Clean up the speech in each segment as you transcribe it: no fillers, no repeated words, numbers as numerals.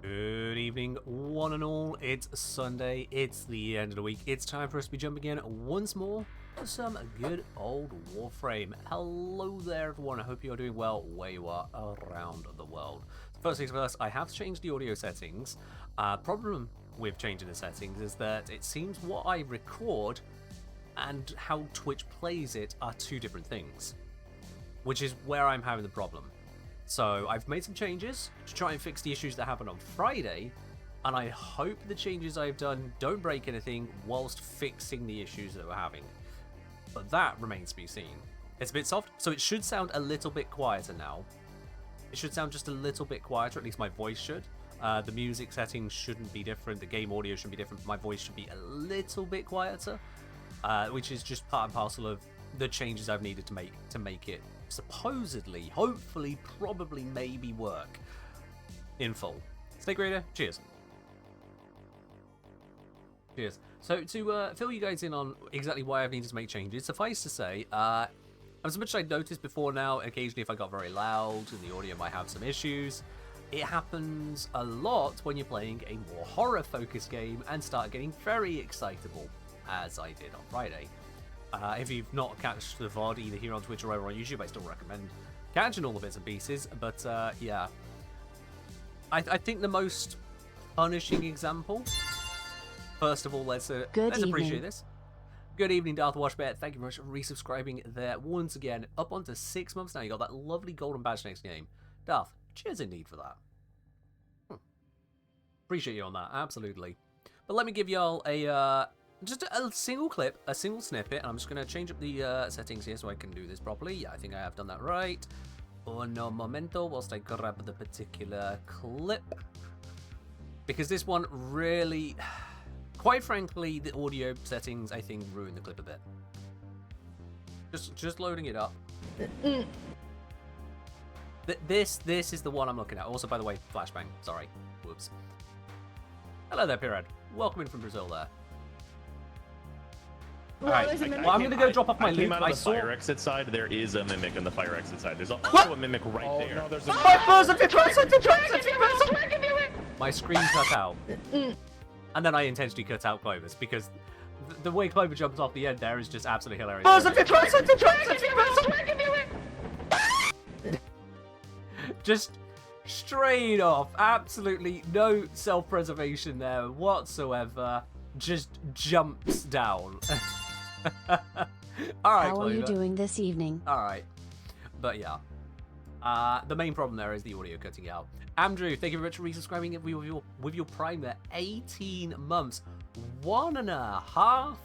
Good evening, one and all. It's Sunday, it's the end of the week. It's time for us to be jumping in once more for some good old Warframe. Hello there, everyone. I hope you're doing well where you are around the world. First things first, I have changed the audio settings. Problem with changing the settings is that it seems what I record and how Twitch plays it are two different things, which is where I'm having the problem. So I've made some changes to try and fix the issues that happened on Friday, and I hope the changes I've done don't break anything whilst fixing the issues that we're having. But that remains to be seen. It's a bit soft, so it should sound a little bit quieter now. It should sound just a little bit quieter, at least my voice should. The music settings shouldn't be different, the game audio shouldn't be different, but my voice should be a little bit quieter, which is just part and parcel of the changes I've needed to make it supposedly, hopefully, probably, maybe work in full. Snake Raider, cheers. Cheers. So to fill you guys in on exactly why I've needed to make changes, suffice to say, as much as I'd noticed before now, occasionally if I got very loud and the audio might have some issues, it happens a lot when you're playing a more horror-focused game and start getting very excitable, as I did on Friday. If you've not catched the VOD either here on Twitch or over on YouTube, I still recommend catching all the bits and pieces. But yeah, I think the most punishing example. First of all, let's appreciate this. Good evening, Darth Washbet. Thank you very much for resubscribing there once again. Up onto 6 months now. You got that lovely golden badge next game. Darth, cheers indeed for that. Appreciate you on that, absolutely. But let me give y'all just a single clip, a single snippet, and I'm just going to change up the settings here so I can do this properly. Yeah, I think I have done that right. Uno momento, whilst I grab the particular clip. Because this one really, quite frankly, the audio settings, I think, ruined the clip a bit. Just loading it up. This is the one I'm looking at. Also, by the way, flashbang. Sorry. Whoops. Hello there, Pirad. Welcome in from Brazil there. Alright, well, I'm gonna go drop off my loot. I saw the fire exit side. There is a mimic on the fire exit side. There's also a mimic right there. No, there's a My screen cut out. And then I intentionally cut out Clovis because the way Clover jumps off the end there is just absolutely hilarious. Just straight off. Absolutely no self-preservation there whatsoever. Just jumps down. Alright, how are you doing this evening? Alright. But yeah. The main problem there is the audio cutting out. Andrew, thank you very much for resubscribing with your Prime there. 18 months. 1.5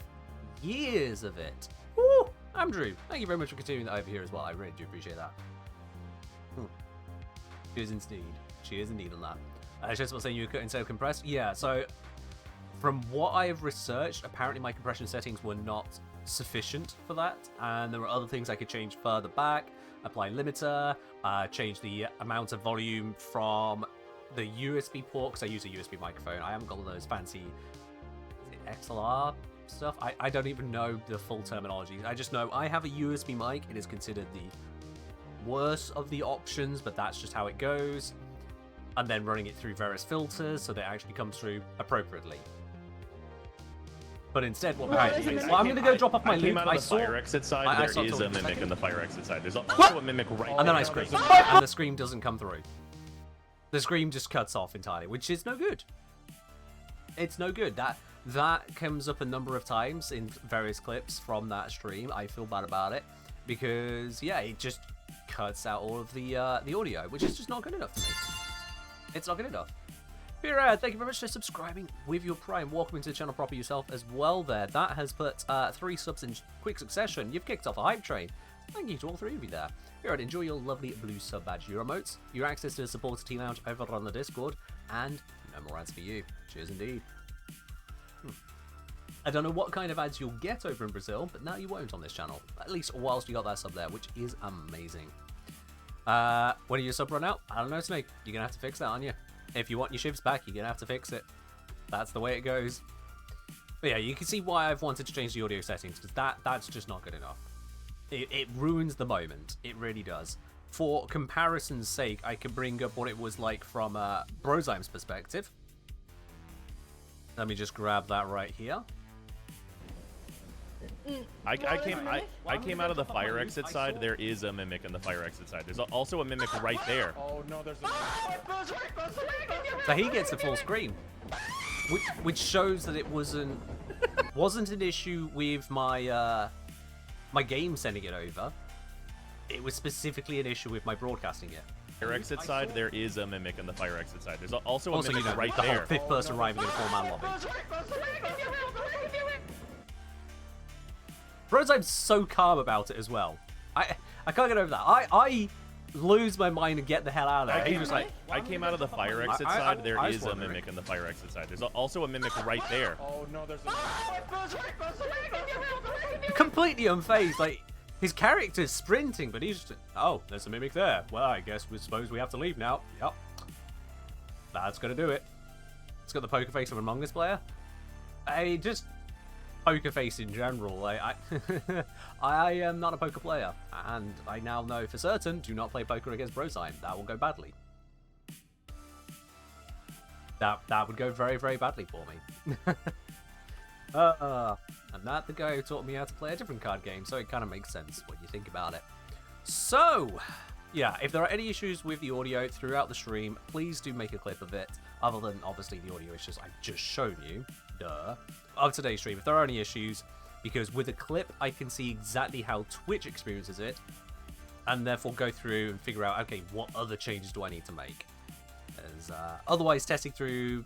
years of it. Woo! Andrew, thank you very much for continuing that over here as well. I really do appreciate that. Cheers indeed. Cheers indeed on that. Just saying you cut instead of compressed. Yeah, so from what I have researched, apparently my compression settings were not sufficient for that, and there were other things I could change further back, apply limiter, change the amount of volume from the USB port, because I use a USB microphone. I haven't got one of those fancy XLR stuff. I don't even know the full terminology. I just know I have a USB mic. It is considered the worst of the options, but that's just how it goes. And then running it through various filters so that it actually comes through appropriately. But instead, what we're doing is, well, I'm going to go drop off my loot. I saw the fire exit side. There is a mimic on the fire exit side. There's also a mimic right there. And then I scream. And the scream doesn't come through. The scream just cuts off entirely, which is no good. It's no good. That comes up a number of times in various clips from that stream. I feel bad about it. Because, yeah, it just cuts out all of the audio, which is just not good enough to me. It's not good enough. Pirad, thank you very much for subscribing with your Prime. Welcome into the channel proper yourself as well there. That has put 3 subs in quick succession. You've kicked off a hype train. Thank you to all 3 of you there. Pirad, enjoy your lovely blue sub badge emotes, your access to the supporter team lounge over on the Discord, and no more ads for you. Cheers indeed. I don't know what kind of ads you'll get over in Brazil, but now you won't on this channel. At least whilst you got that sub there, which is amazing. When your sub run out? I don't know, Snake. You're gonna have to fix that, aren't you? If you want your shifts back, you're gonna have to fix it. That's the way it goes. But yeah, you can see why I've wanted to change the audio settings, because that's just not good enough. It ruins the moment. It really does. for comparison's sake, I can bring up what it was like from Brozyme's perspective. Let me just grab that right here. I came out of the fire exit side. There is a mimic on the fire exit side. There's also a mimic right there. Oh no, there's a... So he gets the full screen, which shows that it wasn't an issue with my my game sending it over. It was specifically an issue with my broadcasting it. Fire exit side. There is a mimic on the fire exit side. There's also a mimic you know, right the there. whole fifth person arriving in a 4-man lobby. Brozyme's so calm about it as well. I can't get over that. I lose my mind and get the hell out of there. He's just like, I came out of the fire exit side. There is a mimic on the fire exit side. There's also a mimic right there. Oh no, there's a... completely unfazed. Like, his character's sprinting, but he's just, oh, there's a mimic there. Well, I guess we suppose we have to leave now. Yep. That's gonna do it. It's got the poker face of an Among Us player. Just poker face in general. I am not a poker player, and I now know for certain, do not play poker against Brozyme. That will go badly. That would go very, very badly for me. I'm not the guy who taught me how to play a different card game, so it kind of makes sense when you think about it. So, yeah, if there are any issues with the audio throughout the stream, please do make a clip of it, other than, obviously, the audio issues I've just shown you, of today's stream. If there are any issues, because with a clip, I can see exactly how Twitch experiences it, and therefore go through and figure out, okay, what other changes do I need to make? As, otherwise, testing through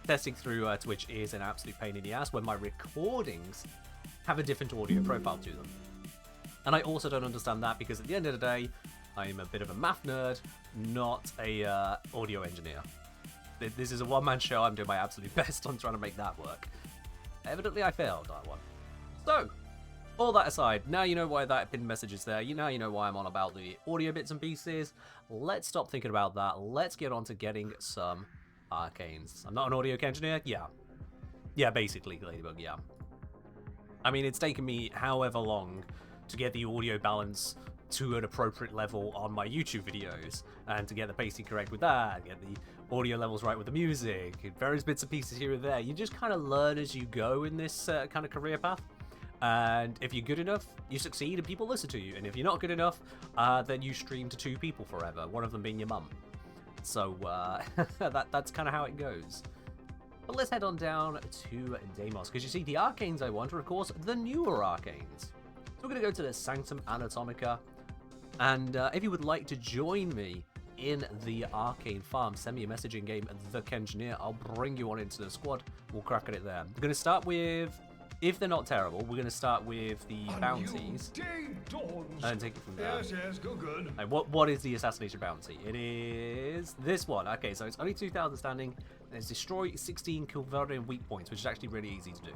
Twitch is an absolute pain in the ass when my recordings have a different audio profile to them. And I also don't understand that because at the end of the day, I'm a bit of a math nerd, not a audio engineer. This is a one-man show. I'm doing my absolute best on trying to make that work. Evidently, I failed that one. So, all that aside, now you know why that pinned message is there. You know why I'm on about the audio bits and pieces. Let's stop thinking about that. Let's get on to getting some arcanes. I'm not an audio engineer. Yeah, basically, Ladybug. Yeah. I mean, it's taken me however long to get the audio balance to an appropriate level on my YouTube videos, and to get the pacing correct with that, get the audio levels right with the music, various bits and pieces here and there. You just kind of learn as you go in this kind of career path. And if you're good enough, you succeed and people listen to you. And if you're not good enough, then you stream to 2 people forever, one of them being your mum. So that's kind of how it goes. But let's head on down to Deimos, because you see, the arcanes I want are, of course, the newer arcanes. So we're going to go to the Sanctum Anatomica, and if you would like to join me in the arcane farm, send me a message in game, The Kengineer. I'll bring you on into the squad. We'll crack at it there. We're going to start with, if they're not terrible, we're going to start with the bounties and take it from there. Yes, good. And what is the assassination bounty? It is this one. Okay, so it's only 2,000 standing, and it's destroy 16 Kilvarian weak points, which is actually really easy to do.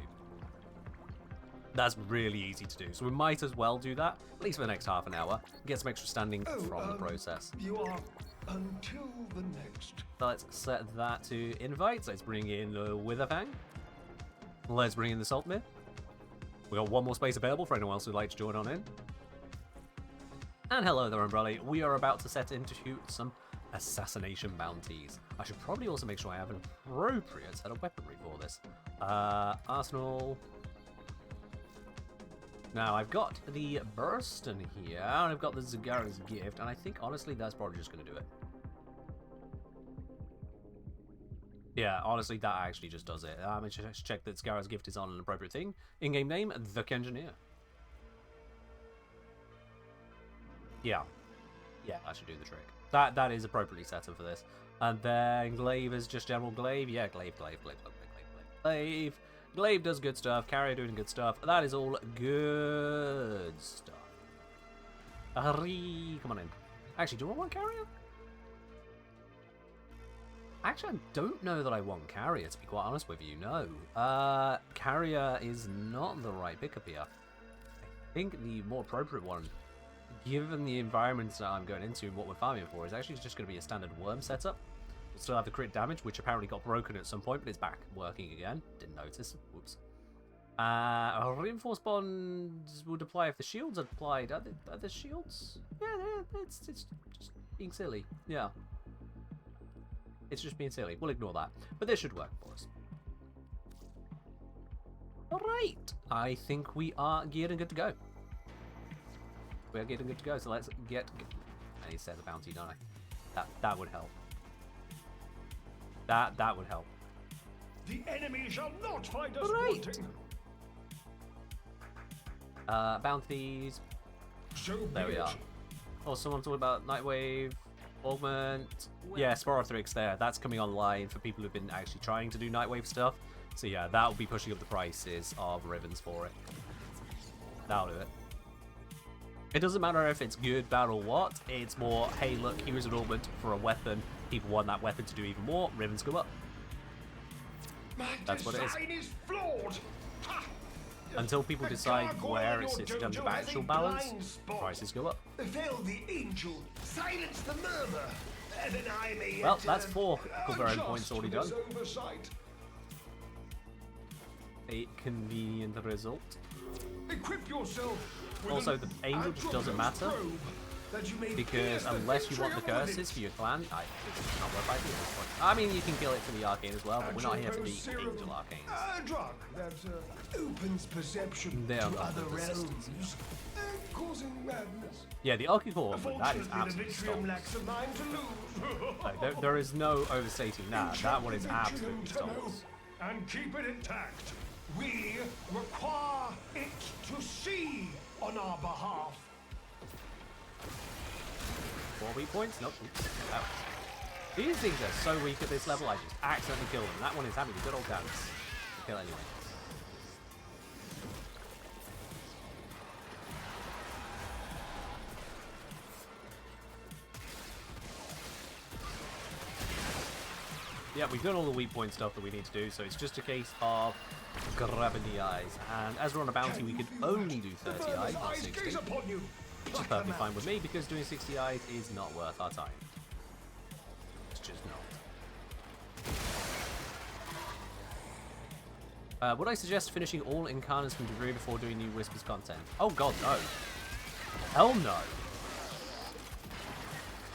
That's really easy to do, so we might as well do that, at least for the next half an hour, and get some extra standing from the process. You are until the next. So let's set that to invite. Let's bring in the Witherfang. Let's bring in the Saltmere. We got one more space available for anyone else who'd like to join on in. And hello there, Umbrella. We are about to set into some assassination bounties. I should probably also make sure I have an appropriate set of weaponry for this. Arsenal. Now, I've got the Burston here, and I've got the Zagara's Gift, and I think, honestly, that's probably just going to do it. Yeah, honestly, that actually just does it. I'm going to check that Zagara's Gift is on an appropriate thing. In-game name, The Kengineer. Yeah, that should do the trick. That is appropriately set up for this. And then Glaive is just general Glaive. Yeah, Glaive. Glaive does good stuff. Carrier doing good stuff. That is all good stuff. Hurry, come on in. Actually, do I want Carrier? Actually, I don't know that I want Carrier, to be quite honest with you. No. Carrier is not the right pickup here. I think the more appropriate one, given the environments that I'm going into and what we're farming for, is actually just going to be a standard worm setup. We'll still have the crit damage, which apparently got broken at some point, but it's back working again. Didn't notice. Whoops. Reinforced bonds would apply if the shields are applied. Are the shields? Yeah, it's just being silly. Yeah. It's just being silly. We'll ignore that. But this should work for us. Alright. I think we are geared and good to go. We're geared and good to go. So let's get... I need to set the bounty, don't I? That would help. That would help. The enemy shall not find us Alright. wanting. Bounties. So There be we it. are. Oh, someone talked about Nightwave, Augment. Yeah, Sporothrix there. That's coming online for people who've been actually trying to do Nightwave stuff. So yeah, that will be pushing up the prices of ribbons for it. That'll do it. It doesn't matter if it's good, bad, or what. It's more, hey, look, here's an augment for a weapon. People want that weapon to do even more. Ribbons go up. My That's what it is. design is flawed. Ha! Until people The decide gargoyle where in it your sits in terms of dojo has actual a balance, blind spot. prices go up. Fell the angel, silence the murmur, and then I may Well, enter that's 4 Culverin points unjust already for done. this oversight. A convenient result. Equip yourself with Also, an the angel just doesn't Androgynous matter, robe, that you may because pierce the unless you want the vitriol with curses it. for your clan, it's not worth fighting at this point. I mean, you can kill it for the arcane as well, but we're not here for the Serum, angel arcanes. a drug that opens perception They are to not other the realms, resistance. causing madness. Yeah, the arcane core, but that is Unfortunately, the absolutely Vitrium stolen. lacks a mind to lose. Like, there is no overstating that. That one is Enchant the absolutely Vitrium stolen. to know and keep it intact. We require it to see on our behalf. 4 weak points? Nope. Oops. That was... These things are so weak at this level, I just accidentally kill them. That one is having a good old dance. Kill anyway. Yeah, we've done all the weak point stuff that we need to do, so it's just a case of grabbing the eyes. And as we're on a bounty, we can only do 30 eyes, not 60. Gaze upon you. Which is perfectly fine with me, because doing 60 eyes is not worth our time. It's just not. Would I suggest finishing all incarnates from Degree before doing new Whispers content? Oh god, no. Hell no.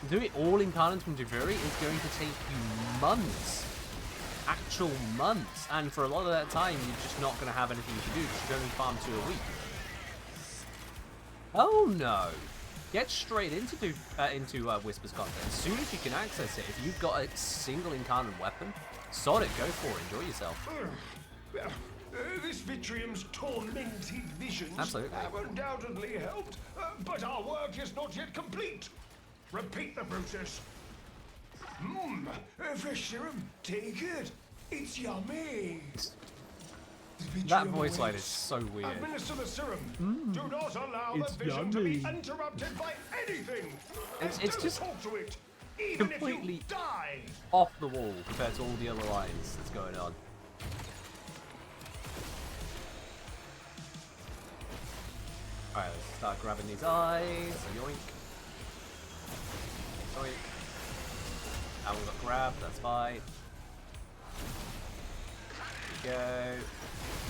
Doing all incarnates from Degree is going to take you months. Actual months. And for a lot of that time, you're just not going to have anything to do. You should only farm 2 a week. Oh no! Get straight into Whispers content as soon as you can access it. If you've got a single incarnate weapon, sod it, go for it, enjoy yourself. This Vitrium's tormented visions Absolutely. have undoubtedly helped, but our work is not yet complete. Repeat the process. Fresh serum, take it. It's yummy. That voice line is so weird. Administer the serum. Do not allow it's the vision to be yummy. interrupted by anything. It's And don't just talk to it, even completely if you die. off the wall compared to all the other lines that's going on. Alright, let's start grabbing these eyes. Yoink. Yoink. And we got grabbed, that's fine. There we go.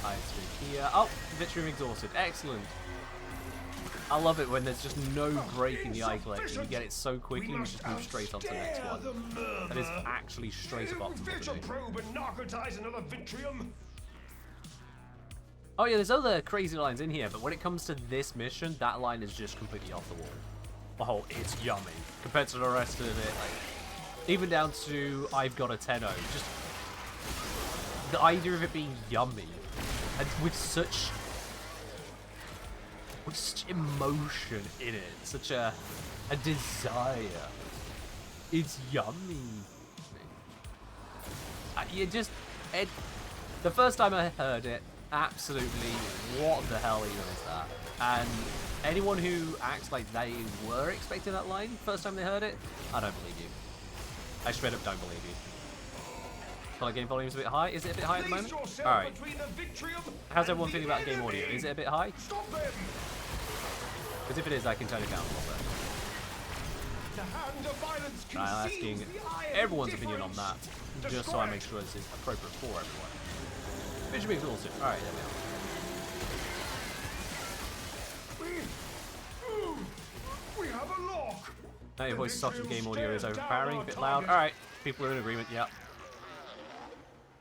Eyes through here. Oh, Vitrium exhausted. Excellent. I love it when there's just no break in the eye collection. You get it so quickly and just move straight on to the next one. That is actually straight up optimal to Vitro do. probe and narcotize another Vitrium. Oh yeah, there's other crazy lines in here, but when it comes to this mission, that line is just completely off the wall. Oh, it's yummy. Compared to the rest of it, like, even down to I've got a 10-0. Just the idea of it being yummy, and with such emotion in it, such a desire. It's yummy. The first time I heard it, absolutely, what the hell even is that? And anyone who acts like they were expecting that line first time they heard it, I don't believe you. I straight up don't believe you. Feel like game volume's a bit high. Is it a bit high at the moment? Alright. How's everyone feeling about game audio? Is it a bit high? Stop them. Because if it is, I can turn it down a little bit. The hand of violence I'm asking conceals the eye of everyone's opinion on that, indifference. just so I make sure this is appropriate for everyone. Vision exhausted. Alright, there we are. lock. Now your voice soft and game audio is overpowering, a bit loud. Alright, people are in agreement, yeah.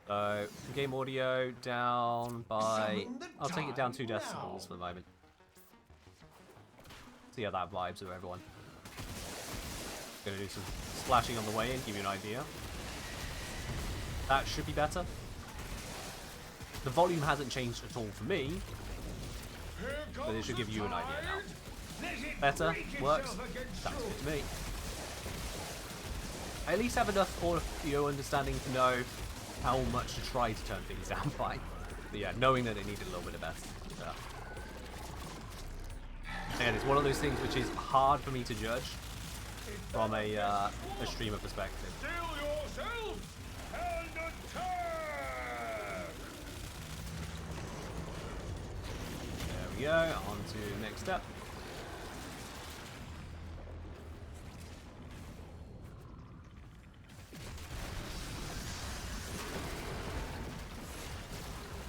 So, game audio down by... I'll take it down 2 decibels for the moment. See how that vibes with everyone. Gonna do some splashing on the way in, give you an idea. That should be better. The volume hasn't changed at all for me, but it should give you an idea now. Better, works, sounds good to me. I at least have enough audio understanding to know how much to try to turn things down by. But yeah, knowing that it needed a little bit of best. And it's one of those things which is hard for me to judge from a streamer perspective. Steel yourself and attack! There we go, on to the next step.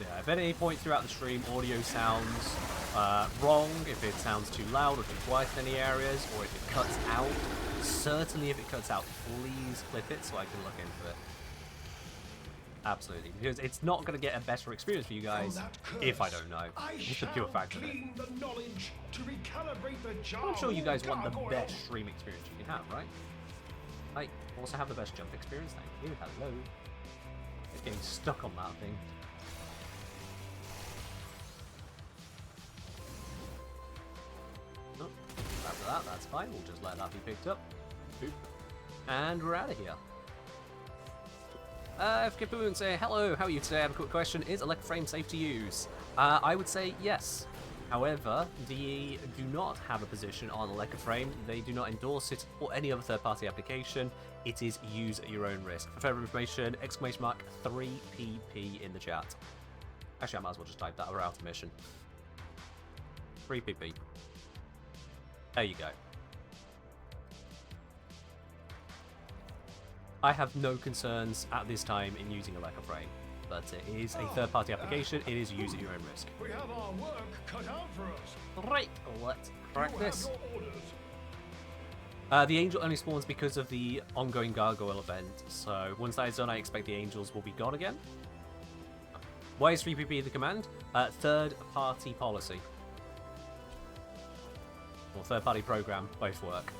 Yeah, if at any point throughout the stream audio sounds wrong, if it sounds too loud or too quiet in any areas, or if it cuts out, certainly if it cuts out, please clip it so I can look into it. Absolutely, because it's not going to get a better experience for you guys if I don't know. It's the pure fact of it. I'm sure you guys want the best stream experience you can have, right? I also have the best jump experience, thank you. Hello. It's getting stuck on that thing. Oh, after that, that's fine. We'll just let that be picked up. Boop. And we're out of here. FKPoo say, hello, how are you today? I have a quick question. Is Electroframe safe to use? I would say yes. However, DE do not have a position on Electroframe. They do not endorse it or any other third-party application. It is use at your own risk. For further information, exclamation mark 3PP in the chat. Actually, I might as well just type that. We're out of mission. 3PP. There you go. I have no concerns at this time in using Electroframe, but it is a third-party application. It is use at your own risk. We have our work cut out for us. Right, let's crack this. Your orders. The angel only spawns because of the ongoing gargoyle event, so once that is done, I expect the angels will be gone again. Why is 3PP the command? Third-party policy. Or third-party program, both work.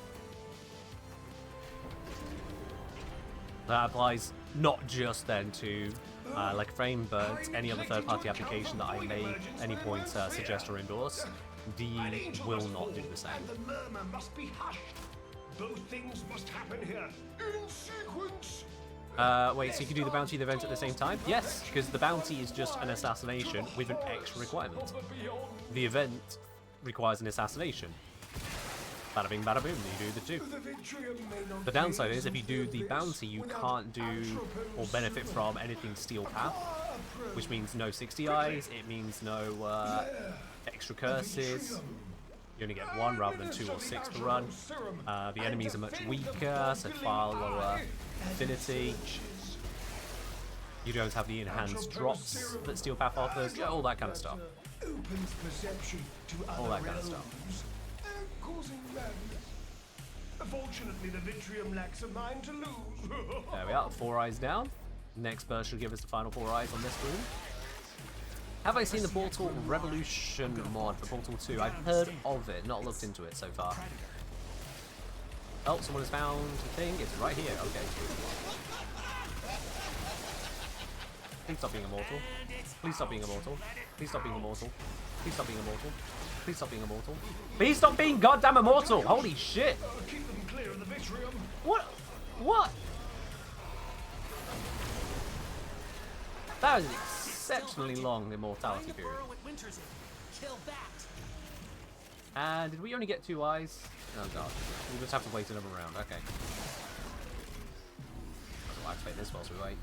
That applies not just then to Electroframe, but any other third-party application that I may at any point suggest or endorse. DE will not do the same. And the murmur must be hushed. Both things must happen here in sequence. Wait, so you can do the bounty and the event at the same time? Yes, because the bounty is just an assassination with an extra requirement. The event requires an assassination. Bada bing, bada boom, you do the two. The downside is if you do the bounty, you can't do or benefit from anything Steel Path, which means no 60 eyes, it means no extra curses. You only get one rather than 2 or 6 to run. The enemies are much weaker, so far lower affinity. You don't have the enhanced drops that Steel Path offers, yeah, all that kind of stuff. All that kind of stuff. Fortunately, the Vitrium lacks a mind to lose. There we are, 4 eyes down. Next burst should give us the final 4 eyes on this room. Have I seen the Portal Revolution mod for Portal 2? I've heard of it, not looked into it so far. Oh, someone has found a thing. It's right here. Okay. Please stop being immortal. Please stop being immortal. Please stop being immortal. Please stop being immortal. Please stop being immortal. Please stop being goddamn immortal! Holy shit! Keep them clear of the Vitrium. What? What? That was an exceptionally long immortality period. And did we only get 2 eyes? Oh god. We'll just have to wait another round. Okay. I'll activate this whilst we wait.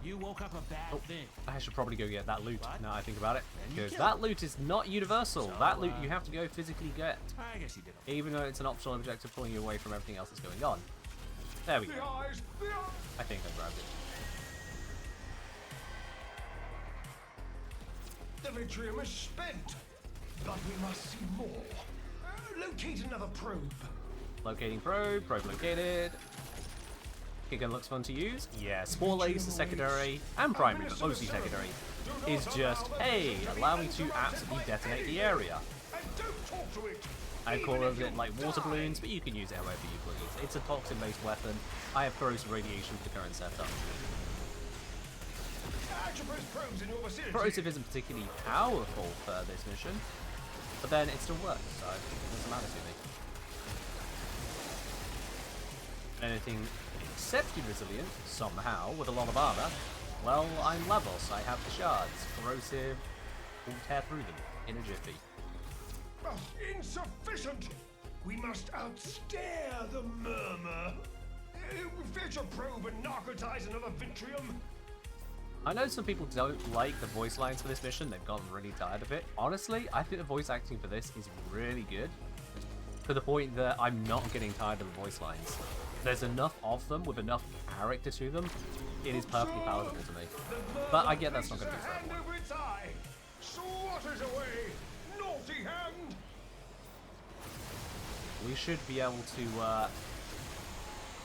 You woke up a bad thing. I should probably go get that loot now I think about it. Because that loot is not universal. That loot you have to go physically get. I guess you did. Even though it's an optional objective pulling you away from everything else that's going on. There we go. I think I grabbed it. The Vitrium is spent, but we must see more. Locate another probe. Locating probe. Probe located. Kicker looks fun to use. Yeah, Spore Laser secondary and primary, but mostly secondary, is just, hey, allow me to absolutely detonate the area. And don't talk to it. I call it like water balloons, but you can use it however you please. It's a toxin-based weapon. I have corrosive radiation for the current setup. Corrosive isn't particularly powerful for this mission, but then it still works, so it doesn't matter to me. Anything exceptionally resilient, somehow, with a lot of armor, well, I'm Lavos, I have the shards. Corrosive will tear through them in a jiffy. Insufficient! We must outstare the murmur. Fetch a probe and narcotize another Vitrium. I know some people don't like the voice lines for this mission, they've gotten really tired of it. Honestly, I think the voice acting for this is really good, to the point that I'm not getting tired of the voice lines. There's enough of them with enough character to them, it is perfectly palatable to me. But I get that's not going to be for everyone. Swatters away, naughty hand! We should be able to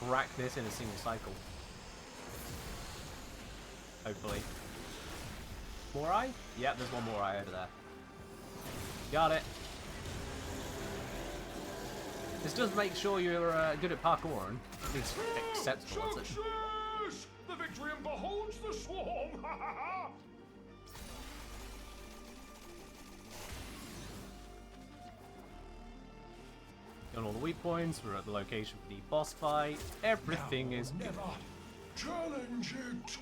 crack this in a single cycle. Hopefully. More eye? Yeah, there's one more eye over there. Got it. This does make sure you're good at parkour, and at least acceptable at it. Success! The Vitrium beholds the swarm! Ha ha ha! Got all the weak points, we're at the location for the boss fight. Everything is good. Never challenge it!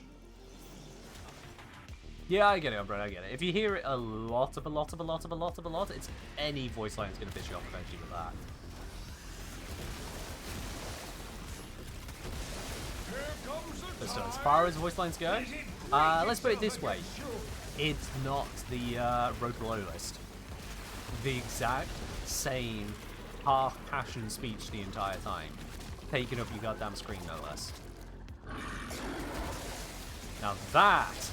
Yeah, I get it, Umbrella, I get it. If you hear it a lot, it's any voice line is going to piss you off eventually with that. So as far as voice lines go, let's put it this way. It's not the Road list. The exact same half-passion speech the entire time. Taking up your goddamn screen, no less. Now that,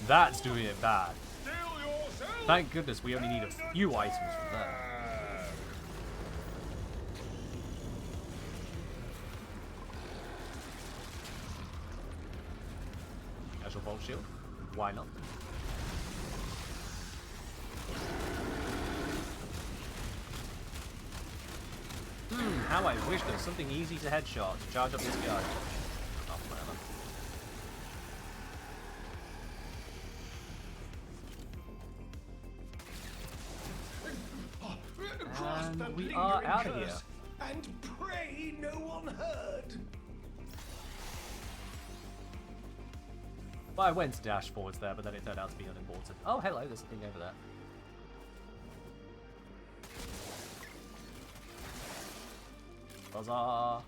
that's doing it bad. Thank goodness we only need a few items from there. Casual Bolt Shield, why not? How I wish there was something easy to headshot to charge up this guy. Oh, whatever. And we are out of here. And pray no one heard. Well, I went to dash forwards there, but then it turned out to be unimportant. Oh, hello, there's something over there. Huzzah!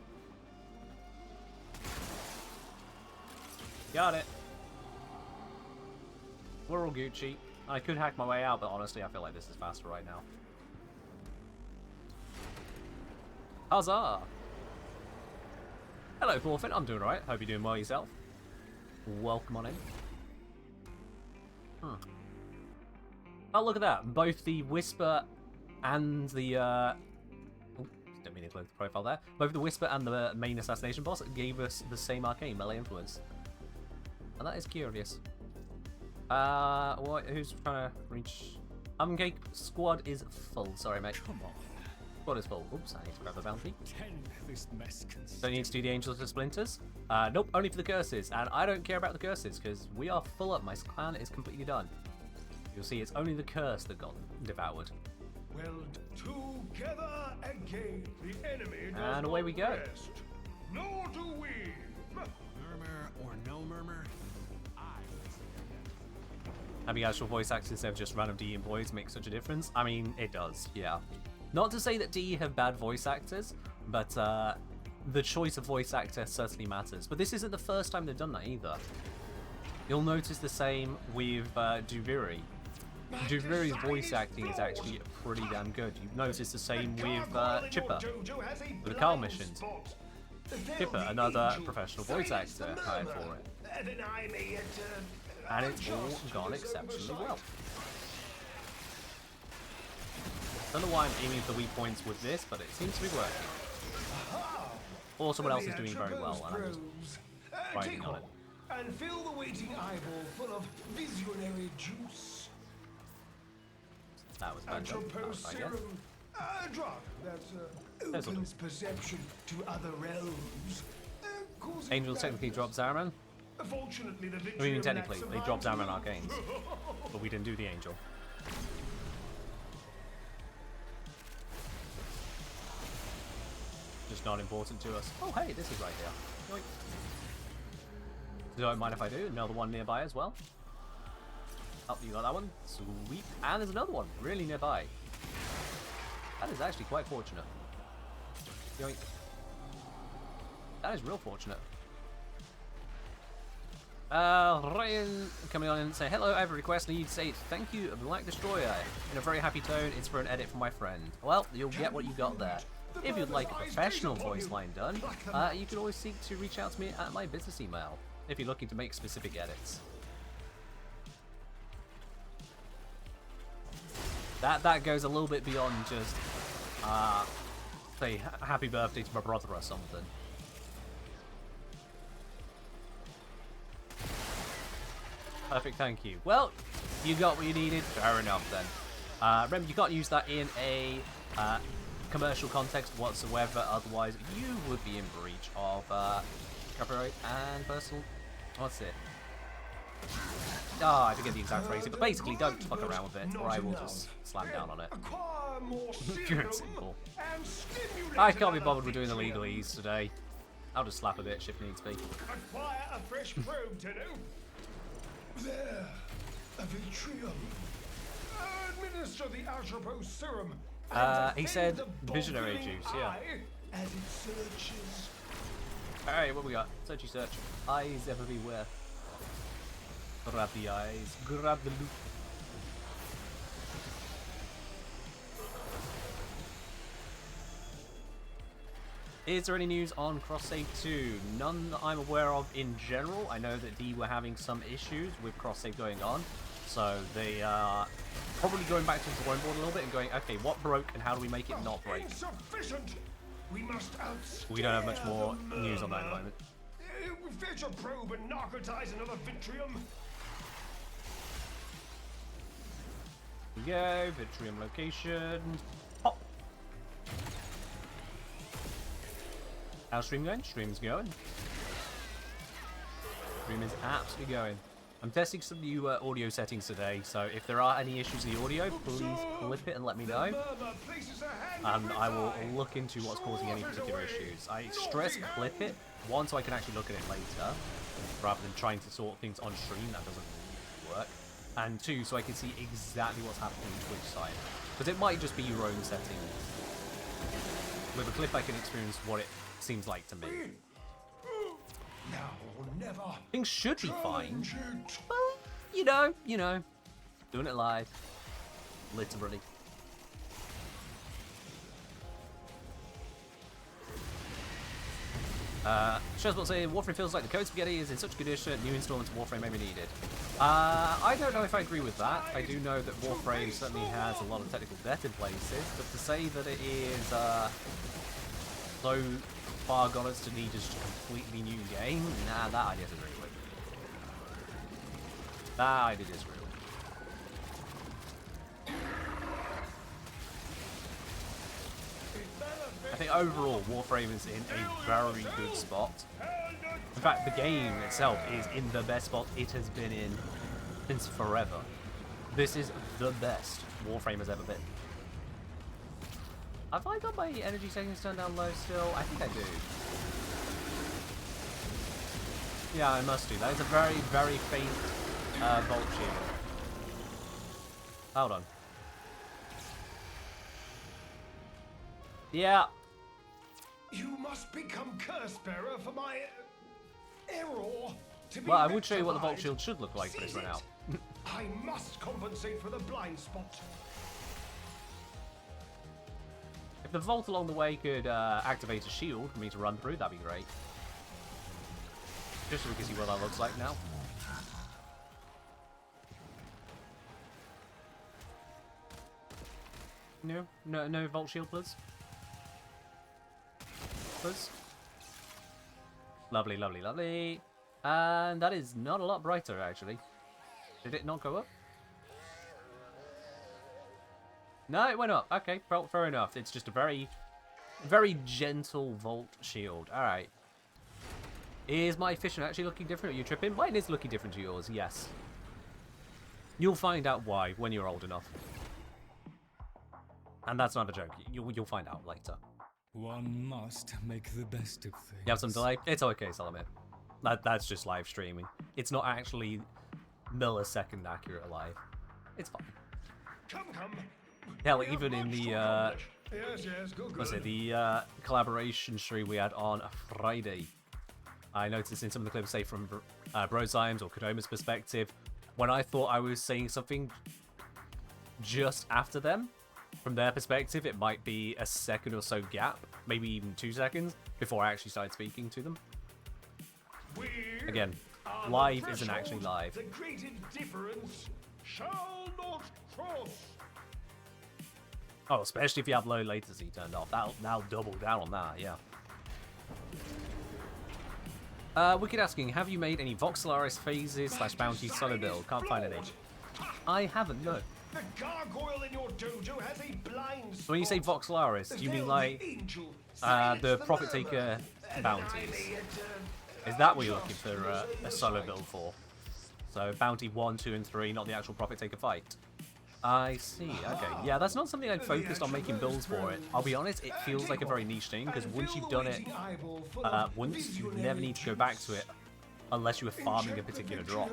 Got it. We're all Gucci. I could hack my way out, but honestly, I feel like this is faster right now. Huzzah! Hello, Thorfinn. I'm doing alright. Hope you're doing well yourself. Welcome on in. Oh, look at that. Both the Whisper and the, don't mean to close the profile there. Both the Whisper and the main assassination boss gave us the same arcane melee influence. And that is curious. Who's trying to reach? Cake squad is full. Sorry, mate. Come on. Squad is full. Oops, I need to grab the bounty. Don't need to do the Angels of Splinters. Nope, only for the curses. And I don't care about the curses because we are full up. My clan is completely done. You'll see it's only the curse that got devoured. Well, together again, the enemy does And away we go. rest. Nor do we. Murmur or no murmur, Having actual voice actors instead of just random DE employees makes such a difference. I mean, it does, yeah. Not to say that DE have bad voice actors, but the choice of voice actor certainly matters. But this isn't the first time they've done that either. You'll notice the same with Duviri. Duviri's voice acting is actually pretty damn good. You've noticed the same with Chipper, with the Carl missions. Chipper, another professional voice actor, hired for it. Then I may yet And it's all gone exceptionally well. Don't know why I'm aiming for weak points with this, but it seems to be working. Or someone else is doing very well, and I'm just riding on it. And fill the waiting eyeball full of visionary juice. That was a bad job, I guess. Serum, a drug that opens perception to other realms. Angels technically drop Zaraman. Fortunately, the I mean, technically, they dropped Zaraman Arcanes. But we didn't do the Angel. Just not important to us. Oh, hey, this is right here. Yoink. Don't mind if I do. Another one nearby as well. Oh, you got that one? Sweet. And there's another one really nearby. That is actually quite fortunate. Yoink. That is real fortunate. Ryan coming on and say, hello, I have a request. I need to say thank you, Black Destroyer. In a very happy tone, it's for an edit from my friend. Well, you'll get what you got there. If you'd like a professional voice line done, you can always seek to reach out to me at my business email, if you're looking to make specific edits. That goes a little bit beyond just, say, happy birthday to my brother or something. Perfect, thank you. Well, you got what you needed. Fair enough then. Remember, you can't use that in a commercial context whatsoever, otherwise you would be in breach of copyright and personal... What's it? Oh, I forget the exact phrasing, but basically don't fuck around with it, or I will just slam down on it. Pure and simple. I can't be bothered with doing the legalese today. I'll just slap a bit if needs be. Acquire a fresh probe, Tenno. There, a Vitrium. Administer the Atropos serum. He said visionary juice, yeah. As it searches. Alright, what we got? Searchy search. Eyes everywhere. Grab the eyes. Grab the loot. Is there any news on Cross Save 2? None that I'm aware of in general. I know that D were having some issues with Cross Save going on. So they are probably going back to the drawing board a little bit and going, okay, what broke and how do we make it not break? Insufficient. We don't have much more news on that at the moment. Fetch a probe and narcotize another Vitrium. Here we go, Vitrium location. Pop. How's stream going? Stream's going. Stream is absolutely going. I'm testing some new audio settings today, so if there are any issues with the audio, please clip it and let me know. And I will look into what's causing any particular issues. I stress clip it, one, so I can actually look at it later, rather than trying to sort things on stream. That doesn't really work. And two, so I can see exactly what's happening on Twitch side. Because it might just be your own settings. With a clip, I can experience what it seems like to me. Now or never. Things should be fine. Well, you know, doing it live, literally. Shazbot saying Warframe feels like the code spaghetti is in such good condition. New installments of Warframe may be needed. I don't know if I agree with that. I do know that Warframe certainly has a lot of technical debt in places, but to say that it is so far gone as to need just a completely new game, nah, that I disagree with. That I disagree with. I think overall, Warframe is in a very good spot. In fact, the game itself is in the best spot it has been in since forever. This is the best Warframe has ever been. Have I got my energy settings turned down low still? I think I do. Yeah, I must do. That is a very, very faint volt shield. Hold on. Yeah. You must become curse bearer for my error. Well, I would show you what the volt shield should look like for this run out. I must compensate for the blind spot. If the vault along the way could activate a shield for me to run through, that'd be great. Just so we can see what that looks like now. No Vault Shield, please. Please. Lovely, lovely, lovely. And that is not a lot brighter, actually. Did it not go up? No, it went up. Okay, well, fair enough. It's just a very, very gentle Vault Shield. Alright. Is my efficient actually looking different? Are you tripping? Mine is looking different to yours, yes. You'll find out why when you're old enough. And that's not a joke. You'll find out later. One must make the best of things. You have some delay? It's okay, Salamir. That's just live streaming. It's not actually millisecond accurate live. It's fine. Come. Hell, even in the Yes, go what's it, good. the collaboration stream we had on Friday, I noticed in some of the clips, say from Brozyme's or Kodoma's perspective, when I thought I was saying something just after them, from their perspective, it might be a second or so gap, maybe even 2 seconds, before I actually started speaking to them. Again, live isn't actually live. The great indifference shall not cross. Oh, especially if you have low latency turned off. That'll double down on that, yeah. Wicked asking, have you made any Voxelaris phases / bounties solo build? Can't find any. I haven't, no. The gargoyle in your dojo has a blind spot. When you say Voxelaris, do you mean like the Profit Taker bounties? Is that what you're looking for a solo build for? So bounty 1, 2, and 3, not the actual Profit Taker fight. I see, okay. Yeah, that's not something I'd focused on making builds for it. I'll be honest, it feels like a very niche thing, because once you've done it once, you never need to go back to it unless you are farming a particular drop.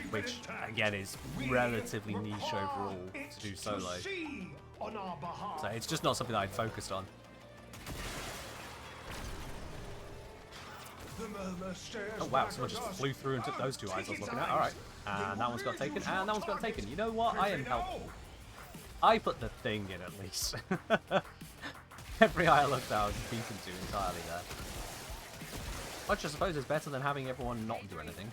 Which, again, is relatively niche overall to do solo. So it's just not something that I'd focused on. Oh wow, someone just flew through and took those 2 eyes I was looking at. Alright. And that one's got taken, and that one's got taken. You know what? I am helpful. I put the thing in at least. Every eye I looked at I was beaten to entirely there. Which I suppose is better than having everyone not do anything.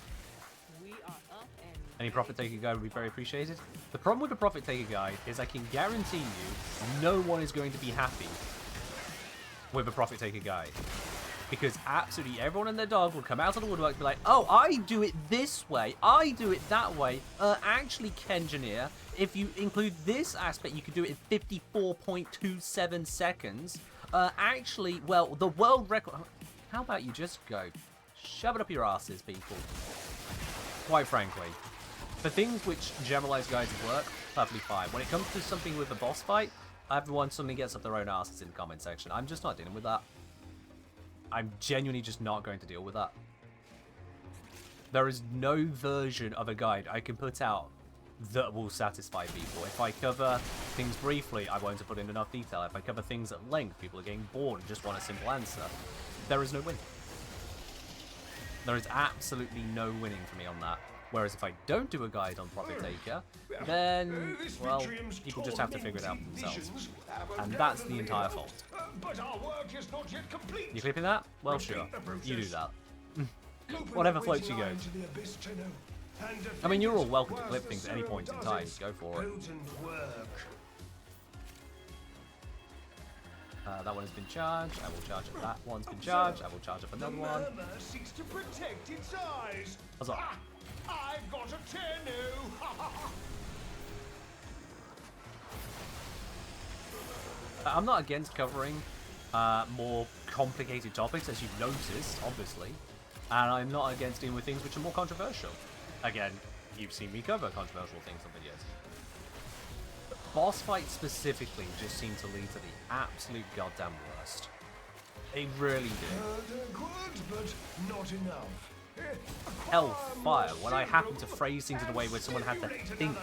Any Profit Taker guide would be very appreciated. The problem with the Profit Taker guide is I can guarantee you no one is going to be happy with a Profit Taker guide. Because absolutely everyone and their dog will come out of the woodwork and be like, oh, I do it this way, I do it that way. Actually, Kengineer, if you include this aspect, you could do it in 54.27 seconds. Actually, well, the world record... How about you just go? Shove it up your asses, people. Quite frankly. For things which generalized guides work, perfectly fine. When it comes to something with a boss fight, everyone suddenly gets up their own asses in the comment section. I'm just not dealing with that. I'm genuinely just not going to deal with that. There is no version of a guide I can put out that will satisfy people. If I cover things briefly, I won't put in enough detail. If I cover things at length, people are getting bored and just want a simple answer. There is no win. There is absolutely no winning for me on that. Whereas if I don't do a guide on Profit Taker, then, well, people just have to figure it out for themselves. And that's the entire fault. But our work is not yet complete. You clipping that? Well, sure. You do that. Whatever floats your goat. I mean, you're all welcome to clip things at any point in time. Go for it. That one has been charged. I will charge up that one's been charged. I will charge up another one. Seeks to protect its eyes. What's up? I've got a Tenno. I'm not against covering more complicated topics, as you've noticed, obviously. And I'm not against dealing with things which are more controversial. Again, you've seen me cover controversial things on videos. But boss fights specifically just seem to lead to the absolute goddamn worst. They really do. They're good, but not enough. Hellfire, when I happened to phrase things in a way where someone had to think.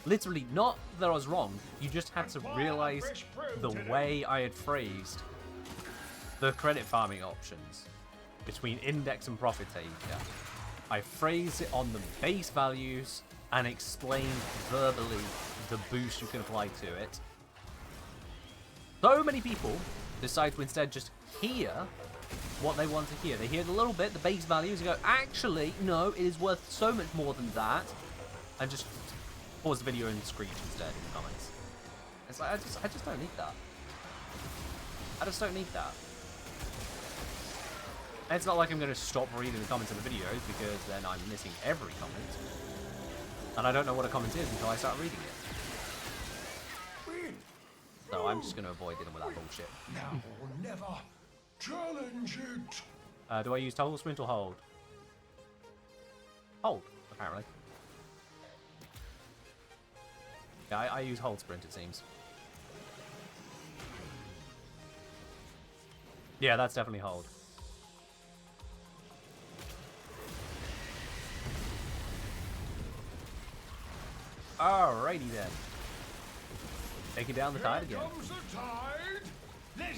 Literally, not that I was wrong, you just had to realize the way I had phrased the credit farming options between Index and Profit Taker. I phrased it on the base values and explained verbally the boost you can apply to it. So many people decide to instead just hear what they want to hear. They hear a little bit, the base values, and go, actually, no, it is worth so much more than that. And just pause the video and screech instead in the comments. It's like, I just don't need that. I just don't need that. And it's not like I'm going to stop reading the comments in the videos, because then I'm missing every comment. And I don't know what a comment is until I start reading it. So I'm just going to avoid dealing with that bullshit. Now or never. Challenge it. Do I use toggle sprint or hold? Hold, apparently. Yeah, I use hold sprint, it seems. Yeah, that's definitely hold. Alrighty then. Taking down the tide again.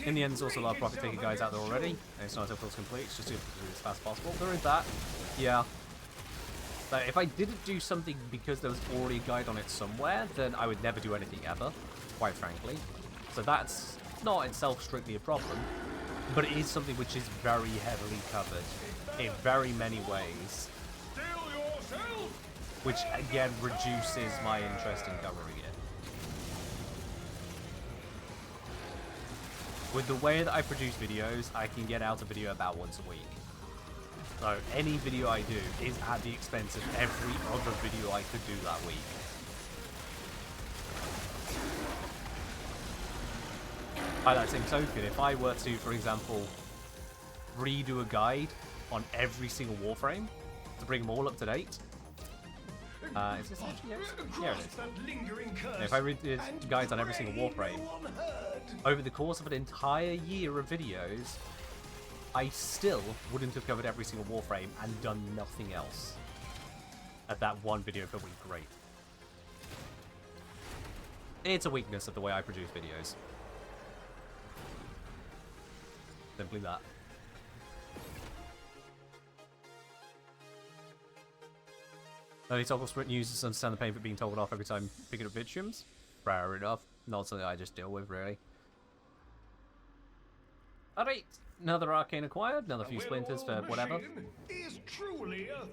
In the end, there's also a lot of profit taking guys out there already. And it's not until it's complete, it's just to do it as fast as possible. There is that. Yeah. But if I didn't do something because there was already a guide on it somewhere, then I would never do anything ever, quite frankly. So that's not itself strictly a problem, but it is something which is very heavily covered in very many ways, which again reduces my interest in covering it. With the way that I produce videos, I can get out a video about once a week. So any video I do is at the expense of every other video I could do that week. By that same token, if I were to, for example, redo a guide on every single Warframe to bring them all up to date, is this actually yours? Yeah, it is. If I redid guides on every single Warframe, over the course of an entire year of videos, I still wouldn't have covered every single Warframe and done nothing else at that one video per week rate. It's a weakness of the way I produce videos. Simply that. Only toggle sprint users understand the pain of being told off every time picking up bitchums. Fair enough. Not something I just deal with, really. Alright, another arcane acquired, another few splinters for whatever.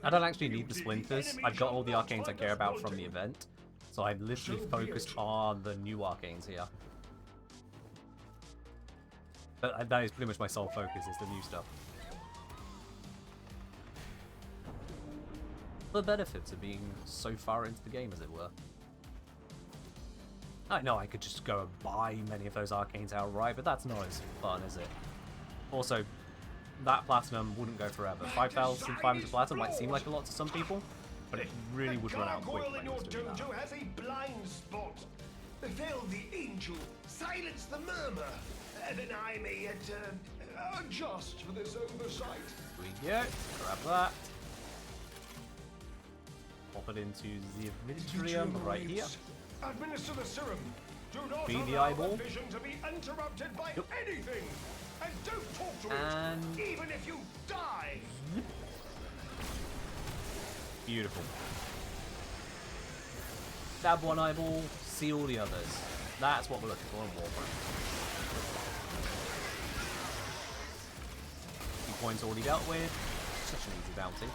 I don't actually need the splinters. I've got all the arcanes I care about from the event. So I'm literally focused on the new arcanes here. But that is pretty much my sole focus, is the new stuff. The benefits of being so far into the game, as it were. I know I could just go and buy many of those arcanes outright, but that's not as fun, is it? Also, that platinum wouldn't go forever. 5,500 platinum might seem like a lot to some people, but it really would run out quick. In your dojo has a blind spot. Befell the angel, silence the murmur. Then I may adjust for this oversight. Here we go. Grab that. Pop it into the Vitrium right here. Administer the serum. Do not Feed the allow eyeball. the vision to be interrupted by anything. And don't talk to And it, even if you die. beautiful. Stab one eyeball, see all the others. That's what we're looking for in Warframe. 2 points already dealt with. Such an easy bounty.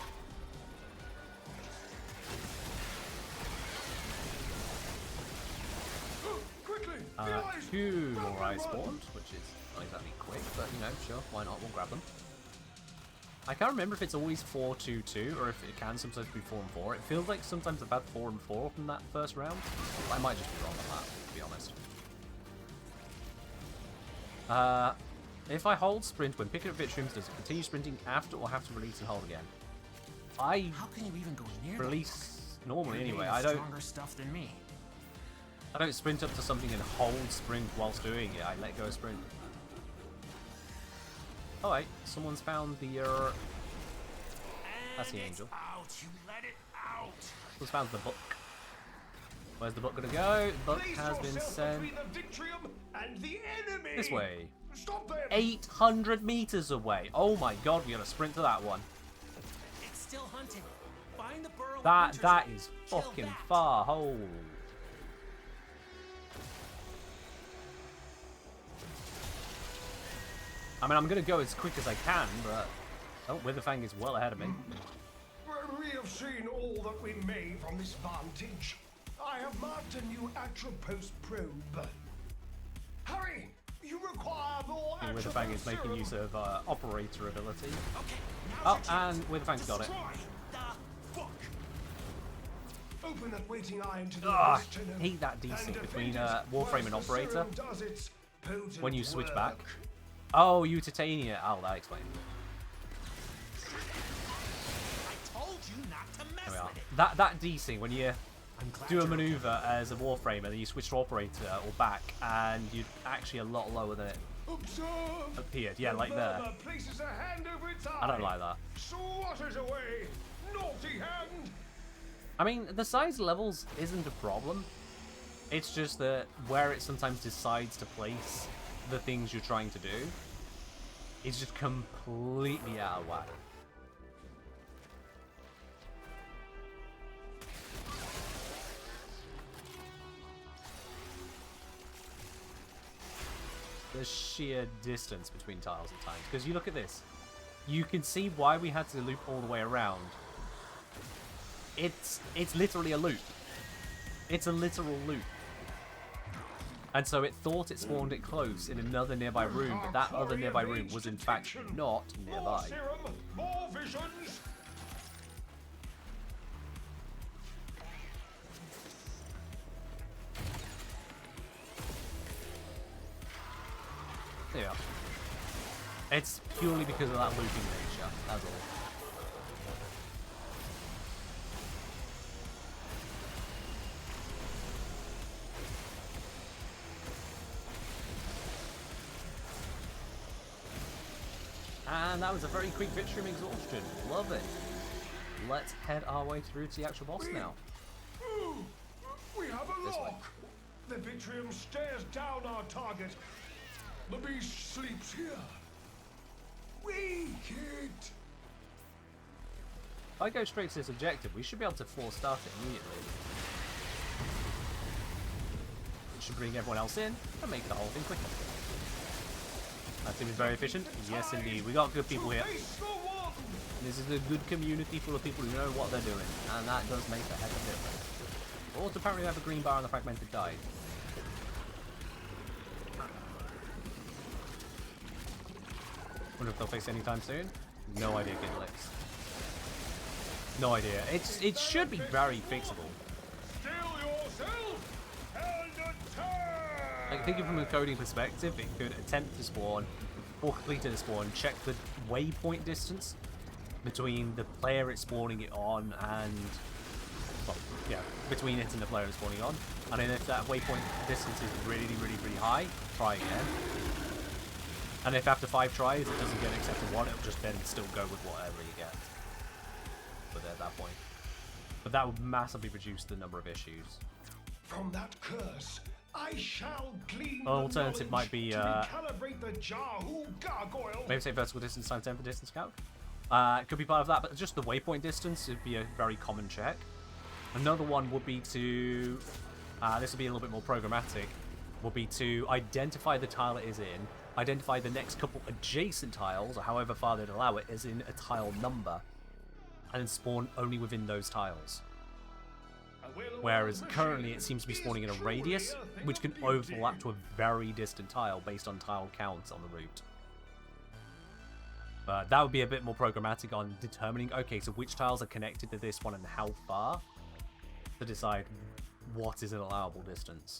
Two more eyes spawned, which is not exactly quick, but you know, sure, why not? We'll grab them. I can't remember if it's always 4-2-2 or if it can sometimes be 4 and 4. It feels like sometimes I've had 4 and 4 from that first round. I might just be wrong on that, to be honest. If I hold sprint when picking up Vitriums, does it continue sprinting after or have to release and hold again? How can you even go near Release normally You're anyway. made of I don't stronger stuff than me. sprint up to something and hold sprint whilst doing it. I let go of sprint. Alright, someone's found the that's the angel. Out, you let it out. Someone's found the book. Where's the book gonna go? The book has been sent The Vitrium and the enemy. this way. Stop them. 800 meters away. Oh my god, we gotta sprint to that one. It's still hunting. Find the burrow. That is fucking far. Hold. I mean, I'm gonna go as quick as I can, but oh, Witherfang is well ahead of me. We have seen all that we may from this vantage. I have marked a new Atropos probe. require more And Witherfang is making serum. use of operator ability. Okay, Oh, now's your chance and Witherfang's got it. destroy the book. Open that waiting eye into the Ugh, abyss, Tenno, hate that desync and between defeat it Warframe and whilst the operator serum does its potent when you switch work. back. Oh, you Titania. Oh, that explains it. I told you not to mess There we are. with it. That desync when you do a maneuver as a Warframe and then you switch to operator or back and you're actually a lot lower than it Observe. appeared. Yeah, The like there. murmur places a hand over its eye. I don't like that. Swatters away. Naughty hand. I mean, the size levels isn't a problem. It's just that where it sometimes decides to place the things you're trying to do is just completely out of whack. The sheer distance between tiles at times. Because you look at this. You can see why we had to loop all the way around. It's literally a loop. It's a literal loop. And so it thought it spawned it close in another nearby room, but that other nearby room was in fact not More nearby. serum. More visions. There you are. It's purely because of that looping nature, that's all. And that was a very quick victory from Exhaustion. Love it. Let's head our way through to the actual boss now. Ooh, we have a This way. lock. The Vitrium stares down our target. The beast sleeps here. Weak it. If I go straight to this objective, we should be able to force start it immediately. It should bring everyone else in and make the whole thing quicker. That seems very efficient. Yes, indeed. We got good people here. Face the one. This is a good community full of people who know what they're doing, and that does make a heck of a difference. Also, apparently, we have a green bar on the fragmented die. Wonder if they'll fix it anytime soon. No idea, Gidlix. No idea. It should be very fixable. Still yourself and attack. Like, thinking from a coding perspective, it could attempt to spawn, or complete the spawn, check the waypoint distance between the player it's spawning it on and, well, yeah, between it and the player it's spawning on. And then if that waypoint distance is really, really, really high, try again. And if after 5 tries it doesn't get accepted one, it'll just then still go with whatever you get. But at that point. But that would massively reduce the number of issues. From that curse, I shall glean An alternative might be, to recalibrate the Jahu gargoyle. maybe say vertical distance times 10 for distance calc. It could be part of that, but just the waypoint distance would be a very common check. Another one would be to, this would be a little bit more programmatic, would be to identify the tile it is in, identify the next couple adjacent tiles, or however far they'd allow it, as in a tile number, and then spawn only within those tiles. Whereas currently it seems to be spawning in a radius, which can overlap to a very distant tile based on tile counts on the route. But that would be a bit more programmatic on determining, okay, so which tiles are connected to this one and how far, to decide what is an allowable distance.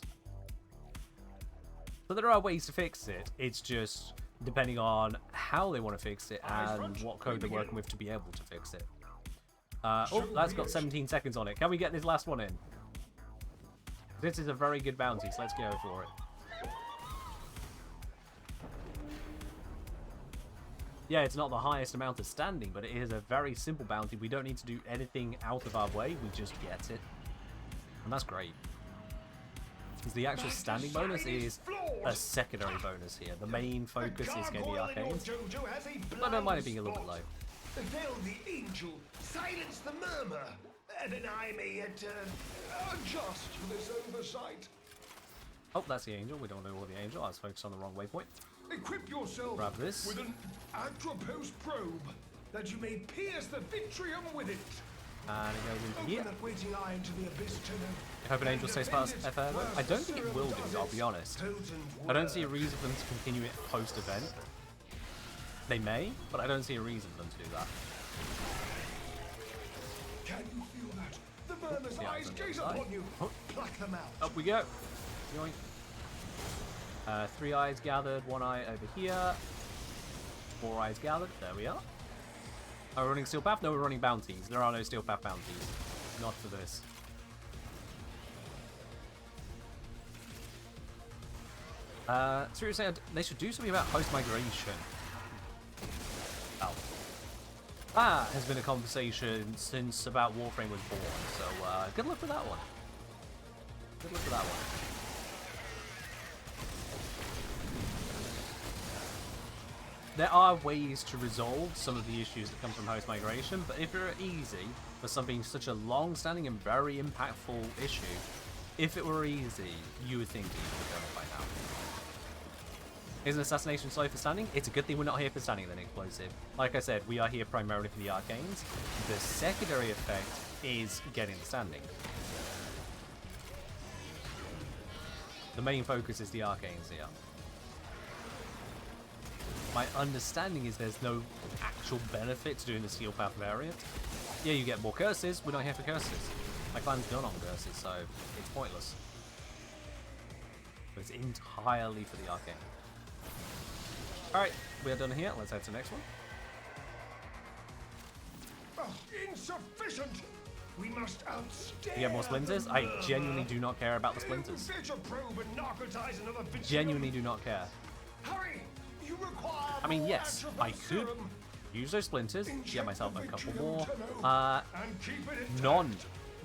So there are ways to fix it, it's just depending on how they want to fix it and what code they're working with to be able to fix it. Oh, that's got 17 seconds on it. Can we get this last one in? This is a very good bounty, so let's go for it. Yeah, it's not the highest amount of standing, but it is a very simple bounty. We don't need to do anything out of our way, we just get it. And that's great. Because the actual standing bonus is a secondary bonus here. The main focus is getting the arcanes, but I don't mind it being a little bit low. Veil the angel, silence the murmur, then I may yet adjust for this oversight. Oh, that's the angel. We don't know all the angel. I was focused on the wrong waypoint. Equip yourself Grab this. with an Atropos probe, that you may pierce the Vitrium with it. And it goes into here. Open that waiting eye into the abyss, Tenno. I hope an angel stays past Effervo. I don't think it will do, I'll be honest. I don't see a reason for them to continue it post-event. They may, but I don't see a reason for them to do that. Can you feel that? The murmur's Yeah, eyes it's on gaze the other upon you. Pluck them out. Up we go. Yoink. 3 eyes gathered, 1 eye over here. 4 eyes gathered. There we are. Are we running Steel Path? No, we're running bounties. There are no Steel Path bounties. Not for this. Seriously, they should do something about post-migration. Oh. That has been a conversation since about Warframe was born, so good luck with that one. Good luck with that one. There are ways to resolve some of the issues that come from post-migration, but if it were easy for something such a long-standing and very impactful issue, if it were easy, you would think that you would have done it by now. Is an assassination slow for standing? It's a good thing we're not here for standing then, Explosive. Like I said, we are here primarily for the arcanes. The secondary effect is getting the standing. The main focus is the arcanes here. My understanding is there's no actual benefit to doing the Steel Path variant. Yeah, you get more curses, we're not here for curses. My clan's done on curses, so it's pointless. But it's entirely for the arcane. Alright, we are done here, let's head to the next one. Insufficient! We must outstare. You get more splinters? I genuinely do not care about the splinters. Genuinely do not care. Hurry! You require I mean, more yes, I atropine could serum. use those splinters, get myself a couple more And keep it intact. non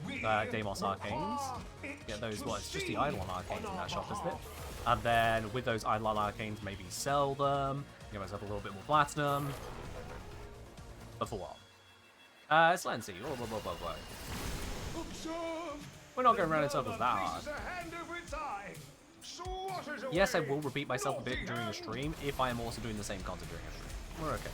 We Deimos arcanes. it Get those, to what, it's just the see Eidolon arcanes on in that our shop, isn't it? behalf. And then with those Eidolon arcanes, maybe sell them, get myself a little bit more platinum. But for what? It's Lancy. Observe. We're not going around in circles that hard. Places a hand over its eye. Swatters Yes, I away. will repeat myself a bit Naughty during a hand. stream if I am also doing the same content during a stream. We're okay.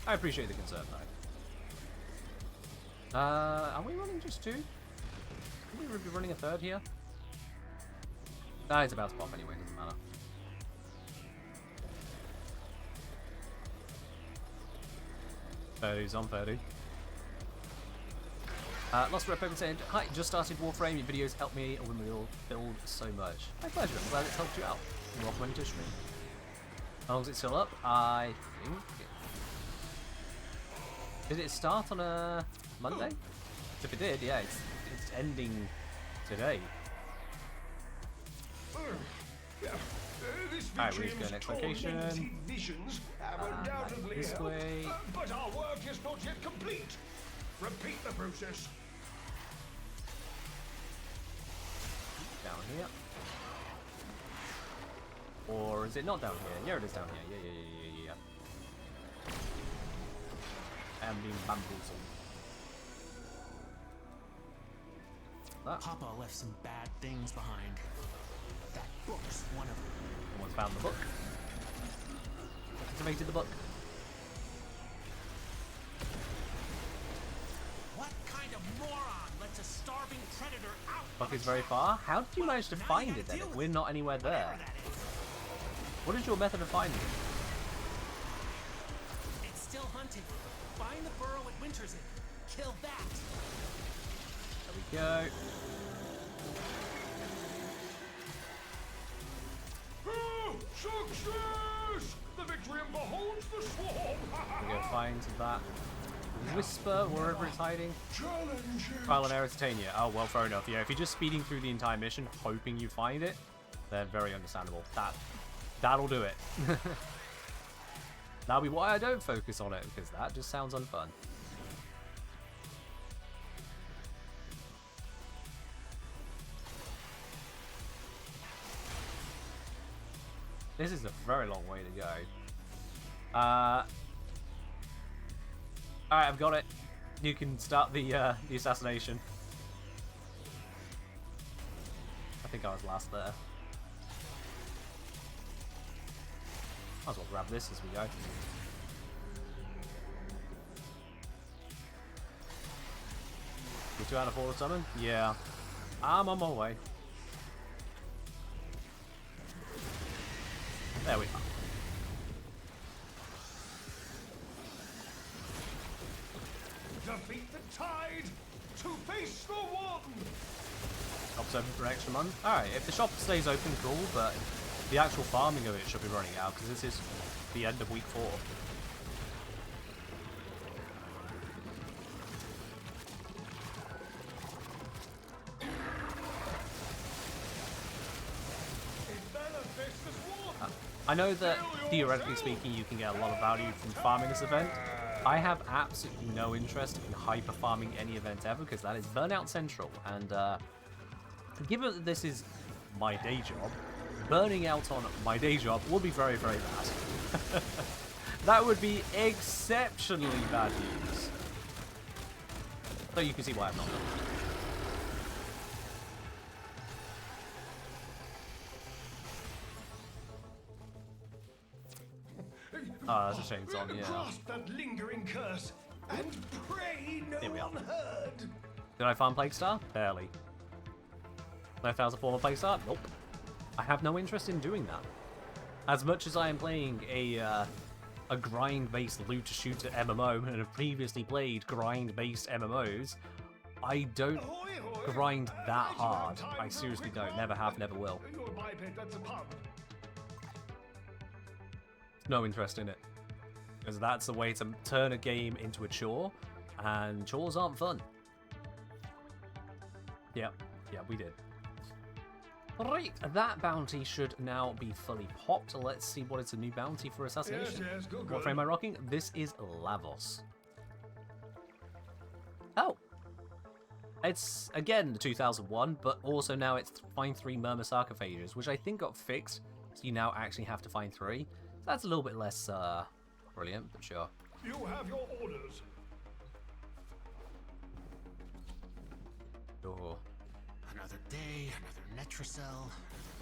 I appreciate the concern, though. Are we running just 2? Could we be running a 3rd here? Nah, it's about to pop anyway, doesn't matter. Purdue's on Purdue. Lost Rep Open saying, hi, just started Warframe, your videos help me when we all build so much. My pleasure, I'm glad it's helped you out. You're welcome into stream. How long is it still up? I think... Did it start on a Monday? If it did, yeah, it's ending today. Alright, we need to go next location. Visions have undoubtedly this helped, way. but our work is not yet complete. Repeat the process. Down here. Or is it not down here? Yeah, it is down here. Yeah. I'm being bamboozled. That. Papa left some bad things behind. That book's one of them. Someone's found the book. Activated the book. What kind of moron lets a starving predator out? Book is very far. How did you manage to find it then? If we're not anywhere there. Whatever that is. What is your method of finding it? It's still hunting. Find the burrow it winters in. Kill that. There we go. Success! The victory beholds the swarm. We're gonna find that whisper wherever it's hiding. Challenge. Trial and error Titania. Oh well, fair enough. Yeah, if you're just speeding through the entire mission hoping you find it, they're very understandable. That'll do it. That'll be why I don't focus on it, because that just sounds unfun. This is a very long way to go. Alright, I've got it. You can start the assassination. I think I was last there. Might as well grab this as we go. You 2 out of 4 summon? Yeah. I'm on my way. There we are. Defeat the tide to face the warden. Shop's open for an extra month. Alright, if the shop stays open, cool, but the actual farming of it should be running out because this is the end of week 4. I know that, theoretically speaking, you can get a lot of value from farming this event. I have absolutely no interest in hyper farming any event ever because that is burnout central, and given that this is my day job, burning out on my day job would be very, very bad. That would be exceptionally bad news. So you can see why I'm not done. Oh, that's a shame it's on, yeah. Grasp that lingering curse and pray no Here we are. one heard. Did I find Plague Star? Barely. Left out a former Plague Star? Nope. I have no interest in doing that. As much as I am playing a grind-based loot-shooter MMO and have previously played grind-based MMOs, I don't grind that hard. I seriously don't. Never have, never will. Your biped, that's a pub. No interest in it. Because that's the way to turn a game into a chore, and chores aren't fun. Yep, yeah, we did. Right, that bounty should now be fully popped. Let's see what is a new bounty for assassination. Yes, good, What frame am I rocking? This is Lavos. Oh. It's, again, the 2001, but also now it's find 3 Murmur sarcophages, which I think got fixed, so you now actually have to find 3. That's a little bit less brilliant, but sure. You have your orders. Sure. Another day, another Netricel.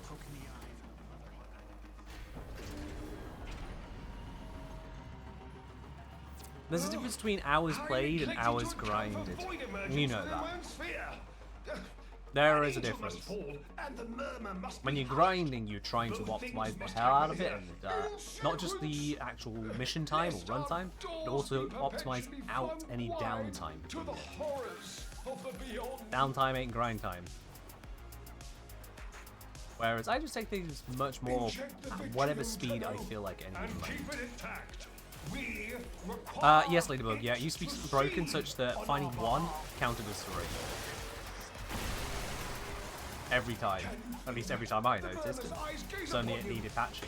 Poke in the eye. There's a difference between hours played and hours grinded. You know that. There is a difference. When you're grinding, you're trying to optimize the hell out of it, and not just the actual mission time or run time, but also optimize out any downtime between it. Downtime ain't grind time. Whereas I just take things much more at whatever speed I feel like ending them. Yes, Ladybug, yeah, it used to be broken such that finding 1 counted as 3. Every time. At least every time I noticed. Suddenly it needed patching.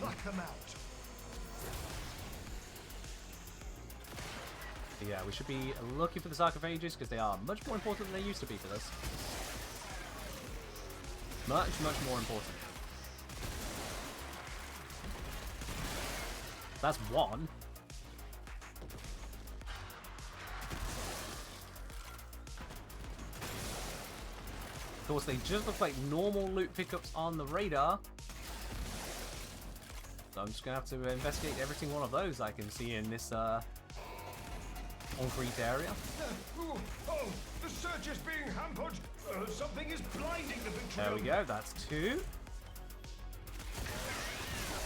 But yeah, we should be looking for the sarcophages because they are much more important than they used to be for this. Much, much more important. That's 1. Of course, they just look like normal loot pickups on the radar. So I'm just going to have to investigate every single one of those I can see in this concrete area. Oh, the search is being hampered. Something is blinding the victory. There we go, that's 2.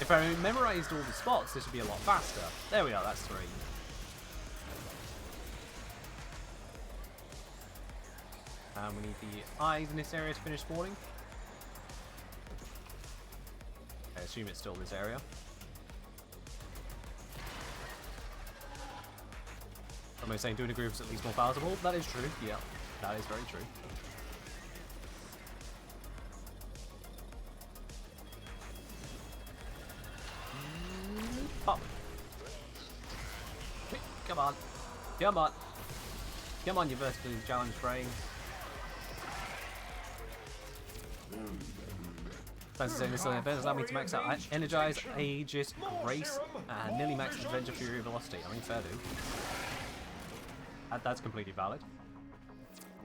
If I memorized all the spots, this would be a lot faster. There we are, that's 3. And we need the eyes in this area to finish spawning. I assume it's still this area. Am I saying doing a group is at least more palatable? That is true, yeah. That is very true. Pop. Come on. Come on. Come on, you vertically challenged brain. Fancy saying this event allow me to max out Energize, Aegis, Grace, and nearly max Adventure, Fury, Velocity. I mean, fair do. That's completely valid.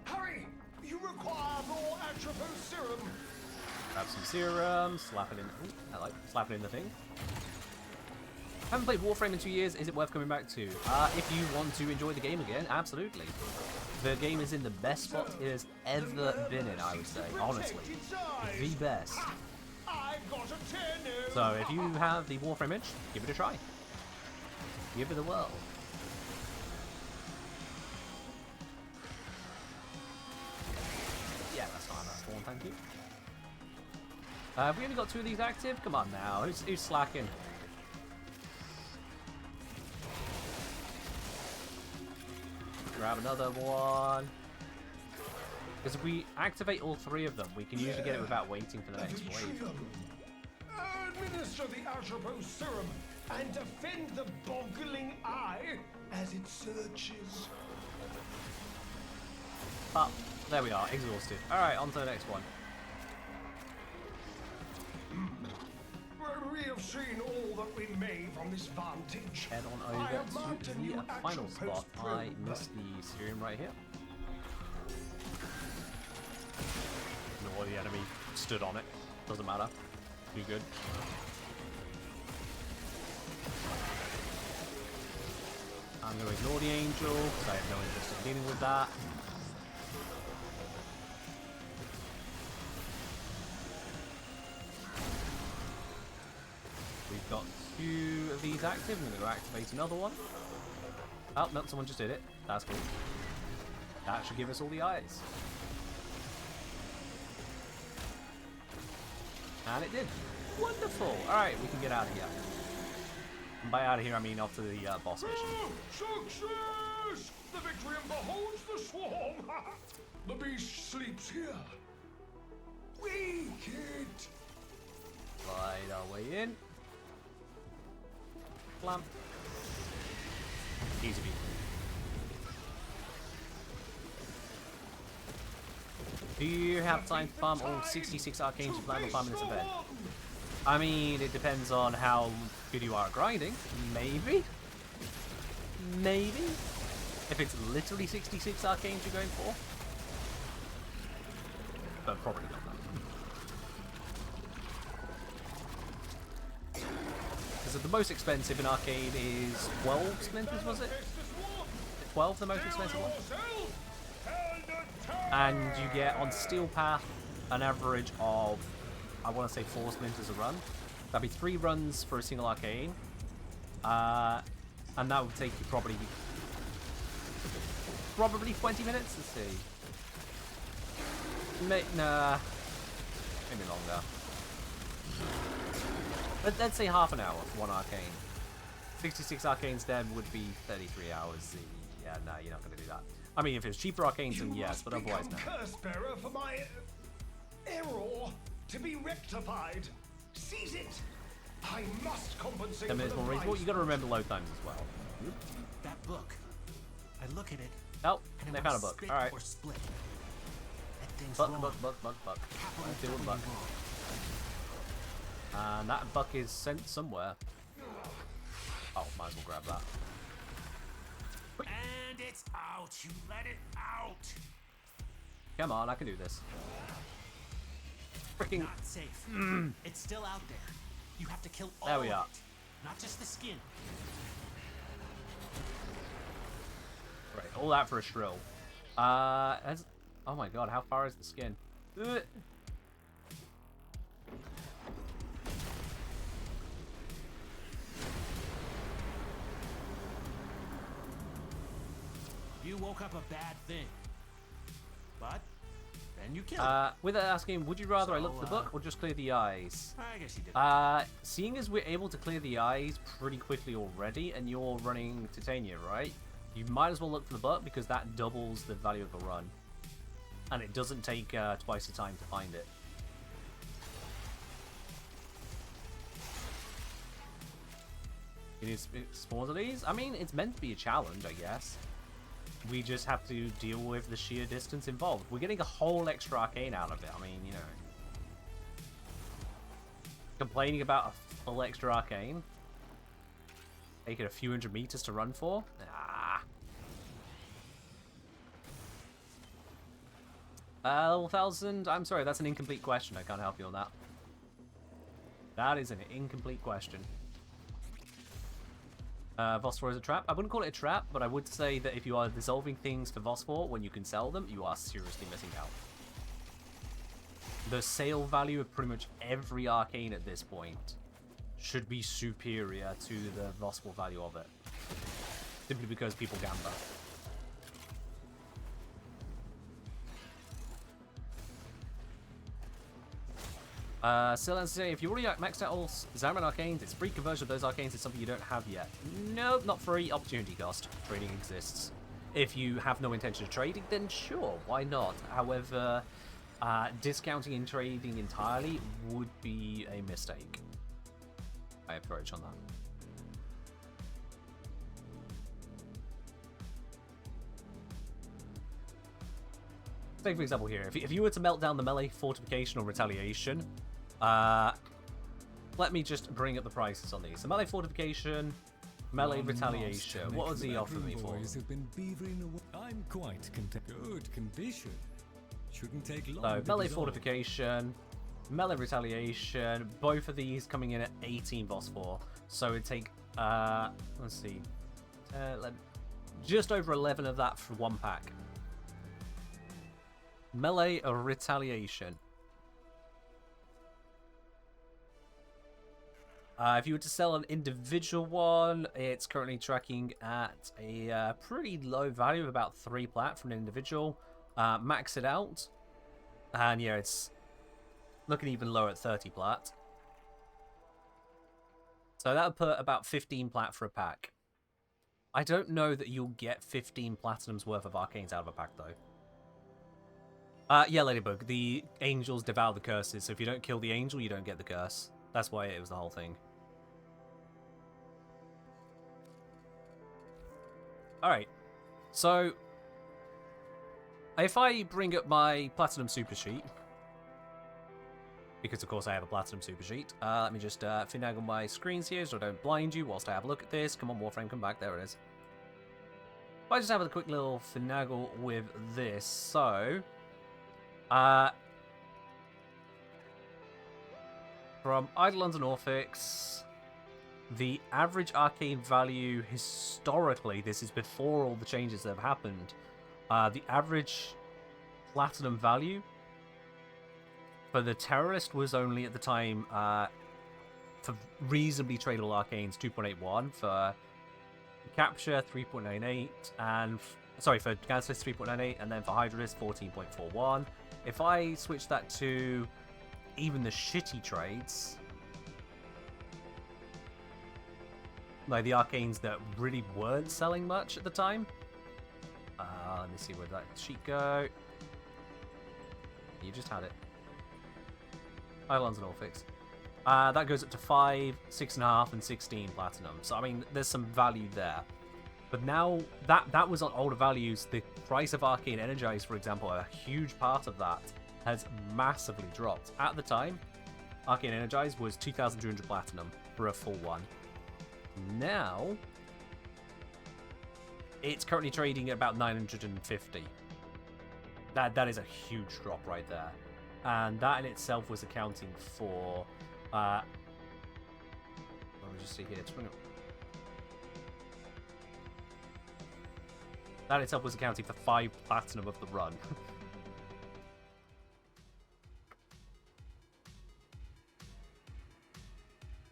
Hurry! You require more Atropos serum. Grab some serum, slap it in. Ooh, I like slap it in the thing. Haven't played Warframe in 2 years. Is it worth coming back to? If you want to enjoy the game again, absolutely. The game is in the best spot it has ever been in, I would say. Honestly. The best. So if you have the Warframe itch, give it a try. Give it a whirl. Yeah, that's fine. That's one, thank you. Have we only got 2 of these active? Come on now. Who's slacking? Grab another one. Because if we activate all 3 of them, we can usually get it without waiting for the next wave. Administer the Atropos serum and defend the boggling eye as it searches. Ah, there we are, exhausted. Alright, on to the next one. We have seen all that we may from this vantage. Head on over to the final spot. I missed the serum right here. Nor the enemy stood on it. Doesn't matter. Too good. I'm going to ignore the angel because I have no interest in dealing with that. We've got 2 of these active. I'm going to go activate another one. Oh, no, someone just did it. That's cool. That should give us all the eyes. And it did. Wonderful. Alright, we can get out of here. And by out of here, I mean off to the boss mission. Success! The Victrium beholds the swarm! The beast sleeps here. Wicked! Slide our way in. Blam. Easy beat. Do you have time to farm all 66 arcanes you plan on farming this event? I mean, it depends on how good you are at grinding. Maybe? Maybe? If it's literally 66 arcanes you're going for? But probably not that. Because the most expensive in arcane is 12 splinters, was it? 12 the most expensive one? And you get on Steel Path an average of, I want to say 4 splinters a run. That'd be 3 runs for a single arcane. And that would take you probably 20 minutes. Let's see. Nah, maybe longer. Let's say half an hour for 1 arcane. 66 arcanes then would be 33 hours. Yeah, no, you're not going to do that. I mean, if it's cheaper arcanes, then yes, but otherwise no. Curse bearer for my error to be rectified. Seize it. I must compensate. 10 minutes more reasonable. You got to remember load times as well. That book. I look at it. Oh, they found a book. All right. Buck. Let's deal with buck. And that buck is sent somewhere. Oh, might as well grab that. And it's out. You let it out. Come on, I can do this. Freaking. Not safe. It's still out there. You have to kill all There we are. of it, not just the skin. Right, all that for a shrill. Oh my god, how far is the skin? Ugh. You woke up a bad thing, but then you killed it. With that asking, would you rather I look for the book or just clear the eyes? I guess you did. Seeing as we're able to clear the eyes pretty quickly already, and you're running Titania, right? You might as well look for the book because that doubles the value of the run, and it doesn't take twice the time to find it. It is spawns of these. I mean, it's meant to be a challenge, I guess. We just have to deal with the sheer distance involved. We're getting a whole extra arcane out of it. I mean, you know. Complaining about a full extra arcane? Taking a few hundred meters to run for? Ah. Level 1000? I'm sorry, that's an incomplete question. I can't help you on that. That is an incomplete question. Phosphor is a trap. I wouldn't call it a trap, but I would say that if you are dissolving things for Phosphor when you can sell them, you are seriously missing out. The sale value of pretty much every arcane at this point should be superior to the Phosphor value of it. Simply because people gamble. Still, if you already maxed out all Zaman arcanes, its free conversion of those arcanes is something you don't have yet. Nope, not free. Opportunity cost. Trading exists. If you have no intention of trading, then sure, why not? However, discounting and trading entirely would be a mistake. I approach on that. Take for example here, if you were to melt down the melee, fortification, or retaliation, let me just bring up the prices on these. So melee fortification, melee retaliation. What was he offering me for? I'm quite content. Good condition. Shouldn't take long. So melee fortification, melee retaliation. Both of these coming in at 18 Phosphor. So it'd take let's see, just over 11 of that for one pack. Melee or retaliation. If you were to sell an individual one, it's currently tracking at a pretty low value of about 3 plat for an individual. Max it out, and yeah, it's looking even lower at 30 plat. So that would put about 15 plat for a pack. I don't know that you'll get 15 platinums worth of arcanes out of a pack, though. Yeah, Ladybug, the angels devour the curses, so if you don't kill the angel, you don't get the curse. That's why it was the whole thing. Alright, so if I bring up my Platinum Super Sheet, because of course I have a Platinum Super Sheet, let me just finagle my screens here so I don't blind you whilst I have a look at this. Come on, Warframe, come back, there it is. If I just have a quick little finagle with this, so from Eidolons and Orphics, the average arcane value historically, this is before all the changes that have happened, the average platinum value for the Terrorist was only at the time, for reasonably tradable arcanes, 2.81, for Capture 3.98, and sorry, for Gansys 3.98, and then for Hydrolist 14.41. If I switch that to even the shitty trades, like the arcanes that really weren't selling much at the time. Let me see where that sheet go. You just had it. Eidolons and Orphics. That goes up to 5, 6.5, and 16 platinum. So I mean, there's some value there. But now that was on older values. The price of Arcane Energize, for example, a huge part of that has massively dropped. At the time, Arcane Energize was 2,200 platinum for a full one. Now, it's currently trading at about 950. That is a huge drop right there. And that in itself was accounting for... let me just see here. That itself was accounting for 5 platinum of the run.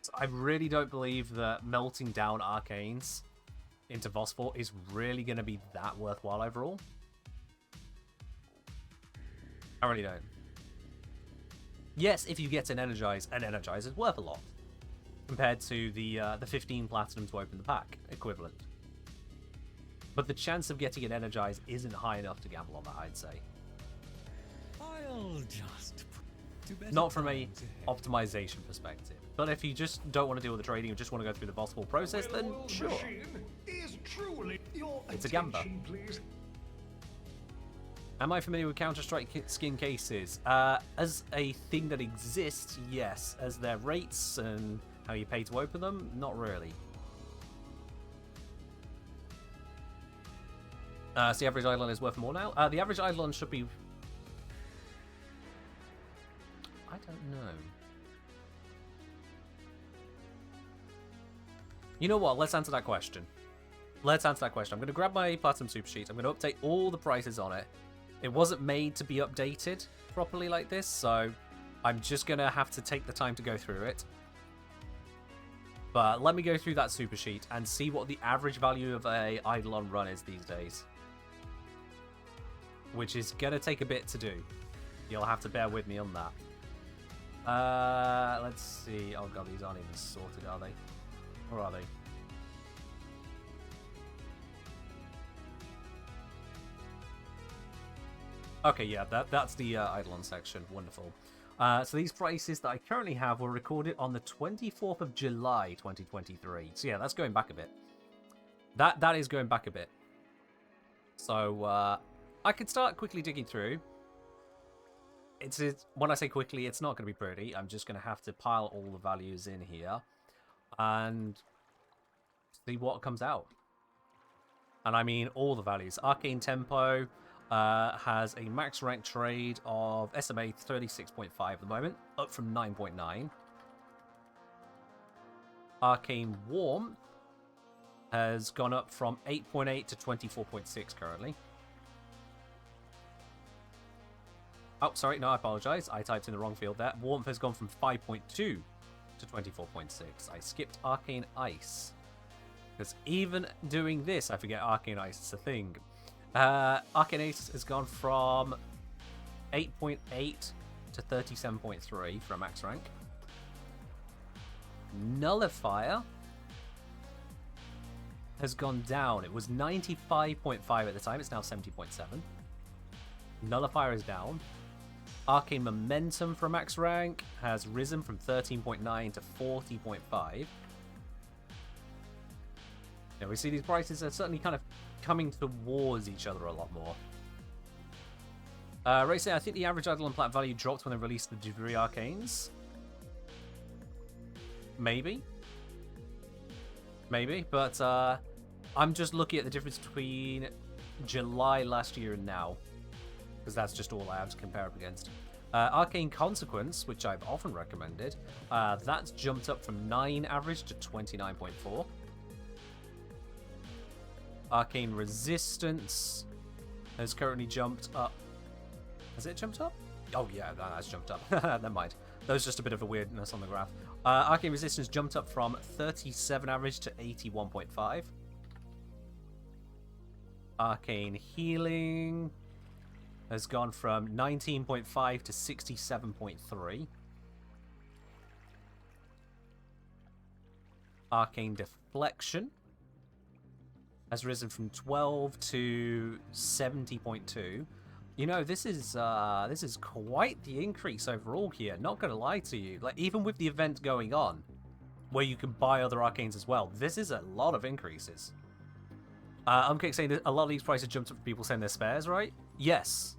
So I really don't believe that melting down arcanes into Phosphor is really going to be that worthwhile overall. I really don't. Yes, if you get an Energize is worth a lot compared to the 15 platinum to open the pack equivalent. But the chance of getting an Energize isn't high enough to gamble on that, I'd say. I'll just not from a optimization perspective. But if you just don't want to deal with the trading, you just want to go through the Phosphor process, then sure. It's a gamba. Please. Am I familiar with Counter-Strike skin cases? As a thing that exists, yes. As their rates and how you pay to open them, not really. So the average Eidolon is worth more now? The average Eidolon should be... I don't know. You know what? Let's answer that question. Let's answer that question. I'm going to grab my Platinum Super Sheet. I'm going to update all the prices on it. It wasn't made to be updated properly like this, so I'm just going to have to take the time to go through it. But let me go through that Super Sheet and see what the average value of a Eidolon run is these days. Which is going to take a bit to do. You'll have to bear with me on that. Let's see. Oh god, these aren't even sorted, are they? Or are they? Okay, yeah, that's the Eidolon section. Wonderful. So these prices that I currently have were recorded on the 24th of July, 2023. So yeah, that's going back a bit. That is going back a bit. So I could start quickly digging through. It's when I say quickly, it's not going to be pretty. I'm just going to have to pile all the values in here and see what comes out. And I mean all the values. Arcane Tempo has a max rank trade of SMA 36.5 at the moment, up from 9.9. Arcane Warmth has gone up from 8.8 to 24.6 currently. Oh, sorry, no, I apologize. I typed in the wrong field there. Warmth has gone from 5.2 to 24.6. I skipped Arcane Ice. Because even doing this, I forget Arcane Ice is a thing. Arcane Ice has gone from 8.8 to 37.3 for a max rank. Nullifier has gone down. It was 95.5 at the time. It's now 70.7. Nullifier is down. Arcane Momentum for max rank has risen from 13.9 to 40.5. Now we see these prices are certainly kind of coming towards each other a lot more. Racing, I think the average Eidolon plat value dropped when they released the Degree Arcanes. Maybe, but I'm just looking at the difference between July last year and now, because that's just all I have to compare up against. Arcane Consequence, which I've often recommended, that's jumped up from 9 average to 29.4. Arcane Resistance has currently jumped up. Has it jumped up? Oh yeah, that has jumped up. Never mind. That was just a bit of a weirdness on the graph. Arcane Resistance jumped up from 37 average to 81.5. Arcane Healing has gone from 19.5 to 67.3. Arcane Deflection has risen from 12 to 70.2. You know, this is quite the increase overall here. Not gonna lie to you. Like, even with the event going on, where you can buy other arcanes as well, this is a lot of increases. I'm saying that a lot of these prices jumped up for people saying they're spares, right? Yes.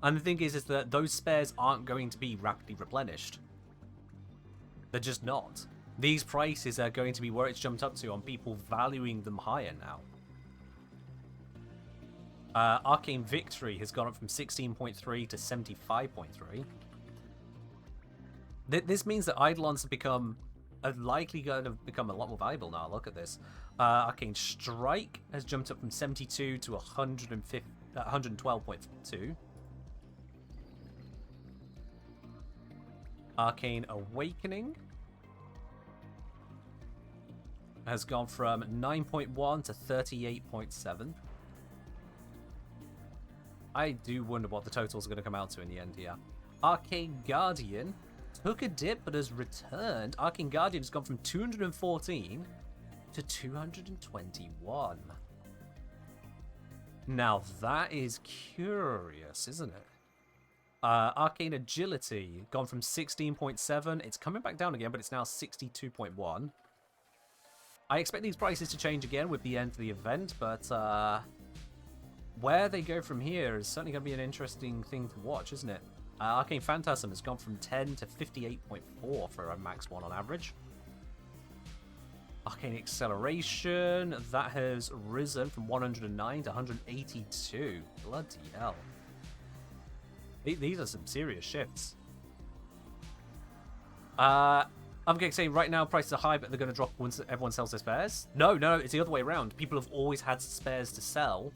And the thing is that those spares aren't going to be rapidly replenished. They're just not. These prices are going to be where it's jumped up to on people valuing them higher now. Arcane Victory has gone up from 16.3 to 75.3. This means that Eidolons are likely going to become a lot more valuable now. Look at this. Arcane Strike has jumped up from 72 to 112.2. Arcane Awakening has gone from 9.1 to 38.7. I do wonder what the totals are going to come out to in the end here. Arcane Guardian took a dip but has returned. Arcane Guardian has gone from 214 to 221. Now that is curious, isn't it? Arcane Agility gone from 16.7. It's coming back down again, but it's now 62.1. I expect these prices to change again with the end of the event, but where they go from here is certainly going to be an interesting thing to watch, isn't it? Arcane Phantasm has gone from 10 to 58.4 for a max 1 on average. Arcane Acceleration, that has risen from 109 to 182. Bloody hell. These are some serious shifts. I'm going to say right now prices are high, but they're going to drop once everyone sells their spares. No, it's the other way around. People have always had spares to sell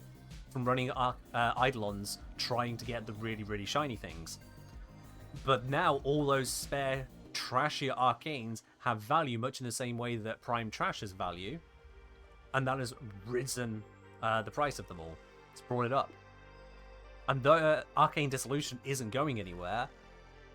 from running Eidolons trying to get the really, really shiny things. But now all those spare, trashier arcanes have value much in the same way that Prime Trash has value. And that has risen the price of them all. It's brought it up. And the Arcane Dissolution isn't going anywhere,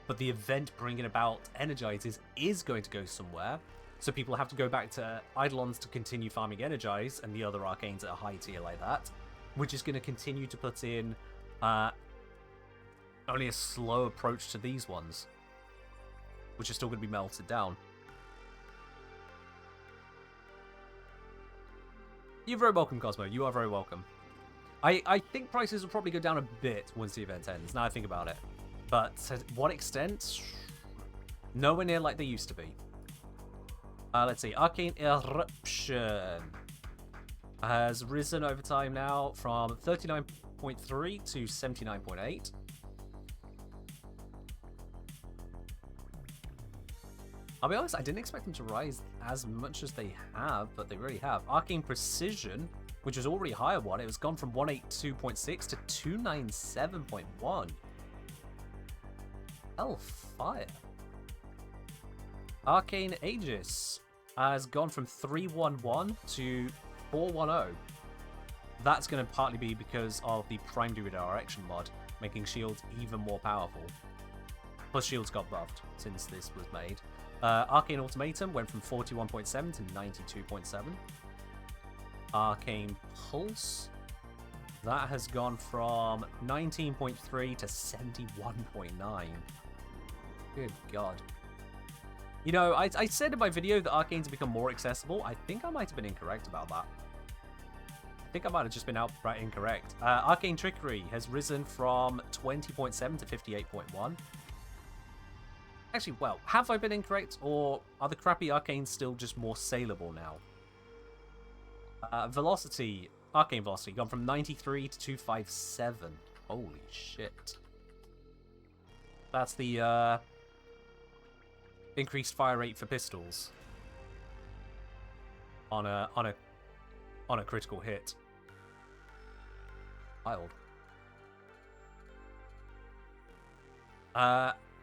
but the event bringing about Energizes is going to go somewhere. So people have to go back to Eidolons to continue farming Energize and the other Arcanes at a high tier like that, which is going to continue to put in only a slow approach to these ones, which are still going to be melted down. You're very welcome, Cosmo. You are very welcome. I think prices will probably go down a bit once the event ends, now I think about it. But to what extent? Nowhere near like they used to be. Let's see. Arcane Eruption has risen over time now from 39.3 to 79.8. I'll be honest, I didn't expect them to rise as much as they have, but they really have. Arcane Precision, which was already a higher one, it was gone from 182.6 to 297.1. Hellfire. Arcane Aegis has gone from 311 to 410. That's going to partly be because of the Prime Redirection mod, making shields even more powerful. Plus shields got buffed since this was made. Arcane Ultimatum went from 41.7 to 92.7. Arcane Pulse, that has gone from 19.3 to 71.9. Good God. You know, I said in my video that Arcanes have become more accessible. I think I might have been incorrect about that. I think I might have just been outright incorrect. Arcane Trickery has risen from 20.7 to 58.1. Actually, well, have I been incorrect, or are the crappy Arcanes still just more saleable now? Velocity, Arcane Velocity, gone from 93 to 257. Holy shit. That's the increased fire rate for pistols on a critical hit. Wild.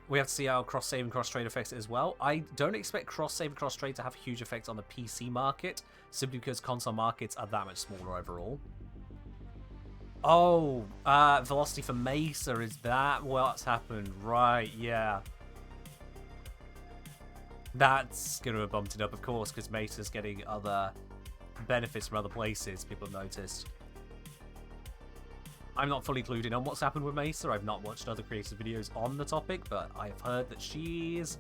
We have to see how cross-save and cross-trade affects it as well. I don't expect cross-save and cross-trade to have a huge effect on the PC market, simply because console markets are that much smaller overall. Oh, velocity for Mesa, is that what's happened? Right, yeah. That's going to have bumped it up, of course, because Mesa's getting other benefits from other places, people have noticed. I'm not fully clued in on what's happened with Mesa. I've not watched other creative videos on the topic, but I've heard that she's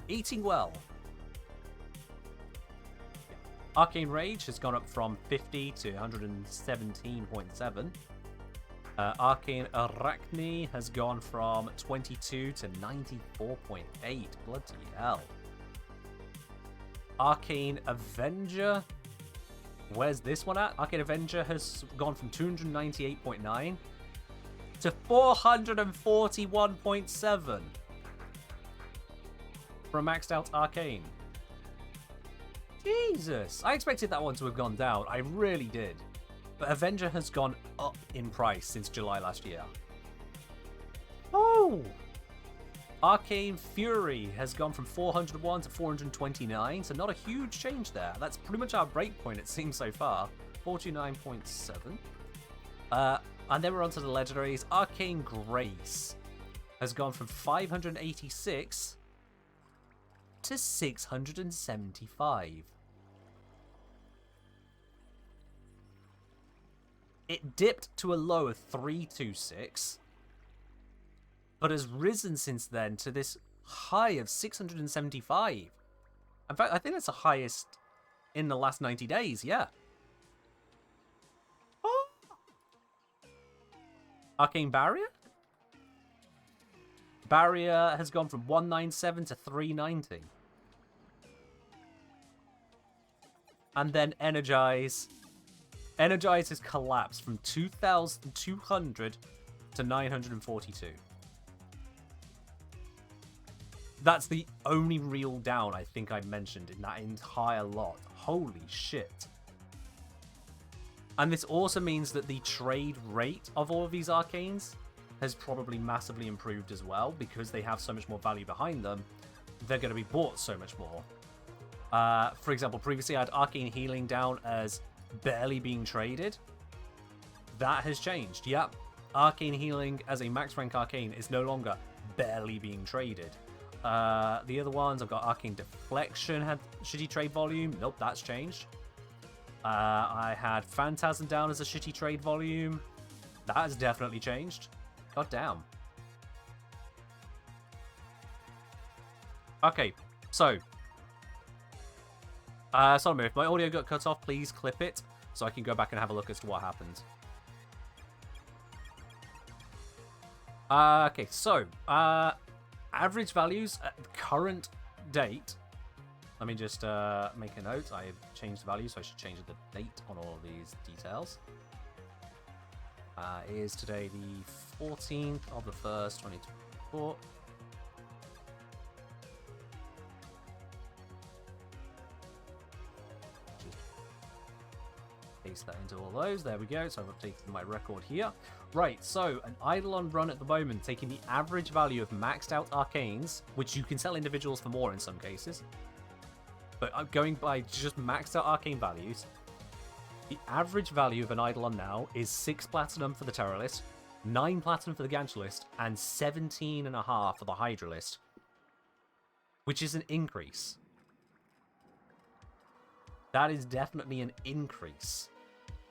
eating well. Arcane Rage has gone up from 50 to 117.7. Arcane Arachne has gone from 22 to 94.8. Bloody hell. Arcane Avenger. Where's this one at? Arcane Avenger has gone from 298.9 to 441.7 for a maxed out Arcane. Jesus! I expected that one to have gone down. I really did. But Avenger has gone up in price since July last year. Oh! Arcane Fury has gone from 401 to 429, so not a huge change there. That's pretty much our breakpoint, it seems, so far. 49.7. And then we're on to the legendaries. Arcane Grace has gone from 586 to 675. It dipped to a low of 326. But has risen since then to this high of 675. In fact, I think that's the highest in the last 90 days, yeah. Oh. Arcane Barrier? Barrier has gone from 197 to 390. And then Energize. Energize has collapsed from 2,200 to 942. That's the only real down I think I mentioned in that entire lot. Holy shit. And this also means that the trade rate of all of these arcanes has probably massively improved as well, because they have so much more value behind them. They're going to be bought so much more. For example, previously I had arcane healing down as barely being traded. That has changed. Yep. Arcane healing as a max rank arcane is no longer barely being traded. The other ones, I've got arcane deflection had shitty trade volume. Nope, that's changed. I had phantasm down as a shitty trade volume. That has definitely changed. God damn. Okay, so Solomon, if my audio got cut off, please clip it so I can go back and have a look as to what happened. Okay, so average values at the current date. Let me just make a note. I have changed the value, so I should change the date on all of these details. Is today the 14th of the 1st, 2024. Paste that into all those. There we go. So I've updated my record here. Right, so an Eidolon run at the moment, taking the average value of maxed out arcanes, which you can sell individuals for more in some cases. But I'm going by just maxed out arcane values. The average value of an Eidolon now is 6 platinum for the Terrorist, 9 platinum for the Gantualist, and 17.5 for the Hydralist, which is an increase. That is definitely an increase.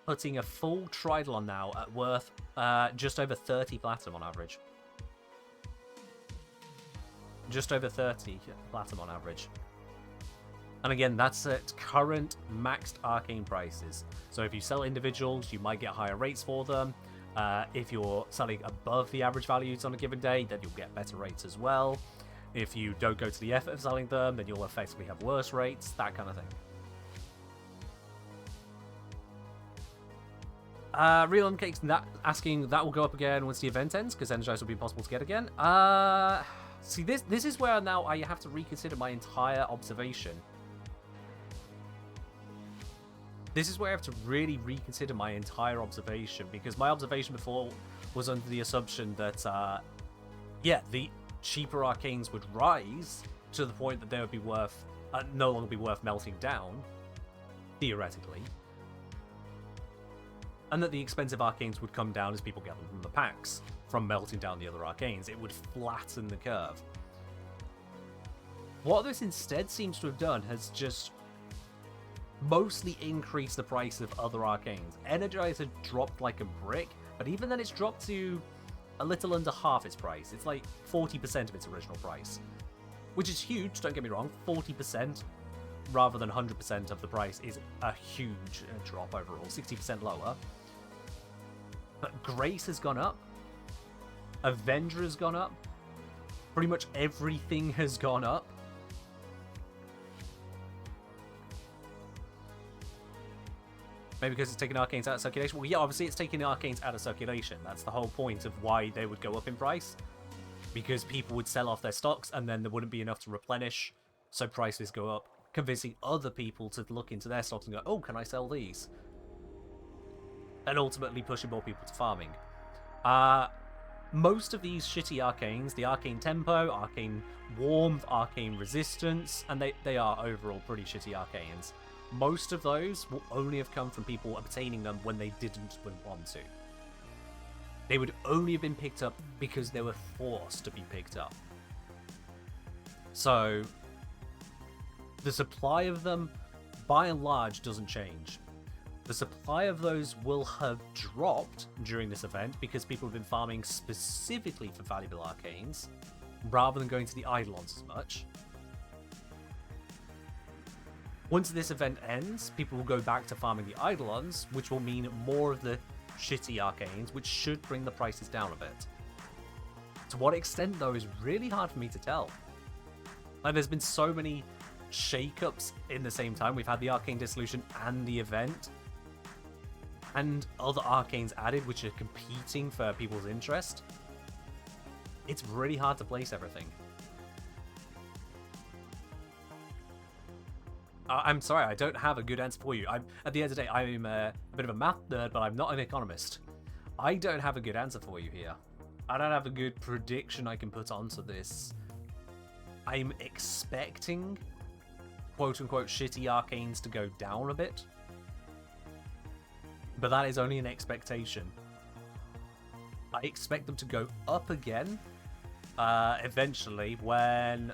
Putting a full Tridolon now at worth just over 30 platinum on average. Just over 30 platinum on average. And again, that's at current maxed arcane prices. So if you sell individuals, you might get higher rates for them. If you're selling above the average values on a given day, then you'll get better rates as well. If you don't go to the effort of selling them, then you'll effectively have worse rates, that kind of thing. Real Cakes asking that will go up again once the event ends, because Energize will be impossible to get again. See, this is where now I have to reconsider my entire observation. This is where I have to really reconsider my entire observation, because my observation before was under the assumption that, yeah, the cheaper arcanes would rise to the point that they would be worth, no longer be worth melting down, theoretically. And that the expensive arcanes would come down as people get them from the packs, from melting down the other arcanes. It would flatten the curve. What this instead seems to have done has just mostly increased the price of other arcanes. Energize had dropped like a brick, but even then it's dropped to a little under half its price. It's like 40% of its original price, which is huge, don't get me wrong. 40% rather than 100% of the price is a huge drop overall, 60% lower. But Grace has gone up, Avenger has gone up, pretty much everything has gone up. Maybe because it's taking arcanes out of circulation. Well, yeah, obviously it's taking arcanes out of circulation. That's the whole point of why they would go up in price. Because people would sell off their stocks and then there wouldn't be enough to replenish. So prices go up, convincing other people to look into their stocks and go, oh, can I sell these? And ultimately pushing more people to farming. Most of these shitty arcanes, the Arcane Tempo, Arcane Warmth, Arcane Resistance, and they are overall pretty shitty arcanes. Most of those will only have come from people obtaining them when they didn't want to. They would only have been picked up because they were forced to be picked up. So the supply of them, by and large, doesn't change. The supply of those will have dropped during this event because people have been farming specifically for valuable arcanes, rather than going to the Eidolons as much. Once this event ends, people will go back to farming the Eidolons, which will mean more of the shitty arcanes, which should bring the prices down a bit. To what extent, though, is really hard for me to tell. Like, there's been so many shakeups in the same time. We've had the Arcane Dissolution and the event, and other arcanes added, which are competing for people's interest. It's really hard to place everything. I'm sorry, I don't have a good answer for you. At the end of the day, I'm a bit of a math nerd, but I'm not an economist. I don't have a good answer for you here. I don't have a good prediction I can put onto this. I'm expecting, quote-unquote, shitty arcanes to go down a bit. But that is only an expectation. I expect them to go up again, eventually, when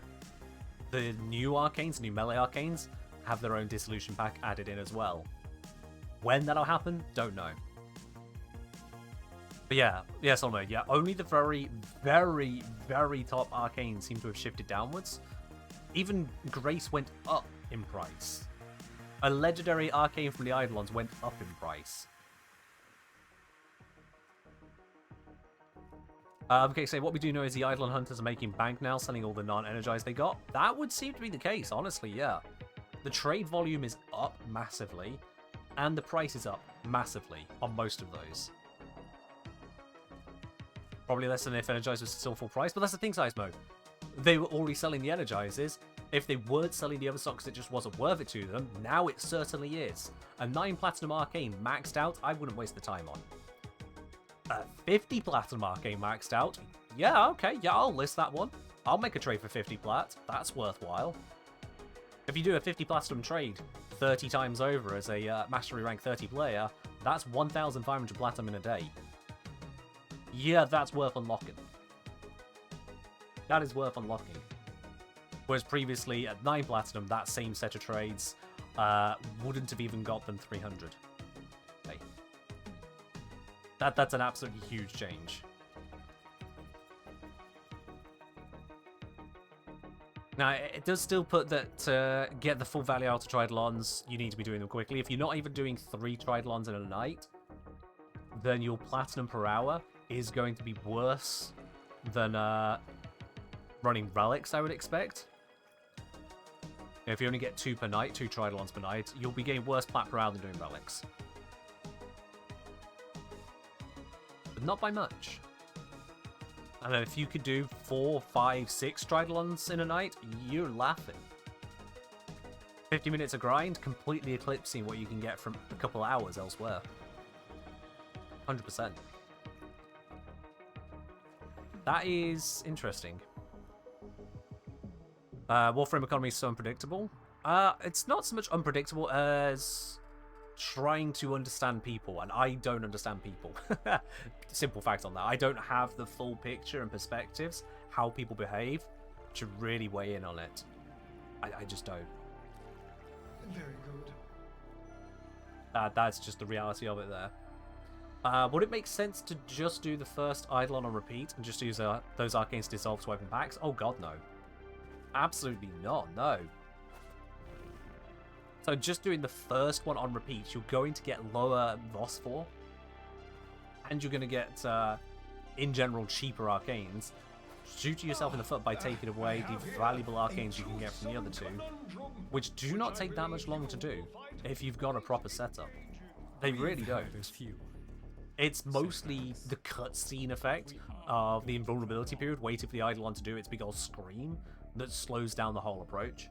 the new arcanes, new melee arcanes, have their own dissolution pack added in as well. When that'll happen, don't know. But yeah, Solomon, yeah, only the very, very, very top arcanes seem to have shifted downwards. Even Grace went up in price. A legendary arcane from the Eidolons went up in price. Okay, so what we do know is the Eidolon Hunters are making bank now, selling all the non-energized they got. That would seem to be the case, honestly, yeah. The trade volume is up massively, and the price is up massively on most of those. Probably less than if Energized was still full price, but that's the thing, Seismo. They were already selling the Energizers. If they weren't selling the other stock because it just wasn't worth it to them, now it certainly is. A 9 Platinum Arcane maxed out, I wouldn't waste the time on. A 50 Platinum Arcane maxed out? Yeah, okay, yeah, I'll list that one. I'll make a trade for 50 Plat. That's worthwhile. If you do a 50 Platinum trade 30 times over as a Mastery Rank 30 player, that's 1,500 Platinum in a day. Yeah, that's worth unlocking. That is worth unlocking. Whereas previously, at 9 Platinum, that same set of trades wouldn't have even got them 300. Hey. That's an absolutely huge change. Now, it does still put that to get the full value out of Tridolons, you need to be doing them quickly. If you're not even doing 3 Tridolons in a night, then your Platinum per hour is going to be worse than running Relics, I would expect. If you only get 2 per night, 2 Tridolons per night, you'll be getting worse Plat per hour than doing Relics. But not by much. And then if you could do 4, 5, 6 Tridolons in a night, you're laughing. 50 minutes of grind, completely eclipsing what you can get from a couple hours elsewhere. 100%. That is interesting. Warframe economy is so unpredictable. It's not so much unpredictable as trying to understand people, and I don't understand people. Simple fact on that. I don't have the full picture and perspectives, how people behave, to really weigh in on it. I just don't. Very good. That's just the reality of it there. Would it make sense to just do the first Eidolon on repeat and just use those arcanes to dissolve to open packs? Oh god, no. Absolutely not, no. So just doing the first one on repeat, you're going to get lower loss for, and you're going to get, in general, cheaper arcanes. Shoot yourself in the foot by taking away the valuable arcanes you can get from the other two, which do not take that much long to do if you've got a proper setup. They really don't. It's mostly the cutscene effect of the invulnerability period, waiting for the Eidolon to do its big old scream, that slows down the whole approach.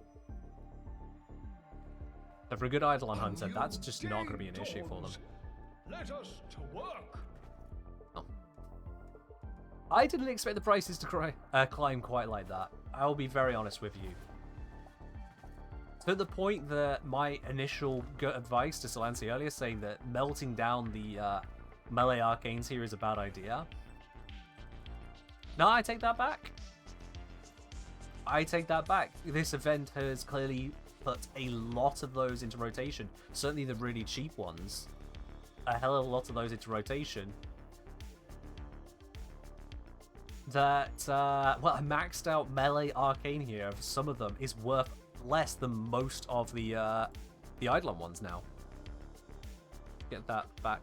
So for a good Eidolon hunter, that's just not going to be an issue for them. Let us to work. Oh. I didn't expect the prices to climb quite like that. I'll be very honest with you. To the point that my initial gut advice to Solansi earlier, saying that melting down the melee arcanes here is a bad idea. No, I take that back. I take that back. This event has clearly put a lot of those into rotation. Certainly the really cheap ones. A hell of a lot of those into rotation. That, well, a maxed out melee arcane here, for some of them, is worth less than most of the Eidolon ones now. Get that back.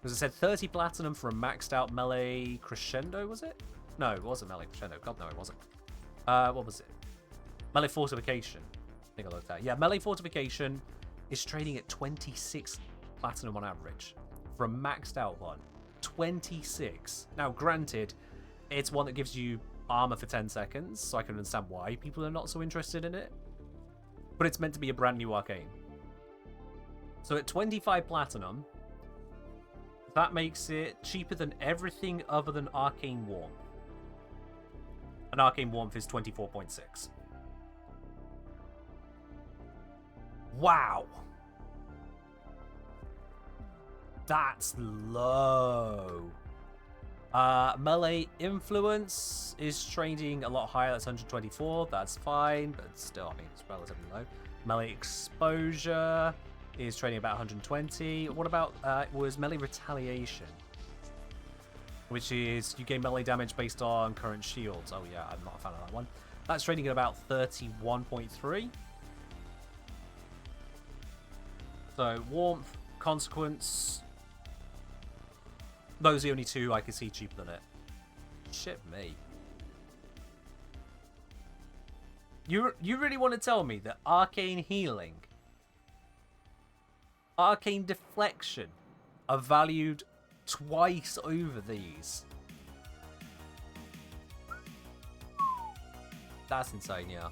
As I said, 30 platinum for a maxed out melee crescendo, was it? No, it wasn't melee crescendo. God, no, it wasn't. What was it? Melee fortification. I think I looked at it. Yeah, melee fortification is trading at 26 platinum on average for a maxed out one. 26. Now, granted, it's one that gives you armor for 10 seconds, so I can understand why people are not so interested in it. but it's meant to be a brand new arcane. So at 25 platinum, that makes it cheaper than everything other than Arcane Warmth. And Arcane Warmth is 24.6. Wow. That's low. Melee Influence is trading a lot higher. That's 124. That's fine, but still, I mean, it's relatively low. Melee Exposure is trading about 120. What about was Melee Retaliation, which is you gain melee damage based on current shields. Oh yeah, I'm not a fan of that one. That's trading at about 31.3. So Warmth, Consequence, those are the only two I can see cheaper than it. Shit me. You really want to tell me that Arcane Healing, Arcane Deflection are valued twice over these? That's insane, yeah.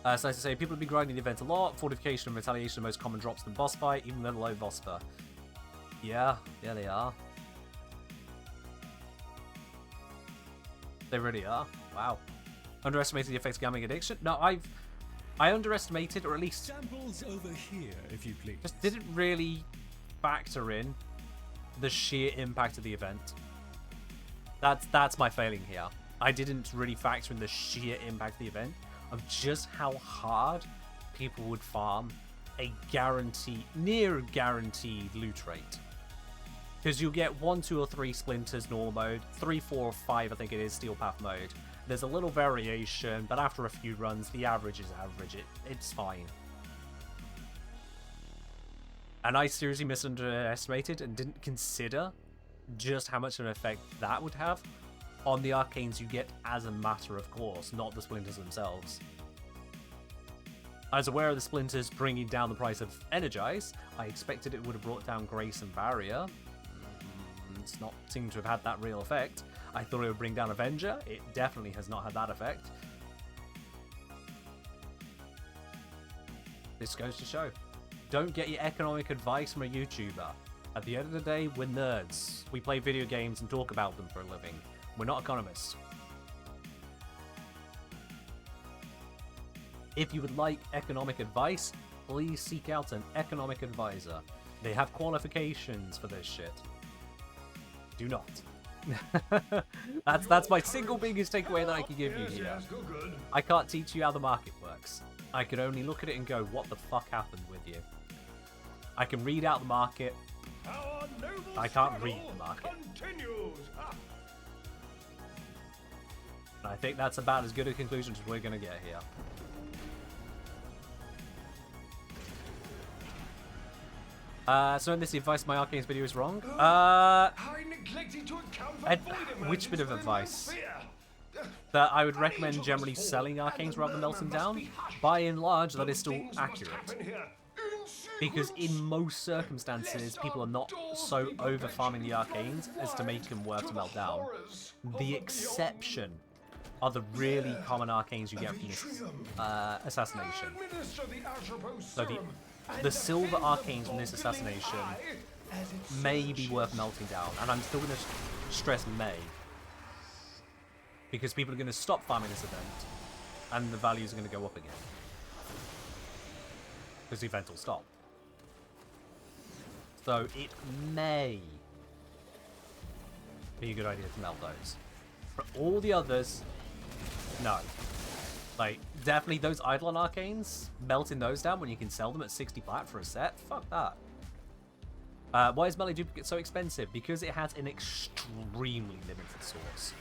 So as I say, people have been grinding the event a lot. Fortification and Retaliation are the most common drops in the boss fight, even with a low Vosper. Yeah, they are. They really are. Wow. Underestimated the effects of gambling addiction? No, I underestimated, or at least Samples over here, if you please. just didn't really factor in the sheer impact of the event. That's my failing here. I didn't really factor in the sheer impact of the event of just how hard people would farm a near guaranteed loot rate. Because you'll get 1, 2, or 3 splinters normal mode, 3, 4, or 5 I think it is steel path mode. There's a little variation, but after a few runs, the average is average. It's fine. And I seriously misunderestimated and didn't consider just how much of an effect that would have on the arcanes you get as a matter of course, not the splinters themselves. I was aware of the splinters bringing down the price of Energize. I expected it would have brought down Grace and Barrier. It's not seemed to have had that real effect. I thought it would bring down Avenger. It definitely has not had that effect. This goes to show. Don't get your economic advice from a YouTuber. At the end of the day, we're nerds. We play video games and talk about them for a living. We're not economists. If you would like economic advice, please seek out an economic advisor. They have qualifications for this shit. Do not. That's my single biggest takeaway that I can give you here. I can't teach you how the market works. I can only look at it and go, what the fuck happened with you? I can read out the market. I can't read the market. And I think that's about as good a conclusion as we're going to get here. So in this, the advice my Arcane's video is wrong. Which bit of advice? That I would recommend generally selling Arcanes rather than melting down. By and large, that is still accurate. Because in most circumstances, people are not so over-farming the Arcanes as to make them worth to melt down. The exception are the really common Arcanes you get from this assassination. So the silver Arcanes from this assassination may be worth melting down, and I'm still going to stress may, because people are going to stop farming this event, and the values are going to go up again, because the event will stop. So it may be a good idea to melt those. For all the others, no. Like, definitely those Eidolon Arcanes, melting those down when you can sell them at 60 plat for a set, fuck that. Why is Melee Duplicate so expensive? Because it has an extremely limited source.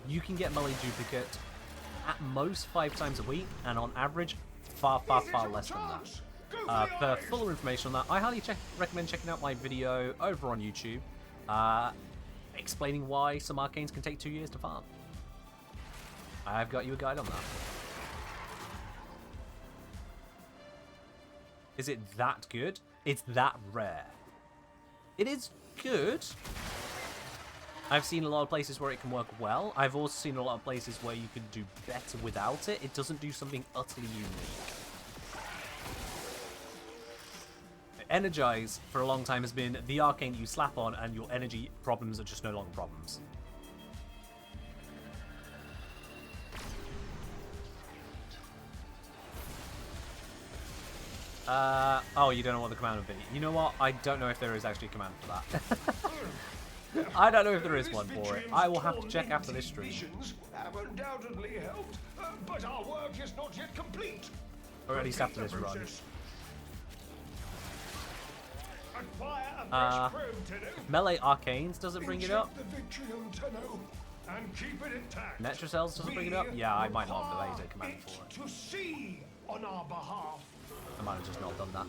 You can get Melee Duplicate at most 5 times a week, and on average, far less than that. For fuller information on that, I highly recommend checking out my video over on YouTube, explaining why some Arcanes can take 2 years to farm. I've got you a guide on that. Is it that good? It's that rare. It is good. I've seen a lot of places where it can work well. I've also seen a lot of places where you can do better without it. It doesn't do something utterly unique. Energize, for a long time, has been the arcane you slap on and your energy problems are just no longer problems. Oh, you don't know what the command would be. You know what? I don't know if there is actually a command for that. I don't know if there is one for it. I will have to check after this stream. Have undoubtedly helped, but our work is not yet complete. Or at least after this run. Melee Arcanes doesn't bring it up. Metrocells doesn't bring it up. Yeah, I might not have the laser command for it. To see on our behalf. I might have just not done that.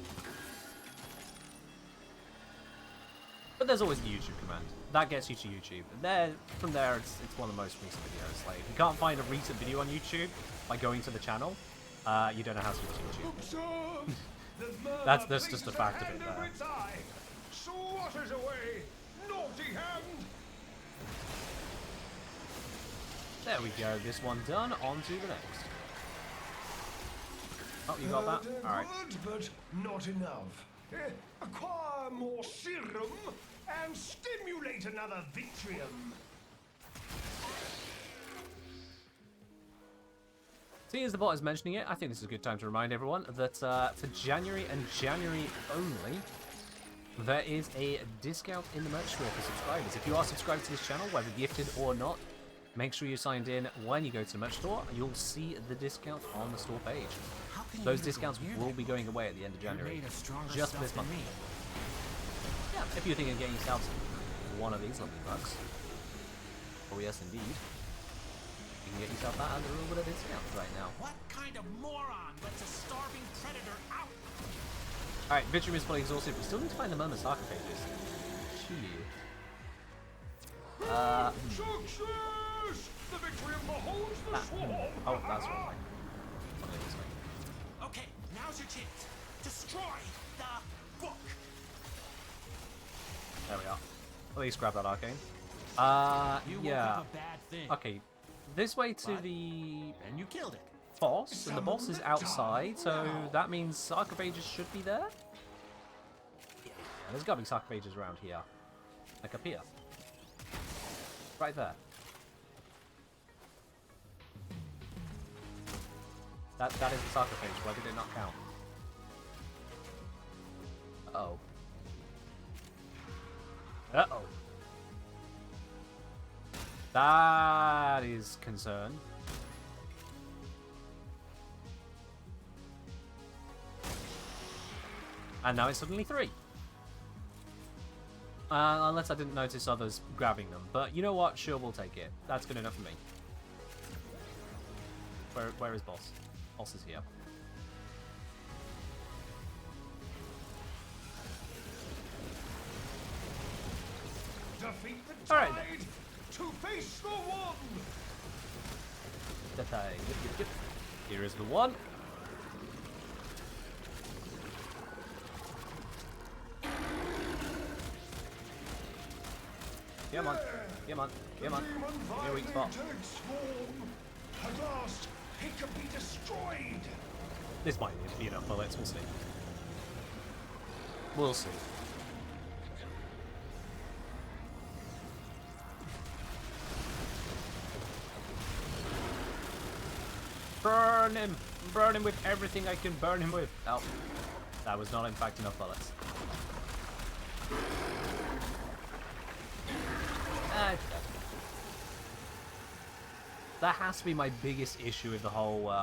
But there's always the YouTube command. That gets you to YouTube. And from there, it's one of the most recent videos. Like, if you can't find a recent video on YouTube by going to the channel, you don't know how to use YouTube. That's just a fact of it there. Swatters away, naughty hand. There we go. This one done. On to the next. Oh, you got that? Alright. But not enough. Acquire more serum and stimulate another Vitrium. Seeing as the bot is mentioning it, I think this is a good time to remind everyone that for January and January only, there is a discount in the merch store for subscribers. If you are subscribed to this channel, whether gifted or not, make sure you're signed in when you go to the merch store. You'll see the discount on the store page. Those discounts will be going away at the end of January, just for this month. Yeah, if you're thinking of getting yourself one of these lovely bucks. Oh yes, indeed. You can get yourself that at a little bit of discount right now. What kind of moron lets a starving predator out? Alright, Vitrium is fully exhausted. We still need to find the Murmur sarcophages. Success! The Vitrium beholds the swarm. Oh, that's right. Okay, now's your chance. Destroy the book. There we are. At least grab that arcane. Yeah. A bad thing. Okay, this way to the And you killed it. boss, and the boss is outside, so that means sarcophages should be there? Yeah, there's gotta be sarcophages around here. Like up here. Right there. That is the sarcophage. Why did it not count? Uh-oh. Uh-oh. That is concern. And now it's suddenly 3. Unless I didn't notice others grabbing them. But you know what? Sure, we'll take it. That's good enough for me. Where is boss? Boss is here. Defeat the tide to face the one. The tide. Yep. Here is the one. Come on. Come on. Come on. Your weak spot. At last, it can be destroyed. This might be enough bullets. We'll see. We'll see. Burn him! Burn him with everything I can burn him with. Oh, that was not in fact enough bullets. That has to be my biggest issue with the whole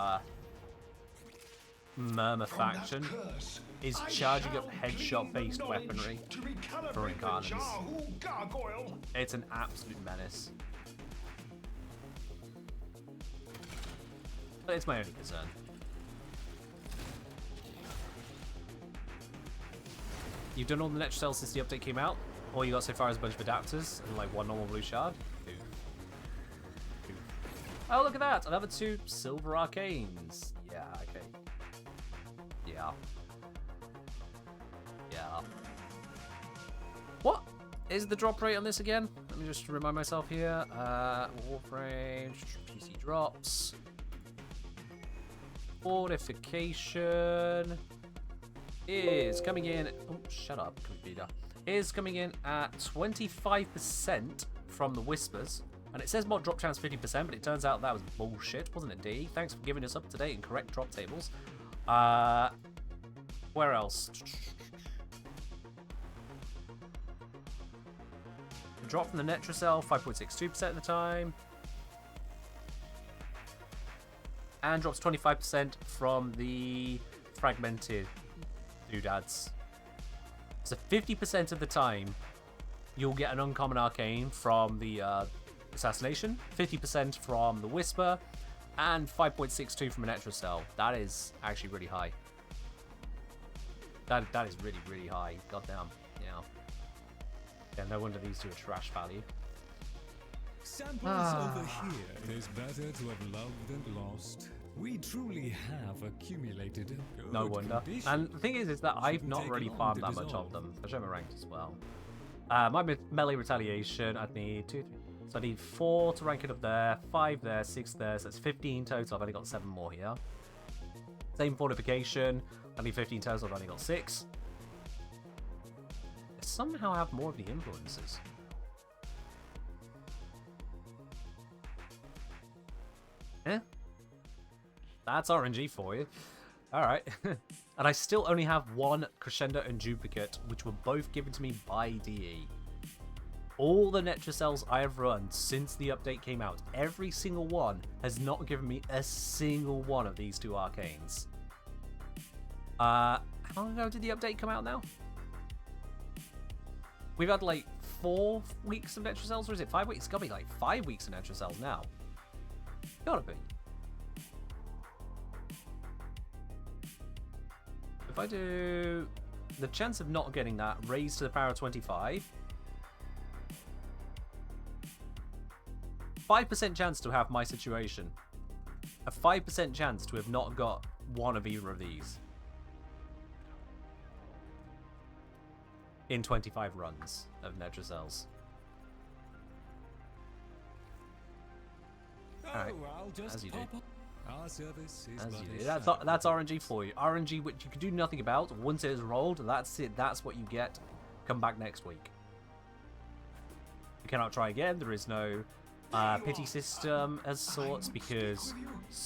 Murmur faction, is charging up headshot-based weaponry for Incarnate. It's an absolute menace. But it's my only concern. You've done all the Netr cells since the update came out? All you got so far is a bunch of adapters and like one normal blue shard? Oof. Oh, look at that! Another 2 silver arcanes. Yeah, okay. Yeah. Yeah. What is the drop rate on this again? me just remind myself here. Warframe, PC drops. Fortification is coming in. Oh, shut up, computer. Is coming in at 25% from the Whispers. And it says mod drop chance 50%, but it turns out that was bullshit, wasn't it, D? Thanks for giving us up to date and correct drop tables. Where else? Drop from the Netracell, 5.62% of the time. And drops 25% from the fragmented doodads. So 50% of the time, you'll get an uncommon arcane from the assassination, 50% from the Whisper, and 5.62 from an Netracell. That is actually really high. That is really, really high. Goddamn. Yeah. Yeah, no wonder these two are trash value. Samples over here. It is better to have loved and lost. We truly have accumulated a good No wonder. condition. And the thing is that I've not take really long farmed to that much dissolve. of them. I'll show my ranks as well. My melee retaliation, I'd need 2, 3. So I need 4 to rank it up there, 5 there, 6 there. So that's 15 total. I've only got 7 more here. Same fortification. I need 15 total. I've only got 6. I somehow have more of the influences. Eh? That's RNG for you. Alright. And I still only have 1 Crescendo and Duplicate, which were both given to me by DE. All the Netracells I have run since the update came out, every single one has not given me a single one of these 2 arcanes. How long ago did the update come out now? We've had like 4 weeks of Netracells, or is it 5 weeks? It's gotta be like 5 weeks of Netracells now. Gotta be. If I do the chance of not getting that raised to the power of 25, 5% chance to have my situation. A 5% chance to have not got one of either of these. In 25 runs of Netracells. Alright, I'll just as you do. pop up. Our service is As but you a do. shadow. That's RNG for you. RNG which you can do nothing about. Once it is rolled, that's it. That's what you get. Come back next week. You cannot try again. There is no pity system as sorts, because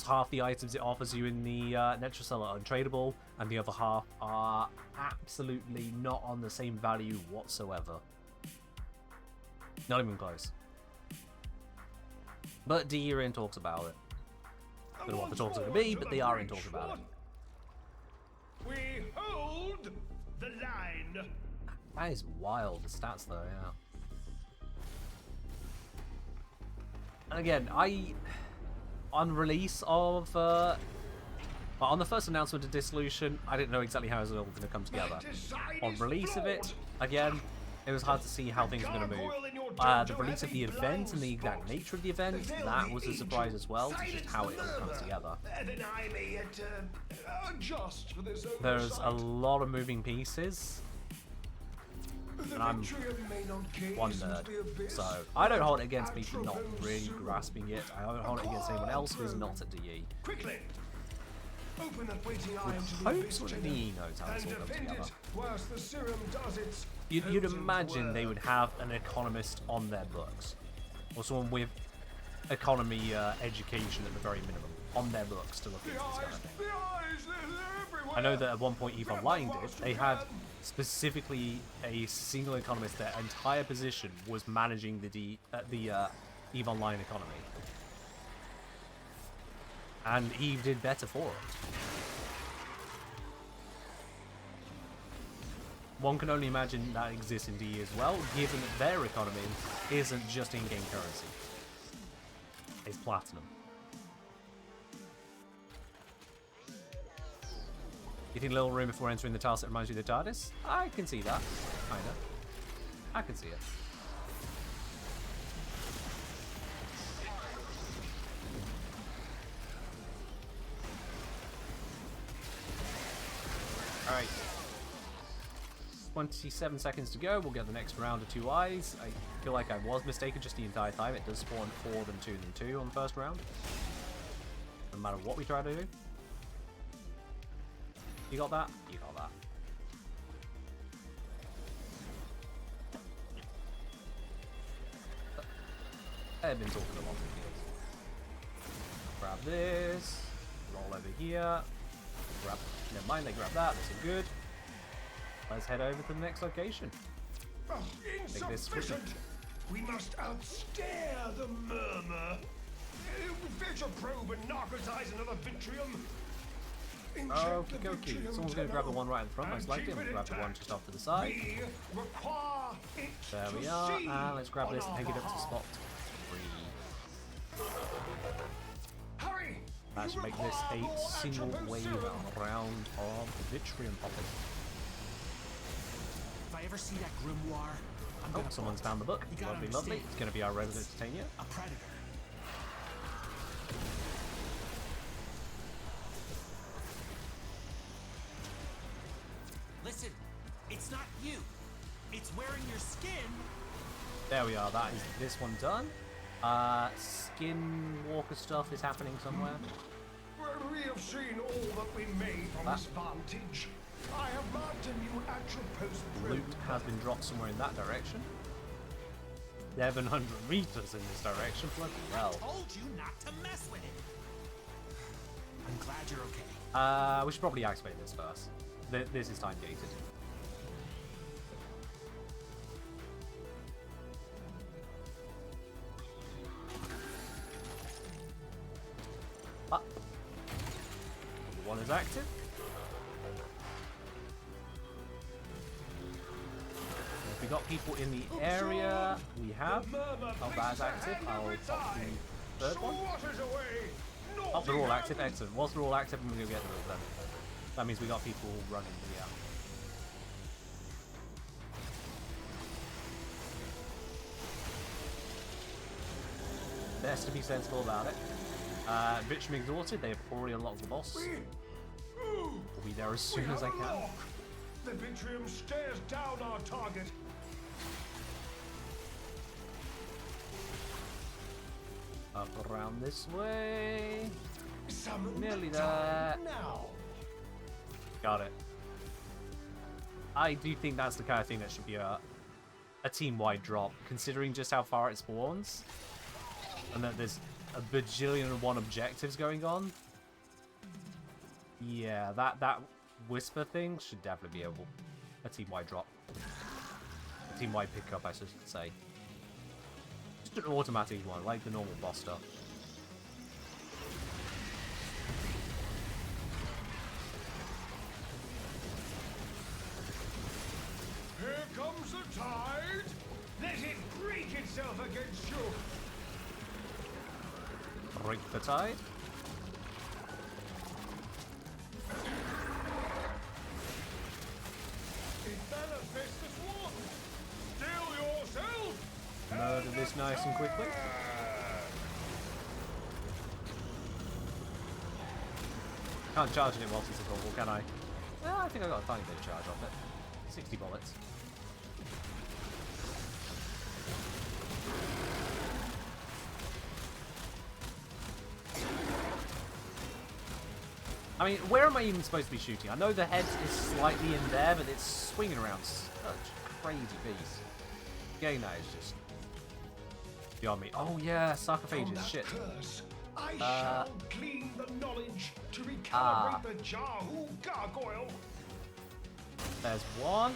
half the items it offers you in the Netracell are untradeable, and the other half are absolutely not on the same value whatsoever. Not even close. But DE are in talks about it. I don't know what the talks are going to be, but they are in talks about it. We hold the line. That is wild, the stats though, yeah. And again, on release of, on the first announcement of Dissolution, I didn't know exactly how it was all going to come together. On release of it, again, it was hard to see how things were going to move. The release of the event and the exact nature of the event, that was a surprise as well, to just how it all comes together. There's a lot of moving pieces, and I'm one nerd, so I don't hold it against me for not really grasping it. I don't hold it against anyone else who's not at DE. Quickly. Open that waiting eye With to the hopes abyss that chamber DE knows how this and all comes defend together. it whilst the serum does its You'd imagine potent they would work. have an economist on their books, or someone with economy education at the very minimum on their books to look into this kind of thing. The eyes, they're everywhere. I know that at one point EVE Online did. They had specifically a single economist. Their entire position was managing the EVE Online economy, and EVE did better for it. One can only imagine that exists in DE as well, given that their economy isn't just in-game currency. It's platinum. You think a little room before entering the task that reminds you of the TARDIS? I can see that. Kinda. I can see it. Alright. 27 seconds to go. We'll get the next round of 2 eyes. I feel like I was mistaken just the entire time. It does spawn 4, then 2, then 2 on the first round. No matter what we try to do. You got that? You got that. I've been talking a lot of deals. Grab this. Roll over here. Grab. Never mind, they grab that. That's good. Let's head over to the next location. Insufficient! We must outstare the murmur. Fetch a probe and narcotize another vitrium. Okie dokie. Someone's going to grab the one right in front, most likely. I'm going to grab the one just off to the side. There we are. And let's grab this and take it up to spot 3. Hurry! That should make this a single wave round of Vitrium popping. If I ever see that grimoire, I'm Oh, gonna someone's bolt. found the book. You gotta Lovely, lovely. understand. It's going to be our resident Titania. A predator. Listen, it's not you. It's wearing your skin. There we are. That is this one done. Skinwalker stuff is happening somewhere. When we have seen all that we may from this vantage, I have marked a new actual post Loot has been dropped somewhere in that direction. 700 meters in this direction. Bloody hell. Told you not to mess with it. I'm glad you're okay. We should probably activate this first. This is time gated. Ah. One is active. If we got people in the area, we have. Oh, that is active. I'll pop the third one. Oh, they're all active. Excellent. Whilst they're all active, I'm going to go get rid of them. That means we got people running here. Best to be sensible about it. Vitrium exhausted. They have already unlocked the boss. I'll be there as soon as I can. The Vitrium stares down our target. Up around this way. Summon Nearly the there. target now. Got it. I do think that's the kind of thing that should be a team-wide drop, considering just how far it spawns, and that there's a bajillion and one objectives going on. Yeah, that whisper thing should definitely be a team-wide drop, a team-wide pickup, I should say. Just an automatic one, like the normal boss stuff. Here comes the tide. Let it break itself against you. Break the tide. It manifests as one. Still yourself. Murder this nice and quickly. Can't charge it whilst it's available, can I? Well, I think I got a tiny bit of charge off it. 60 bullets. I mean, where am I even supposed to be shooting? I know the head is slightly in there, but it's swinging around such a crazy beast. Getting that is just beyond me. Oh yeah, sarcophages, shit. Curse, I shall glean the knowledge to recalibrate the Jahu gargoyle. There's one.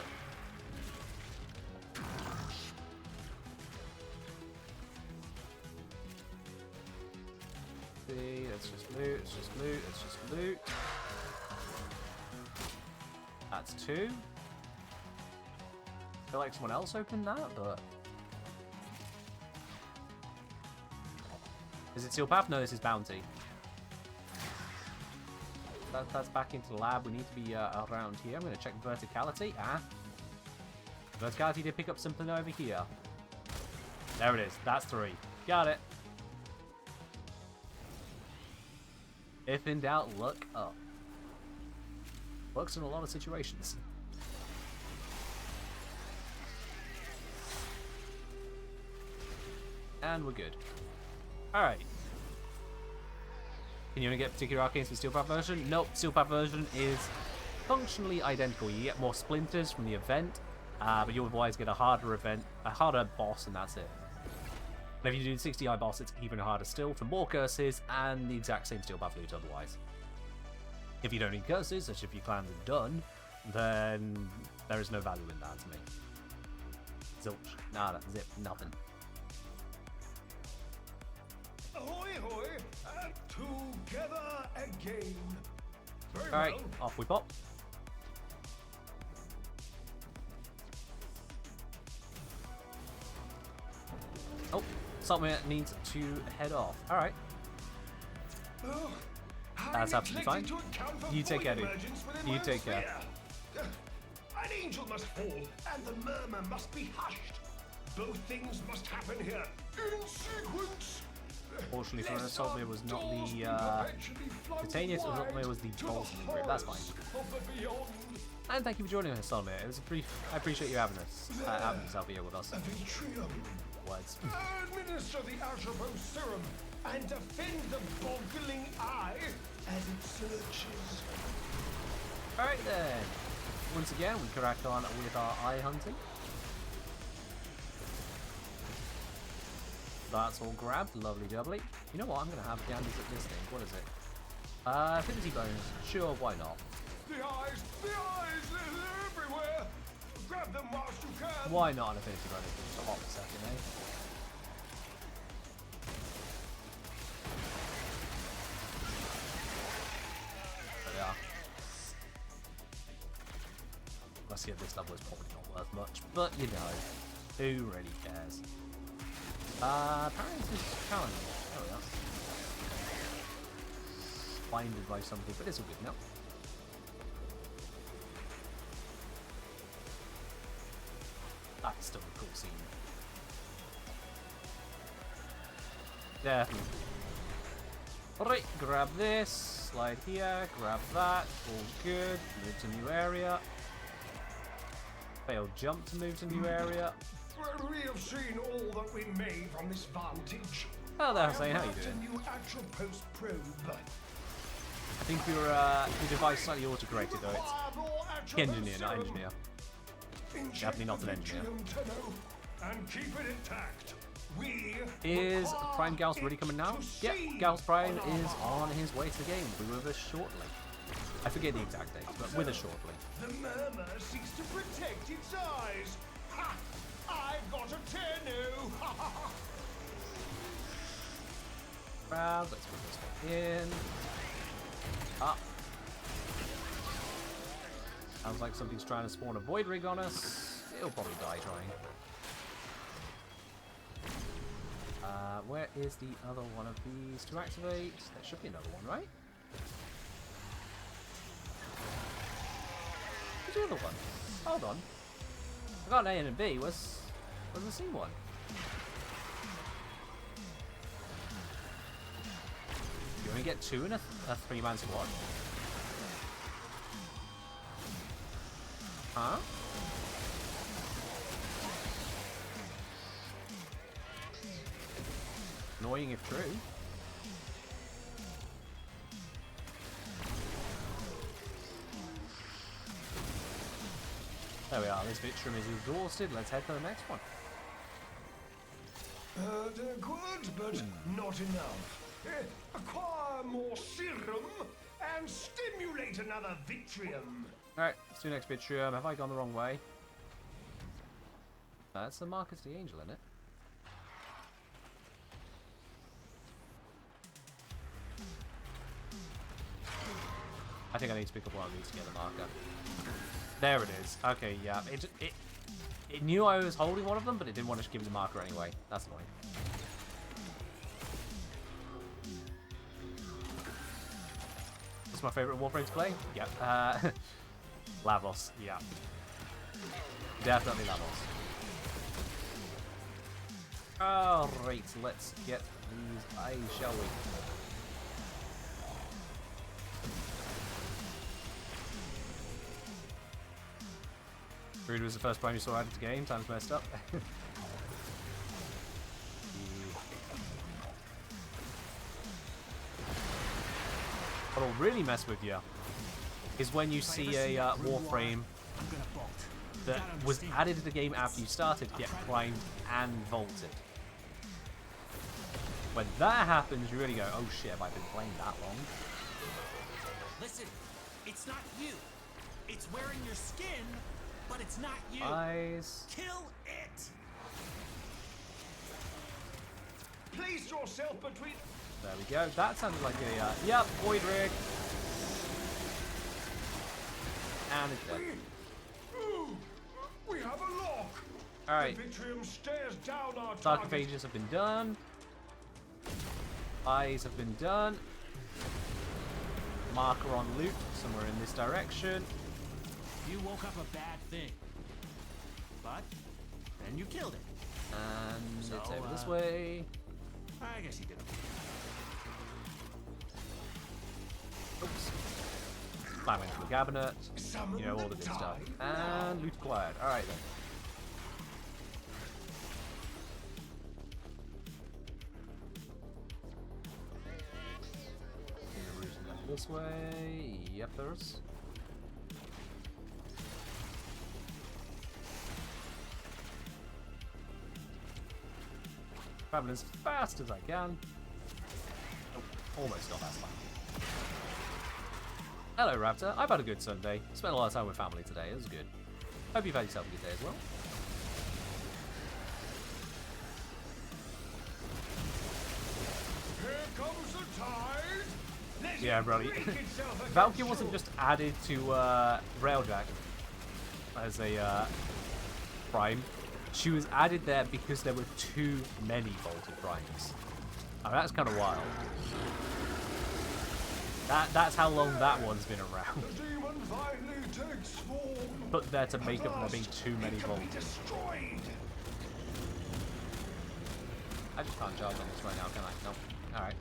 See, let's just loot, let's just loot, let's just loot. That's 2. I feel like someone else opened that, but... Is it Seal Path? No, this is Bounty. That's back into the lab. We need to be around here. I'm going to check verticality. Verticality did pick up something over here. There it is. That's 3. Got it. If in doubt, look up. Works in a lot of situations. and we're good. Alright. Can you only get particular arcanes for Steel Path version? Nope, Steel Path version is functionally identical. You get more splinters from the event, but you otherwise get a harder boss, and that's it. And if you do the 60 eye boss, it's even harder still for more curses and the exact same Steel Path loot otherwise. If you don't need curses, such if your clans are done, then there is no value in that to me. Zilch. Nada. Zip. Nothing. Ahoy, ahoy! Together again. Very Alright, well. off we pop. Oh, something needs to head off. Alright. Oh, how That's absolutely fine. neglected to account for You take void care, dude. emergence within You my take care. sphere. An angel must fall, and the murmur must be hushed. Both things must happen here in sequence. Fortunately for us, Lest Solmir was not our doors the be perpetually flung Titanius, wide Solmir was the to balls in the grip. That's fine. horrors of the beyond. And thank you for joining us, Solmir. It was a brief. I appreciate you having yourself here with us. A Vitrium. Words. Administer the Atropos serum and defend the boggling eye as it searches. Alright then. Once again, we crack on with our eye hunting. That's all grabbed, lovely jubbly. You know what, I'm going to have ganders at this thing. What is it? Affinity bonus. Sure, why not? The eyes, they're everywhere. Grab them whilst you can. Why not an affinity bonus? Just a hot second, eh? There they are. Let's see if this level is probably not worth much, but you know, who really cares? Apparently this is challenge. There we are. Blinded by something, but it's all good now. That's still a cool scene. Definitely. Alright, grab this, slide here, grab that, all good, move to new area. Failed jump to move to new area. Well, we have seen all that we may from this vantage. Oh, there, Hussein, how you I have doing? a new Atropos probe. I think your device slightly auto-corrected though. It's engineer, not engineer. Definitely not an engineer. And keep it intact. Is Prime Gauss really coming now? Yep, Gauss Prime is on his way to the game. Be with us shortly. I forget the exact date, but with us shortly. The murmur seeks to protect its eyes. Ha! I've got a Tennu! Ha ha ha! Grab, let's put this one in. Up. Sounds like something's trying to spawn a void rig on us. It'll probably die trying. Where is the other one of these to activate? There should be another one, right? Where's the other one? Hold on. I got an A and a B. Where's the C one? You only get two in a three-man squad. Huh? Annoying if true. There we are, this Vitrium is exhausted. Let's head to the next one. They're good, but not enough. Acquire more serum and stimulate another Vitrium. Alright, let's do next Vitrium. Have I gone the wrong way? That's the Marcus the Angel, isn't it? I think I need to pick up one of these to get the marker. There it is. Okay, yeah. It knew I was holding one of them, but it didn't want to give me the marker anyway. That's annoying. What's my favourite Warframe to play? Yep. Lavos. Yeah. Definitely Lavos. Alright, let's get these eyes, shall we? Rude was the first prime you saw added to game. Time's messed up. What'll really mess with you is when you see a Warframe I'm gonna bolt. that was added to the game after you started get primed and vaulted. When that happens, you really go, oh shit, have I been playing that long? Listen, it's not you. It's wearing your skin, but it's not you. Eyes. Kill it. Place yourself between. There we go. That sounded like a, yep, void rig. And it's dead. We have a lock. Alright. The Vitrium stares down our Dark target. Phages have been done. Eyes have been done. Marker on loot, somewhere in this direction. You woke up a bad thing, but then you killed it. And So, it's over this way. I guess you did. Oops. Climb into the cabinet. You know, all the good stuff. And loot acquired. Alright then. This way. Yep, there's. Traveling as fast as I can. Oh, almost got that spot. Hello, Raptor. I've had a good Sunday. Spent a lot of time with family today. It was good. Hope you've had yourself a good day as well. Here comes the tide. Let Yeah, it bro. break itself against Valkyrie wasn't shore. just added to Railjack as a prime. She was added there because there were too many vaulted primes. I mean, that's kind of wild. That's how long that one's been around. The demon finally takes form. Put there to make up for there being too many It can be vaulted. destroyed. I just can't charge on this right now, can I? Nope. Alright.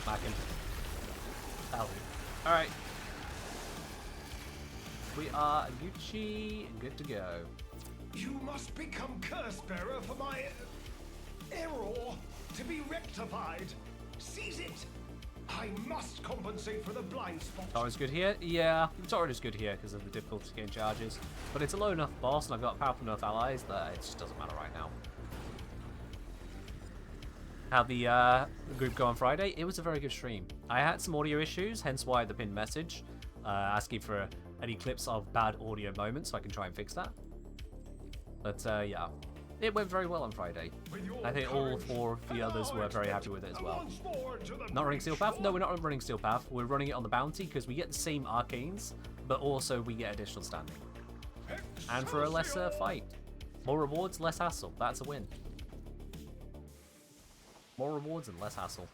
Back in. That'll do. Alright. We are Gucci, good to go. You must become curse bearer for my error to be rectified. Seize it. I must compensate for the blind spot. Torrid's good here? Yeah, Torrid is good here because of the difficulty to gain charges. But it's a low enough boss and I've got powerful enough allies that it just doesn't matter right now. How'd the group go on Friday? It was a very good stream. I had some audio issues, hence why the pinned message asking for any clips of bad audio moments so I can try and fix that. But yeah, it went very well on Friday. I think all four of the others were very happy with it as well. Not running Steel Path? No, we're not running Steel Path. We're running it on the bounty because we get the same arcanes, but also we get additional standing. And for a lesser fight. More rewards, less hassle. That's a win. More rewards and less hassle.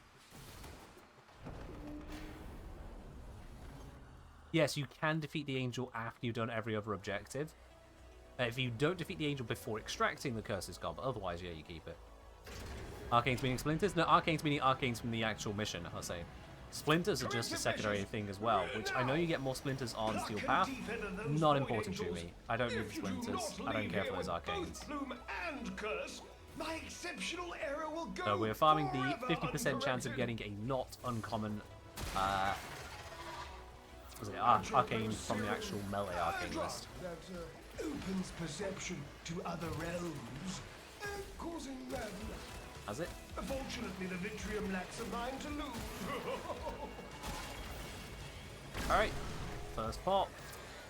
Yes, you can defeat the angel after you've done every other objective. If you don't defeat the angel before extracting the curse is gone, but otherwise, yeah, you keep it. Arcanes meaning splinters? No, arcanes meaning arcanes from the actual mission, I'll say. Splinters are just a secondary thing as well, which I know you get more splinters on Steel Path. Not important to me. I don't need the splinters. I don't care for those arcanes. My exceptional error will go So we're farming the forever 50% chance of uncorrected. getting a not uncommon was it arcane from the actual melee arcane list. That opens perception to other realms, causing madness. Has it? Fortunately, the Vitrium lacks a mind to lose. Alright. First pop.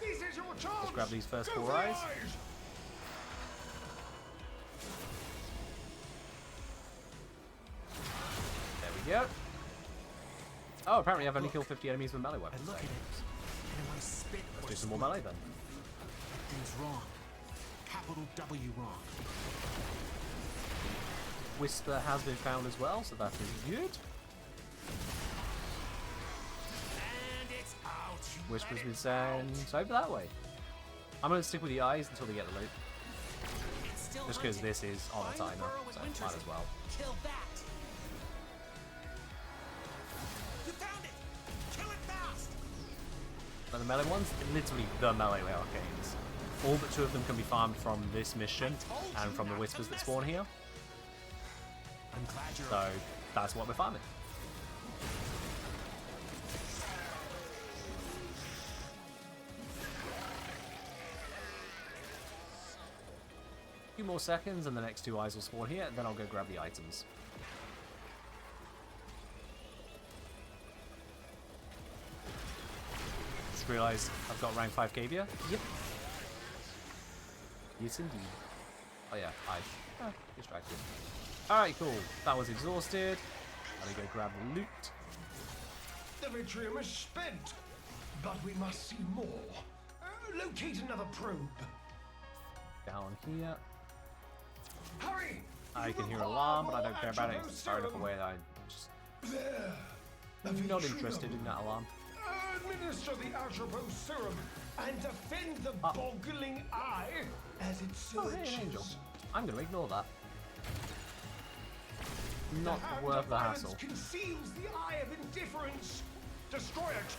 This is your chance. Let's grab these first Go four for the eyes. There we go. Oh, apparently I've only killed 50 enemies with melee I weapons. look at it, and I want to spit. Let's do some more melee then. Things wrong. Capital W wrong. Whisper has been found as well, so that is good. And it's out. You Whisper's let been it sent over that way. I'm going to stick with the eyes until they get the loot. It's still Just because hunting. this is on a Find the timer, burrow with so Winter's might as well. Kill that. You found it. Kill it fast. Let the melee ones, literally the melee arcanes. All but 2 of them can be farmed from this mission and from the whispers that spawn here. I'm glad you're So that's what we're farming. A few more seconds and the next 2 eyes will spawn here, and then I'll go grab the items. Just realised I've got rank 5 cavia. Yep. Yes, indeed. Oh yeah, distracted. Alright, cool. That was exhausted. Let me go grab the loot. The vitrium is spent, but we must see more. Locate another probe. Down here. Hurry! I can hear an alarm, but I don't care about it. It's far enough away that I'm just There. The not vitrium. interested in that alarm. Administer the Atropos serum and defend the boggling eye as it Oh, searches. hey, an angel. I'm going to ignore that. The Not hand worth of the violence hassle. conceals the eye of indifference. Destroy it.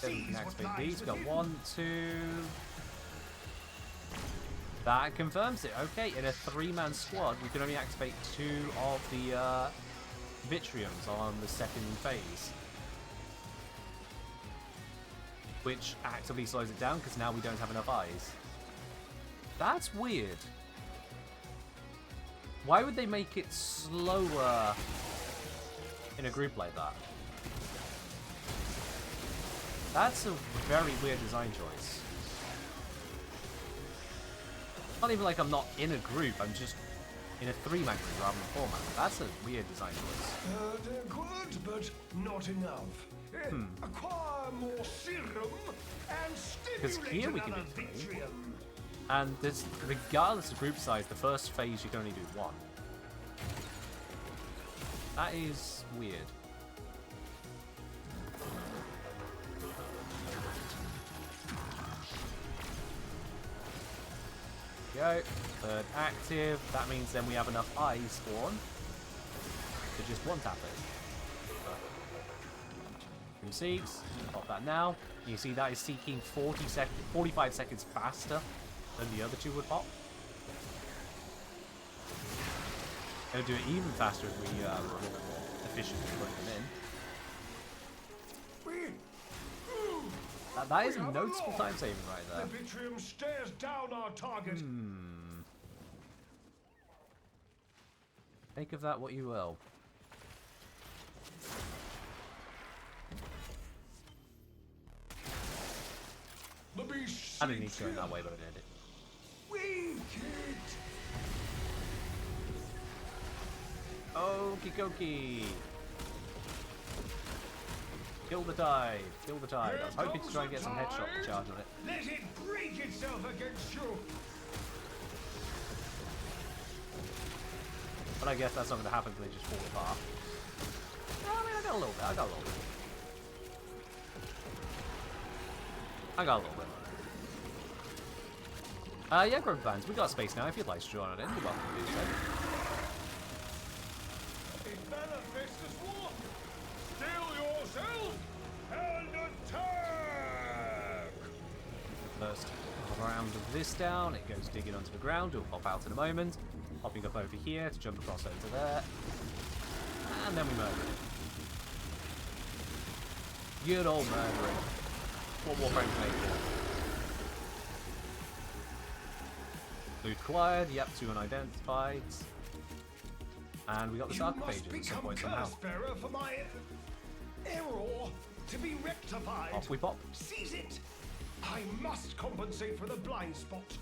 Then we can Seize what activate lies these. We've got within. 1, 2. That confirms it. Okay, in a 3-man squad, we can only activate 2 of the Vitriums on the second phase. Which actively slows it down because now we don't have enough eyes. That's weird. Why would they make it slower in a group like that? That's a very weird design choice. Not even like I'm not in a group, I'm just in a 3-man group rather than 4-man. That's a weird design choice. Adequate, but not enough. Acquire more serum and stimulate here we can another do 3. vitrium. And this, regardless of group size, the first phase you can only do 1. That is weird. Go. 3rd active. That means then we have enough eyes spawn to just 1-tap it. Room seeks. Pop that now. You see that is seeking 45 seconds faster than the other 2 would pop. It'll do it even faster if we were more efficient in putting them in. That is a noticeable time saving right there. The vitrium stares down our target. Think of that what you will. The beast I didn't need seeks to go in that here. way, but I did it. Wicked. Okie dokie. Kill the tide. Kill the tide. I was hoping to try and get some headshot charge on it. Let it break itself against you. But I guess that's not going to happen because they just fall apart. I mean, I got a little bit. I got a little bit. Yeah, group fans, we got space now. If you'd like to join it in, you're welcome to do so. It manifests as one. Still yourself and attack. First round of this down, it goes digging onto the ground. It'll pop out in a moment. Popping up over here to jump across over there. And then we murder it. Good old murdering. What Warframe's made for. Loot acquired, yep, 2 unidentified. And we got the You Sarka must pages at some become point somehow. curse bearer for my error to be rectified. Off we pop. Seize it. I must compensate for the blind spot.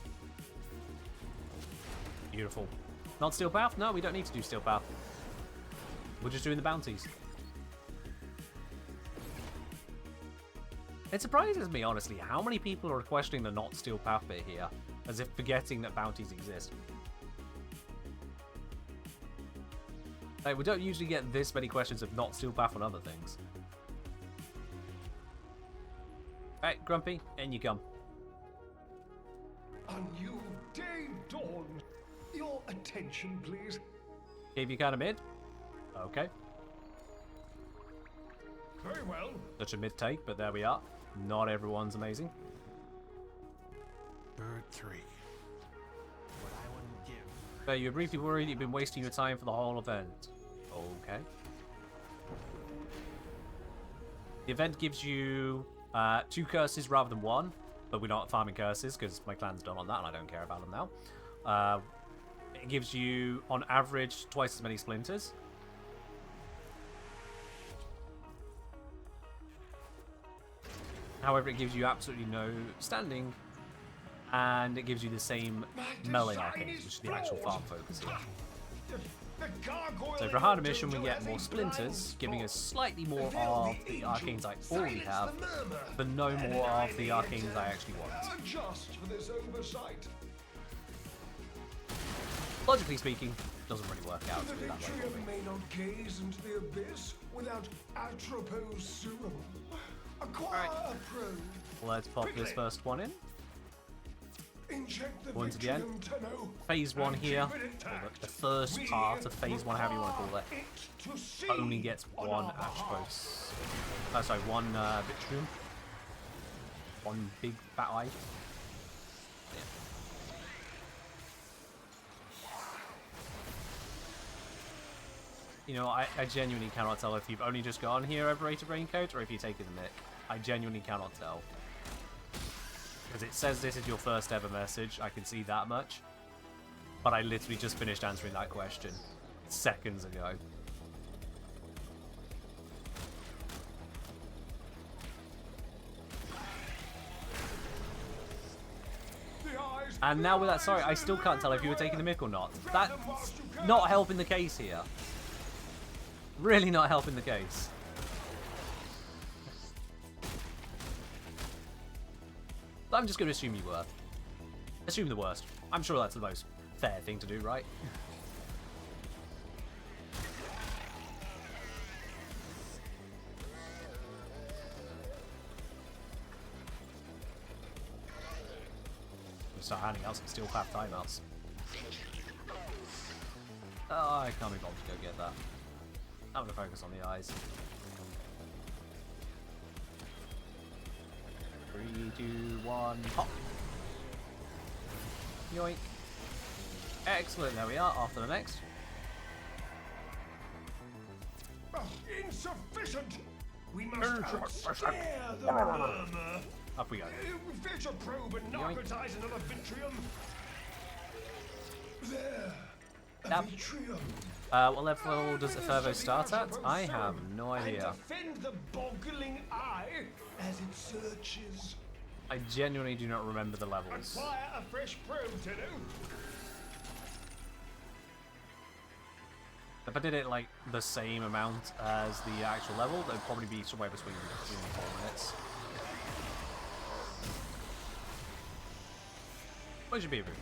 Beautiful. Not Steel Path? No, we don't need to do Steel Path. We're just doing the bounties. It surprises me, honestly, how many people are questioning the not Steel Path bit here, as if forgetting that bounties exist. Like, we don't usually get this many questions of not Steel Path on other things. Alright, Grumpy, in you come. A new day dawned. Your attention, please. Gave you kind of mid? Okay. Very well. Such a mid-take, but there we are. Not everyone's amazing. Bird 3. What I wouldn't give. So you're briefly worried you've been wasting your time for the whole event. Okay. The event gives you 2 curses rather than 1, but we're not farming curses because my clan's done on that and I don't care about them now. It gives you, on average, twice as many splinters. However, it gives you absolutely no standing, and it gives you the same melee arcanes, which is the actual farm focus here. So for a harder mission, we get more splinters, giving us slightly more of the arcanes I already have, but no more of the arcanes I actually want. Just for this oversight. Logically speaking, doesn't really work out The to be that way for Vitrium me. may not gaze into the abyss without Atropos serum. Acquire a probe. Let's pop this first one in. Inject the Once again, Vitrium Tenno, Phase 1 and here, keep it or intact. the first We part of Phase 1, however you want to call it, to see only gets on one our behalf. Atropos. Oh, sorry, one Vitrium. One big fat eye. You know, I genuinely cannot tell if you've only just gone here over Rated Raincoat or if you're taking the mic. I genuinely cannot tell. Because it says this is your first ever message, I can see that much. But I literally just finished answering that question seconds ago. And now with that, sorry, I still can't tell if you were taking the mic or not. That's not helping the case here. Really not helping the case. I'm just going to assume you were. Assume the worst. I'm sure that's the most fair thing to do, right? Start handing out some steel path timeouts. Oh, I can't be bothered to go get that. I'm gonna focus on the eyes. 3, 2, 1, hop! Yoink! Excellent, there we are, off to the next. Insufficient! We must outstare the murmur. Up we go. Fetch a probe and narcotize another Vitrium. There. A Yep. Vitrium. What level does Effervo start at? I have no idea. And defend the boggling eye as it searches. I genuinely do not remember the levels. Acquire a fresh probe, Tenno. If I did it like the same amount as the actual level, that'd probably be somewhere between 3 and 4 minutes. What should be a route?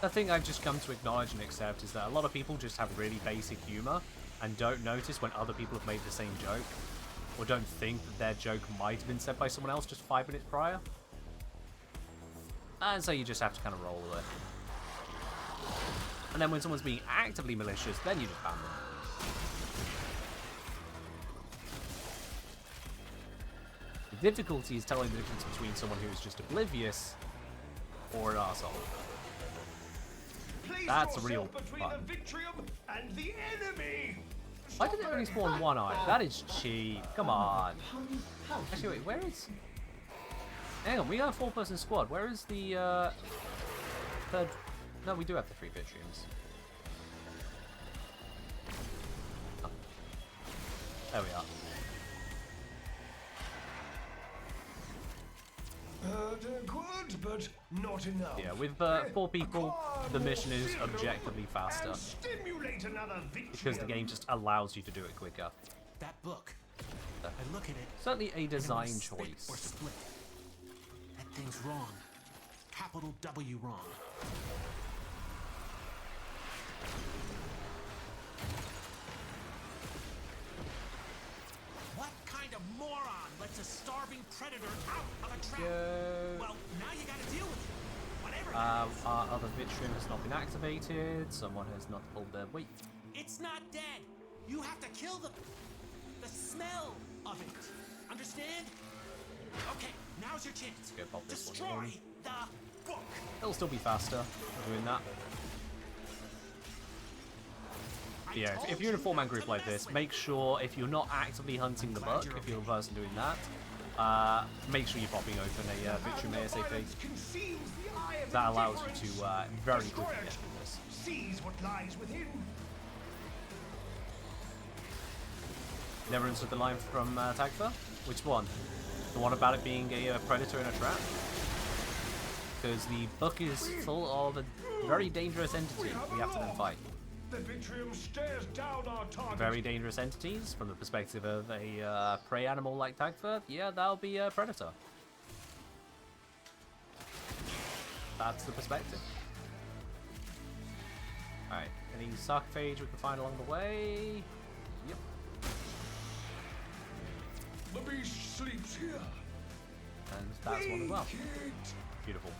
The thing I've just come to acknowledge and accept is that a lot of people just have really basic humor and don't notice when other people have made the same joke, or don't think that their joke might have been said by someone else just 5 minutes prior. And so you just have to kind of roll with it. And then when someone's being actively malicious, then you just ban them. The difficulty is telling the difference between someone who's just oblivious or an arsehole. That's real fun. The Vitrium and the enemy. Why did it only spawn one eye? That is cheap. Come on. Actually, wait, where is... Hang on, we got a 4-person squad. Where is the, third... No, we do have the 3 Vitriums. Oh. There we are. Good, but not enough. Yeah, with 4 people, the mission is objectively faster. Stimulate another Vitrium. Because the game just allows you to do it quicker. That book. I look at it. Certainly a and it design was thick choice. Or split. That thing's wrong. Capital W wrong. What kind of moron lets a starving predator out of a trap. Go. Well, now you gotta deal with it. Whatever Our other Vitrium has not been activated. Someone has not pulled their weight. It's not dead. You have to kill the smell of it. Understand? Okay, now's your chance. Go pop this one Destroy in. the book. It'll still be faster for doing that. But yeah, if you're in a 4-man group like this, make sure if you're not actively hunting the buck, if you're the person doing that, make sure you're popping open a Vitrium ASAP. That allows you to very quickly get through this. Seize what lies within. Never understood the line from Tagfer? Which one? The one about it being a predator in a trap? Because the book is full of a very dangerous entity we have to then fight. The Vitrium stares down our target. Very dangerous entities from the perspective of a prey animal like Tagfer. Yeah, that'll be a predator. That's the perspective. Alright, any sarcophage we can find along the way? Yep. The beast sleeps here. And that's one as well. Beautiful.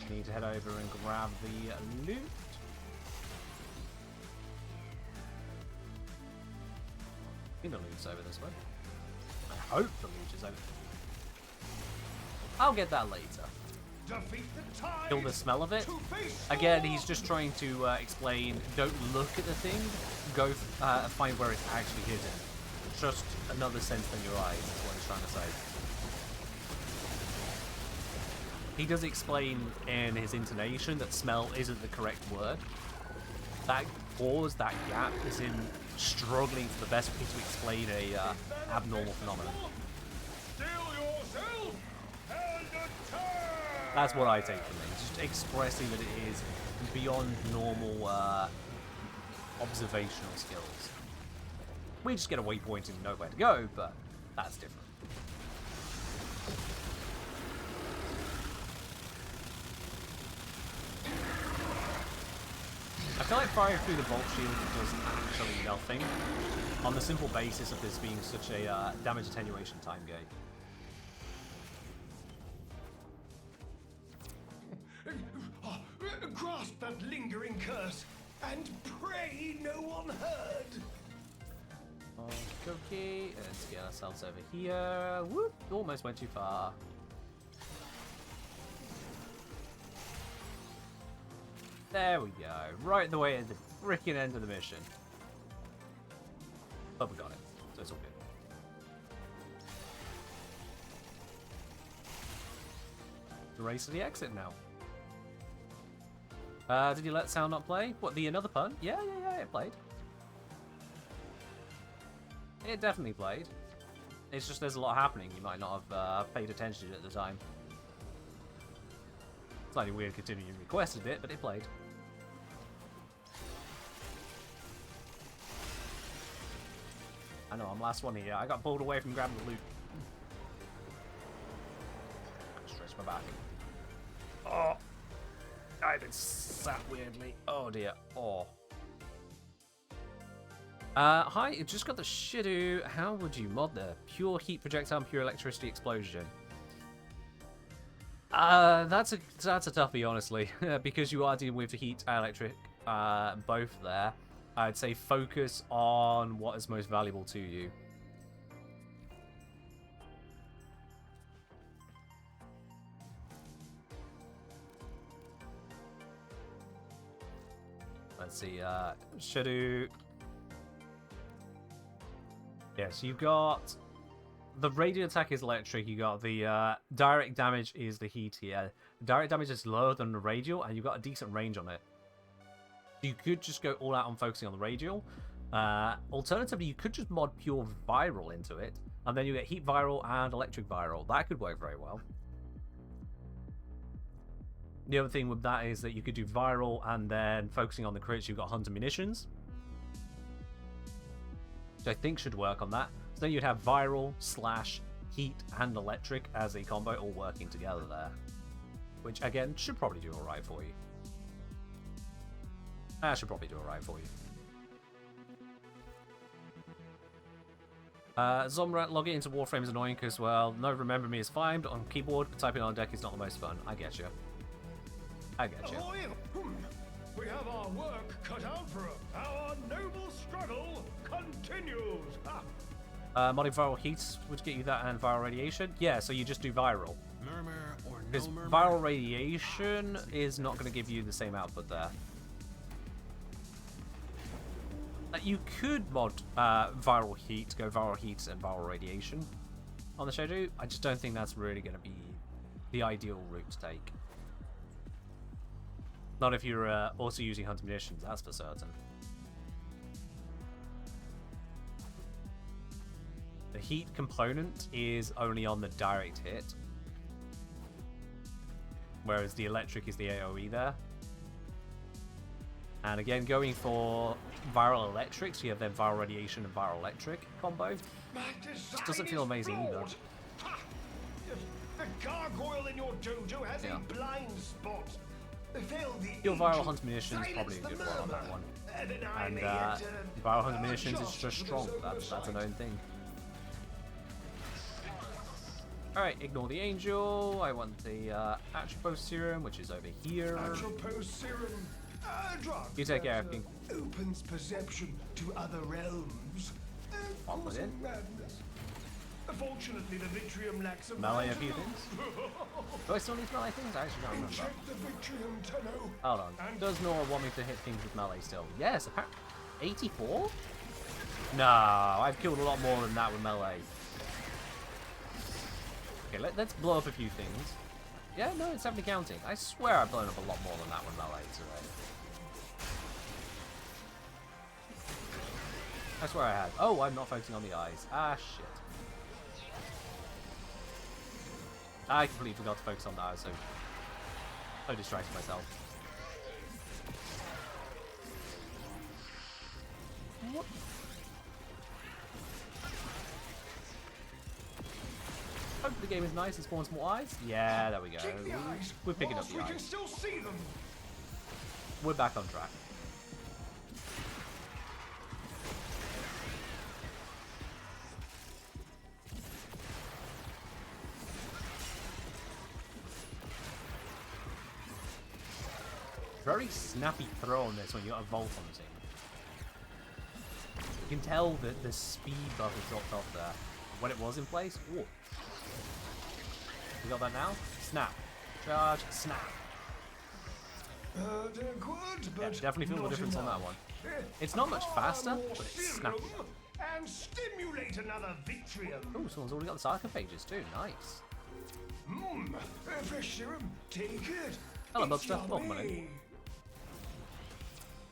Need to head over and grab the loot. I think the loot's over this way. I hope the loot is over. I'll get that later. Defeat the tide. Kill the smell of it. To face Again, he's just trying to explain, don't look at the thing, go find where it's actually hidden. Just another sense than your eyes, is what he's trying to say. He does explain in his intonation that smell isn't the correct word. That pause, that gap, is him struggling for the best way to explain a abnormal phenomenon. Still yourself and attack. That's what I take from it. Just expressing that it is beyond normal observational skills. We just get a waypoint and know where to go, but that's different. I feel like firing through the Bolt Shield does actually nothing, on the simple basis of this being such a damage attenuation time game. Grasp that lingering curse and pray no one heard. Okay, let's get ourselves over here. Whoop! Almost went too far. There we go. Right the way at the freaking end of the mission. But we got it, so it's all good. The race to the exit now. Did you let sound not play? What, the another pun? Yeah, it played. It definitely played. It's just there's a lot happening. You might not have paid attention at the time. Slightly weird considering you requested it, but it played. I know, I'm last one here. I got pulled away from grabbing the loot. Stretch my back. Oh! I've been sat weirdly. Oh dear. Oh. Hi, you just got the Shidu. How would you mod the pure heat projectile and pure electricity explosion? That's a toughie, honestly, because you are dealing with heat and electric, both there. I'd say focus on what is most valuable to you. Let's see, Shidu. Yes, you've got the radiant attack is electric. You got the direct damage is the heat here. Direct damage is lower than the radial, and you've got a decent range on it. You could just go all out on focusing on the radial. Alternatively, you could just mod pure viral into it, and then you get heat viral and electric viral. That could work very well. The other thing with that is that you could do viral and then focusing on the crits, you've got hunter munitions, which I think should work on that. So then you'd have viral / heat and electric as a combo all working together there, which again should probably do alright for you. Should probably do alright for you. Zomrat, logging into Warframe is annoying because, well, no remember me is fine, but on keyboard, typing on deck is not the most fun. I get you. I get you. We have our work cut out for us. Our noble struggle continues. Modding viral heat would get you that and viral radiation. Yeah, so you just do viral. Murmur or no Because murmur. viral radiation is not going to give you the same output there. You could mod viral heat, go viral heat and viral radiation on the schedule. I just don't think that's really going to be the ideal route to take. Not if you're also using hunting munitions, that's for certain. The heat component is only on the direct hit, whereas the electric is the AoE there. And again, going for viral electric, so you have then viral radiation and viral electric combo. Just doesn't feel amazing either. The gargoyle in your dojo has a blind spot. Your viral hunt munitions is probably a good one on that one. And viral hunt munitions is just strong. That's a known thing. Alright, ignore the angel. I want the Atropos serum, which is over here. Atropos serum. Drug You take care of everything. opens perception to other realms. I'll put in. Madness. Fortunately, the Vitrium lacks a Melee a magic few lock. things. Do I still need melee things? I actually don't remember. Check the Vitrium to know. Hold on. Does Nora want me to hit things with melee still? Yes, apparently. 84? No, I've killed a lot more than that with melee. Okay, let's blow up a few things. Yeah, no, it's definitely counting. I swear I've blown up a lot more than that with melee today. I swear I had. Oh, I'm not focusing on the eyes. Ah, shit. I completely forgot to focus on the eyes, so I distracted myself. What? Hope the game is nice and spawns more eyes. Yeah, there we go. Keep the eyes. We're picking up whilst the we can eyes. still see them. We're back on track. Very snappy throw on this when you got a Volt on the team. You can tell that the speed buff has dropped off there. When it was in place, ooh. You got that now? Snap. Charge, snap. Good, Yeah, but definitely feel the not difference on that enough. one. It's not much faster, More but it's serum snappier. And stimulate another Vitrium. Ooh, someone's already got the sarcophages too. Nice. Fresh serum. Take it. Hello, It's Bubster. Welcome on in. yummy.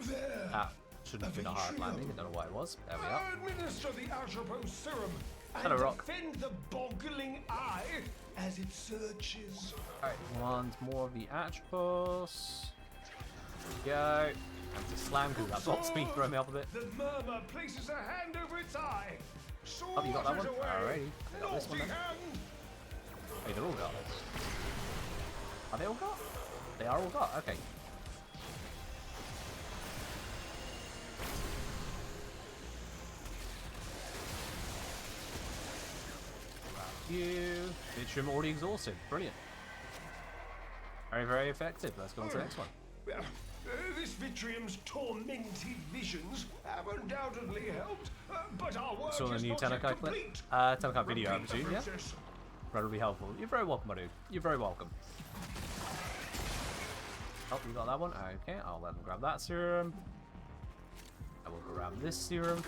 There. That shouldn't have been a hard landing. I don't know why it was. There we are. Administer the Atropos serum and Hello, Rock. defend the boggling eye as it searches. Alright, want more of the Atropos. There we go. Time to slam because that box speed throw me up a bit. The murmur places a hand over its eye. Oh, you got that one? Away. Alrighty. I got this one Naughty then. hand. Wait, they're all got it. Are they all got? They are all got, okay. You. Vitrium already exhausted. Brilliant. Very, very effective. Let's go on to the next one. This Vitrium's tormented visions have undoubtedly helped, but our work Saw the is new not yet Tenekai clip? complete. Tenekai video, I Repeat the presume, yeah? process. Incredibly helpful. You're very welcome, my dude. You're very welcome. Oh, you got that one? Okay, I'll let them grab that serum. I will grab this serum.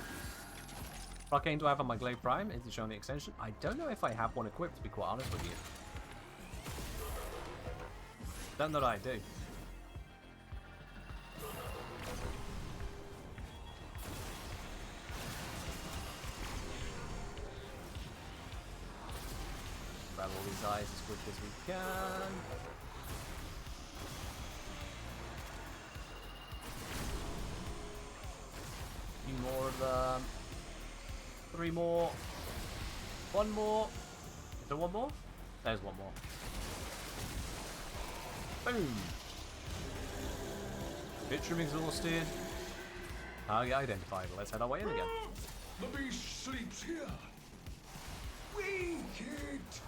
Arcane do I have on my Glaive Prime? Is it showing the extension? I don't know if I have one equipped, to be quite honest with you. Don't know that I do. Grab all these eyes as quick as we can. A few more of them. 3 more. 1 more. Is there 1 more? There's 1 more. Boom. Vitrium exhausted. Target identified. Let's head our way in again. The beast sleeps here. Weak it!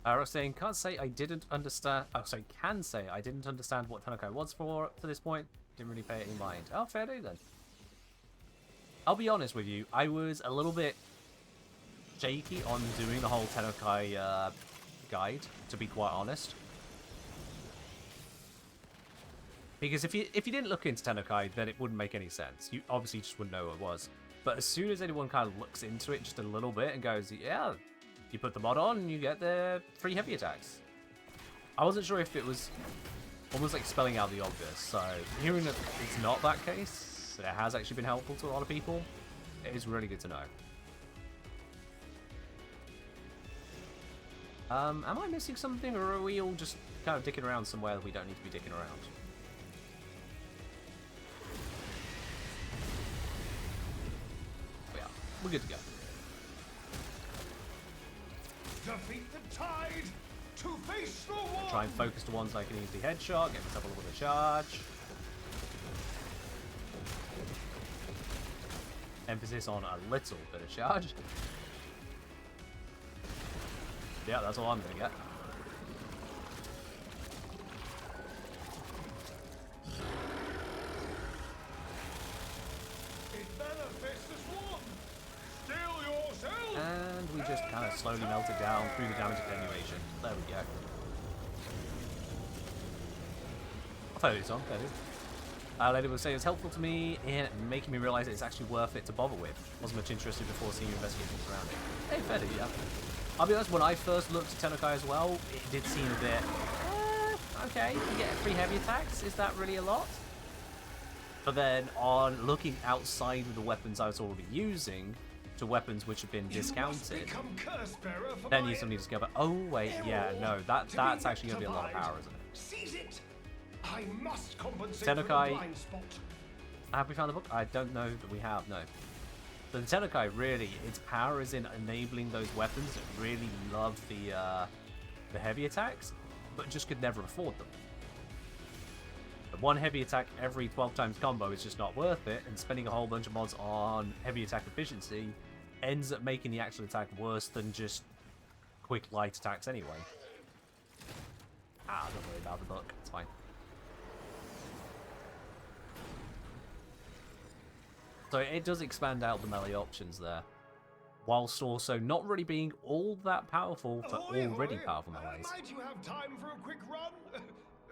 I was saying, can't say I didn't understand. Oh, sorry, can say I didn't understand what Tanokai was for up to this point. Didn't really pay it in mind. Oh, fair do then. I'll be honest with you, I was a little bit shaky on doing the whole Tanokai guide, to be quite honest. Because if you didn't look into Tanokai, then it wouldn't make any sense. You obviously just wouldn't know what it was. But as soon as anyone kind of looks into it just a little bit and goes, yeah, you put the mod on and you get the free heavy attacks. I wasn't sure if it was almost like spelling out the obvious. So hearing that it's not that case, that it has actually been helpful to a lot of people, it is really good to know. Am I missing something, or are we all just kind of dicking around somewhere that we don't need to be dicking around? We're good to go. Defeat the tide to face the wall. Try and focus the ones I can easily headshot, get myself a little bit of charge. Emphasis on a little bit of charge. Yeah, that's all I'm gonna get. It manifests as one. Still yourself. And we just kind of slowly melt it down through the damage attenuation. There we go. I'll throw this on, there it is. Lady was saying it's helpful to me in making me realise that it's actually worth it to bother with. Wasn't much interested before seeing you investigate things around it. Hey, fair dude, yeah. I'll be honest, when I first looked at Tanokai as well, it did seem a bit, okay, you get free heavy attacks, is that really a lot? But then on looking outside of the weapons I was already using to weapons which have been discounted, then you suddenly discover, oh wait, yeah, no, that's actually going to be a lot of power, isn't it? Seize it. I must compensate Tanokai, for the blind spot. have we found the book? I don't know that we have, no. But the Tanokai, really, its power is in enabling those weapons that really love the heavy attacks, but just could never afford them. But one heavy attack every 12 times combo is just not worth it, and spending a whole bunch of mods on heavy attack efficiency ends up making the actual attack worse than just quick light attacks anyway. Don't worry about the book, it's fine. So it does expand out the melee options there, whilst also not really being all that powerful for already powerful melees. Might you have time for a quick run?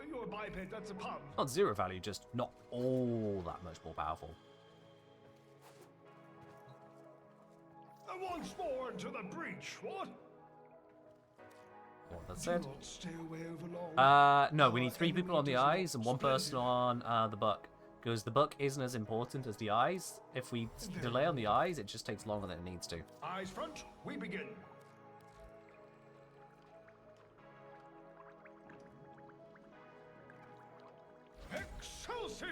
You're a biped, that's a pun. Not zero value, just not all that much more powerful. Once more into the breach, what? What that said. Do not stay away over long. No, we need 3 people on the eyes and 1 person on the buck. Because the buck isn't as important as the eyes. If we delay on the eyes, it just takes longer than it needs to. Eyes front, we begin. Excelsior!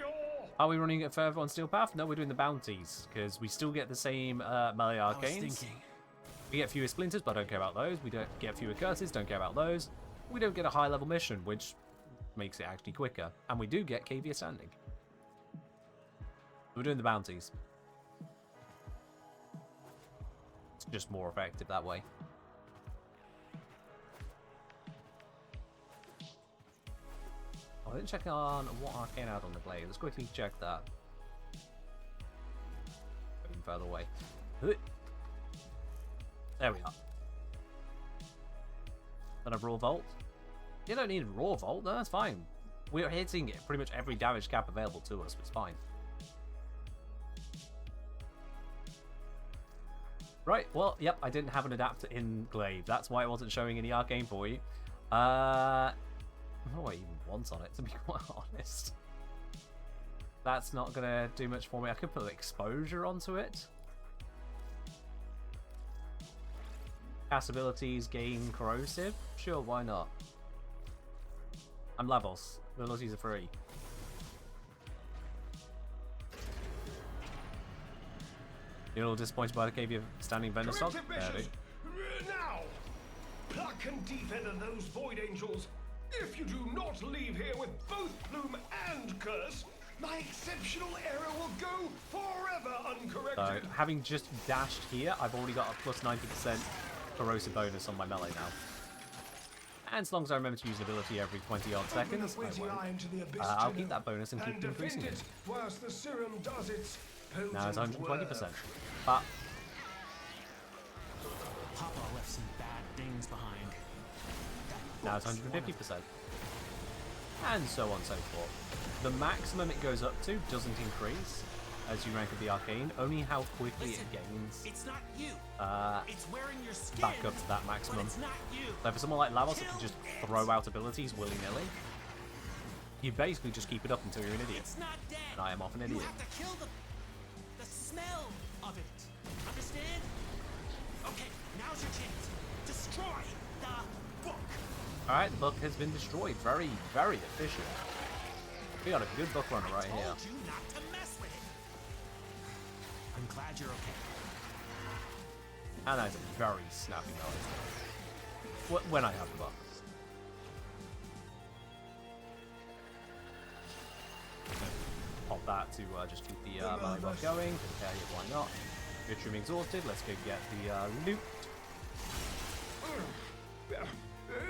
Are we running Effervo on Steel Path? No, we're doing the bounties. Because we still get the same melee arcanes. We get fewer splinters, but I don't care about those. We don't get fewer curses, don't care about those. We don't get a high level mission, which makes it actually quicker. And we do get Cavia Standing. We're doing the bounties. It's just more effective that way. I didn't check on what arcane out on the glaive. Let's quickly check that. Going further away. There we are. Then a raw vault. You don't need a raw vault, no, that's fine. We're hitting pretty much every damage cap available to us, it's fine. Right, well, yep, I didn't have an adapter in glaive. That's why it wasn't showing any arcane for you. I don't know what I even want on it, to be quite honest. That's not going to do much for me. I could put exposure onto it. Cast abilities, gain corrosive. Sure, why not? I'm Lavos. Abilities are free. You're a little disappointed by the Cavia Standing Vendor stock? Now! Pluck and defender those Void Angels. If you do not leave here with both Plume and Curse, my exceptional error will go forever So, uncorrected. having just dashed here, I've already got a plus 90% corrosive bonus on my melee now. And as long as I remember to use an ability every 20-odd seconds, I won't. I'll keep that bonus and keep increasing it. Whilst the serum does its Now it's potent 120%. work. But Papa left some bad things behind. now it's 150%. And so on and so forth. The maximum it goes up to doesn't increase as you rank up the arcane, only how quickly Listen, it gains it's not you. It's wearing your skin. back up to that But maximum. it's not you. So for someone like Lavos that can Kill just it. throw out abilities willy-nilly, you basically just keep it up until you're an idiot. It's not dead. And I am often an You idiot. have to kill the smell of it. Understand? Okay, now's your chance. Destroy the book. Alright, the book has been destroyed. Very, very efficient. We got a good book runner right I here. told you not to mess with it. I'm glad you're okay. And that is a very snappy melee. When I have the book. Pop that to just keep the melee buff going. Okay, why not? Vitrium exhausted. Let's go get the loot.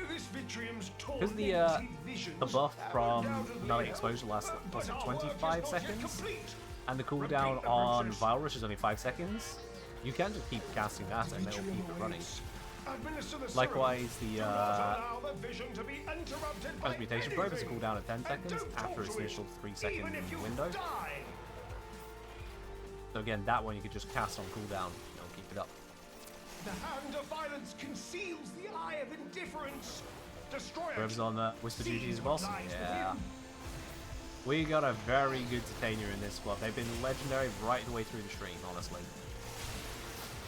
This Vitrium's Because the buff from melee exposure lasts, was it 25 seconds? And the cooldown on Vile Rush is only 5 seconds. You can just keep casting that and it'll keep it running. Likewise, the Transmutation Probe has a cooldown of 10 seconds after its initial 3-second window. So again, that one you could just cast on cooldown. It'll keep it up. The hand of violence conceals the eye of indifference. Destroy it. Whoever's on Whisper See duty as what well. lies Yeah. within. We got a very good Titania in this squad. They've been legendary right the way through the stream, honestly.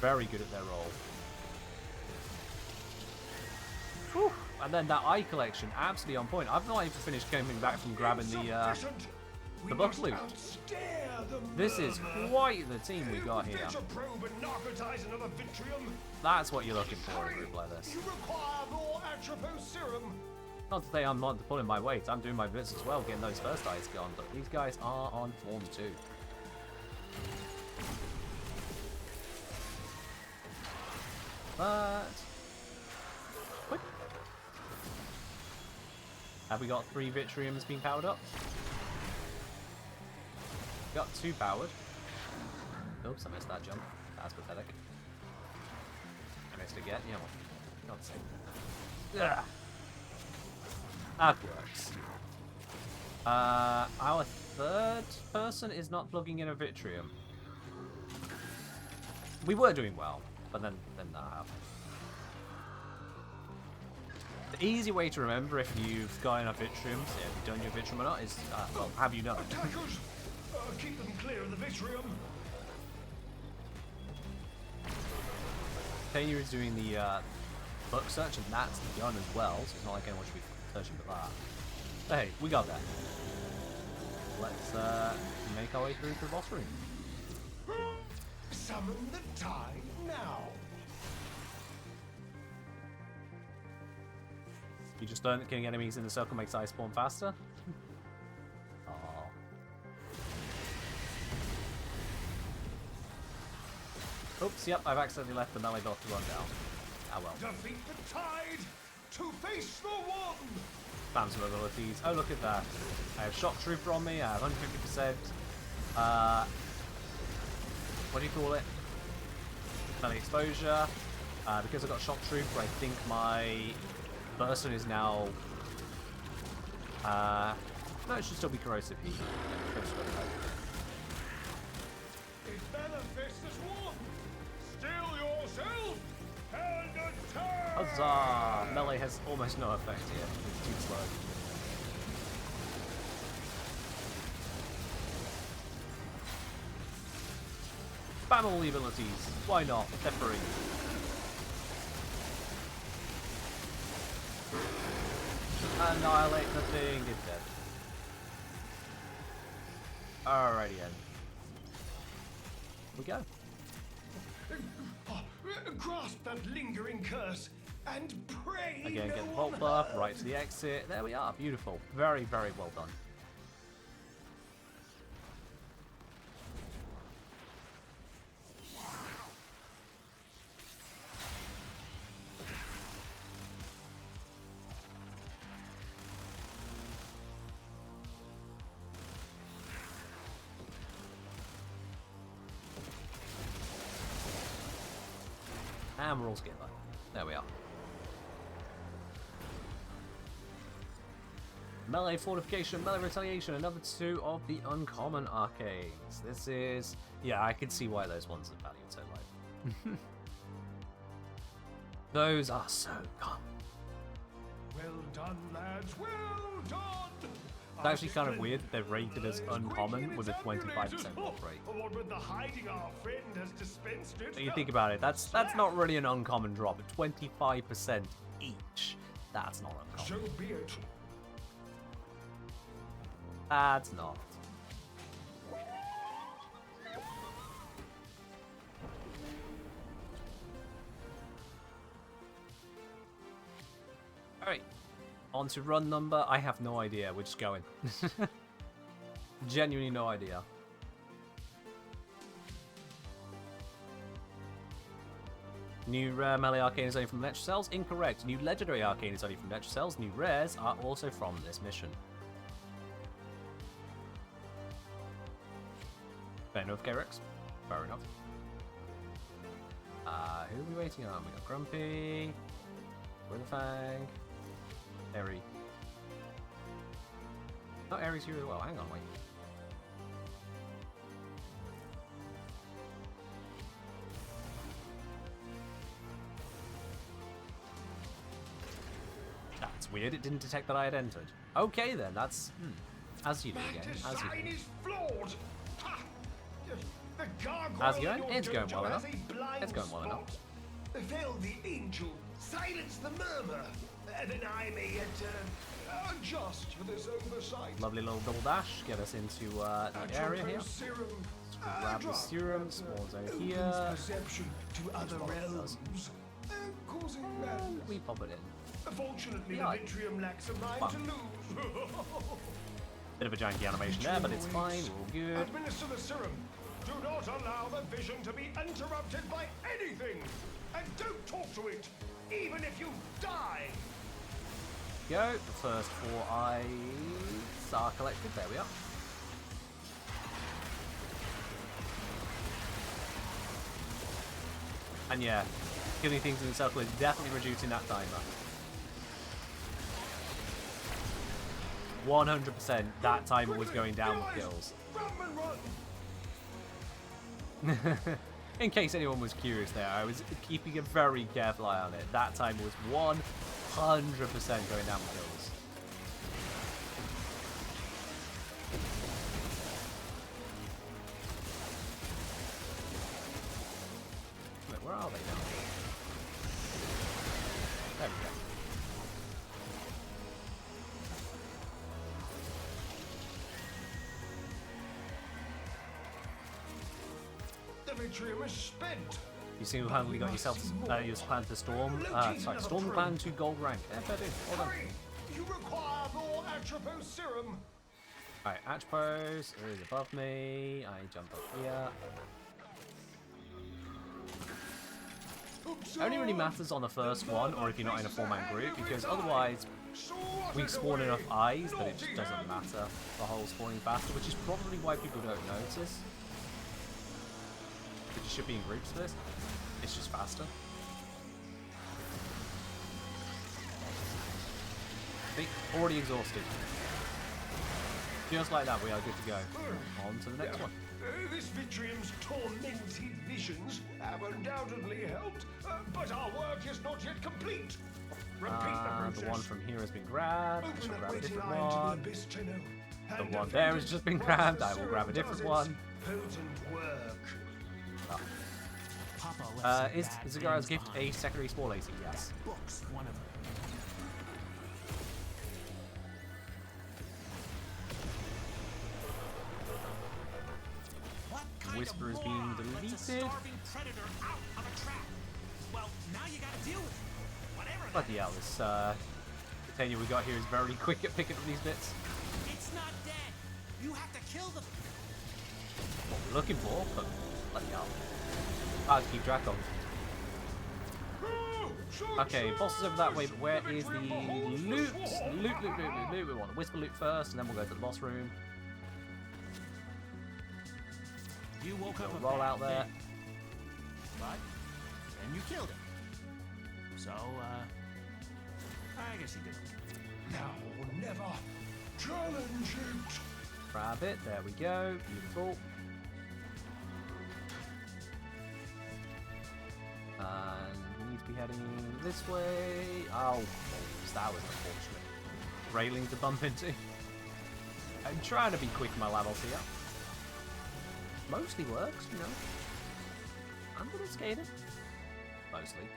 Very good at their role. Whew. And then that eye collection, absolutely on point. I've not even finished coming back from grabbing the Insufficient. We book must loot. outstare the This is murmur. quite the team we got here. Data probe and narcotize another Vitrium. That's what you're looking for in a group like this. You require more Atropos serum. Not to say I'm not pulling my weight, I'm doing my bits as well, getting those first eyes gone, but these guys are on form too. But... Quick. Have we got 3 Vitriums being powered up? Got 2 powered. Oops, I missed that jump. That's pathetic. I missed again. Yeah, well, God's sake. Ugh. That works. Our third person is not plugging in a Vitrium. We were doing well, but then that happened. The easy way to remember if you've got enough Vitriums, if you've done your Vitrium or not, is, well, have you done? Attackers, keep them clear of the Vitrium. Tanya is doing the book search, and that's the gun as well, so it's not like anyone should be searching for that. But hey, we got that. Let's make our way through the boss room. Summon the tide now. You just learned that killing enemies in the circle makes ice spawn faster? Aww. Oops, yep, I've accidentally left the melee buff to run down. Ah well. Defeat the tide to face the one. Found some abilities. Oh, look at that. I have Shock Trooper on me, I have 150%. What do you call it? Melee exposure. Because I've got Shock Trooper, I think my person is now... no, it should still be corrosive heat. It manifests as one. Still yourself and attack. Huzzah! Melee has almost no effect here. It's too slow. Spam all the abilities. Why not? They're free. Annihilate the thing. It's dead. Alrighty then. We go. Grasp that lingering curse and pray. Again, no get the one vault buff, hurt. right to the exit. There we are. Beautiful. Very, very well done. And we're all together. There we are. Melee Fortification, Melee Retaliation, another 2 of the uncommon arcanes. This is... Yeah, I can see why those ones are valued so low. Those are so common. Well done, lads. Well done. It's actually kind of weird that they're rated as uncommon with a 25% drop rate. What with the hiding our friend has dispensed it. So you think about it, that's not really an uncommon drop. 25% each. That's not uncommon. So be it. That's not. Alright. On to run number. I have no idea. We're just going. Genuinely no idea. New rare melee arcane is only from Metro Cells. Incorrect. New legendary arcane is only from Metro Cells. New rares are also from this mission. Fair enough, K-Rex. Fair enough. Who are we waiting on? We got Grumpy, Witherfang, Eri. Oh, Eri's here as well. Hang on, wait. That's weird. It didn't detect that I had entered. Okay, then. That's... As you do again. As you do. Is flawed. Ha! The gargoyle How's it going? in your It's going dojo well has enough. a blind It's going well spot. enough. Fail the angel, silence the murmur, then I may yet adjust for this oversight. Lovely little double dash. Get us into the area here. Serum. Grab the serum. Spawns over Opens here. perception to other realms, causing madness. We pop it in. Fortunately, Yeah. the Vitrium lacks a mind Fuck. to lose. Bit of a janky animation there, but it's fine. We're all good. Administer the serum. Do not allow the vision to be interrupted by anything. And don't talk to it, even if you die. Go. The first 4 eyes are collected. There we are. And yeah, killing things in the circle is definitely reducing that timer. 100% that timer was going down with kills. In case anyone was curious there, I was keeping a very careful eye on it. That timer was 100% going down with kills. Wait, where are they now? There we go. The Vitrium is spent. You single-handedly got yourself your clan to storm. Sorry, storm the clan to gold rank. Yeah, fair dude. Well done. Hurry! You require more Atropos serum. Alright, Atropos is above me. I jump up here. It only really matters on the first one, or if you're not in a 4-man group, because otherwise we spawn enough eyes that it just doesn't matter the whole spawning faster, which is probably why people don't notice. But you should be in groups for this. It's just faster. See, already exhausted. Just like that, we are good to go. On to the next one. This Vitrium's tormented visions have undoubtedly helped, but our work is not yet complete. Repeat the process. The one from here has been grabbed. I Open shall that grab a waiting different eye into one. the abyss, Tenno. The And one there has defend just been it grabbed. whilst I the will grab a serum different does one. its potent work. Papa left some Is bad Zagara's things gift behind. a secondary spawn AC? Yes. Books, one of them. What kind Whisper of is being moron lets a deleted. starving predator out of a trap? Well, now you gotta deal with it. Whatever that Bloody hell, this tenure we got here is very quick at picking up these bits. is. It's not dead. You have to kill the... What we're looking for, but bloody hell. Hard to keep track of. Okay, boss is over that way, but where is the loot? Loot. We want the whisper loot first, and then we'll go to the boss room. You woke up a Roll bad out there. thing. Right? And you killed it. So, I guess he did. Now or never. Challenge it. Grab it. There we go. Beautiful. And we need to be heading this way. Oh, that was unfortunate. Railing to bump into. I'm trying to be quick in my levels here. Mostly works, you know. I'm good at skating. Mostly.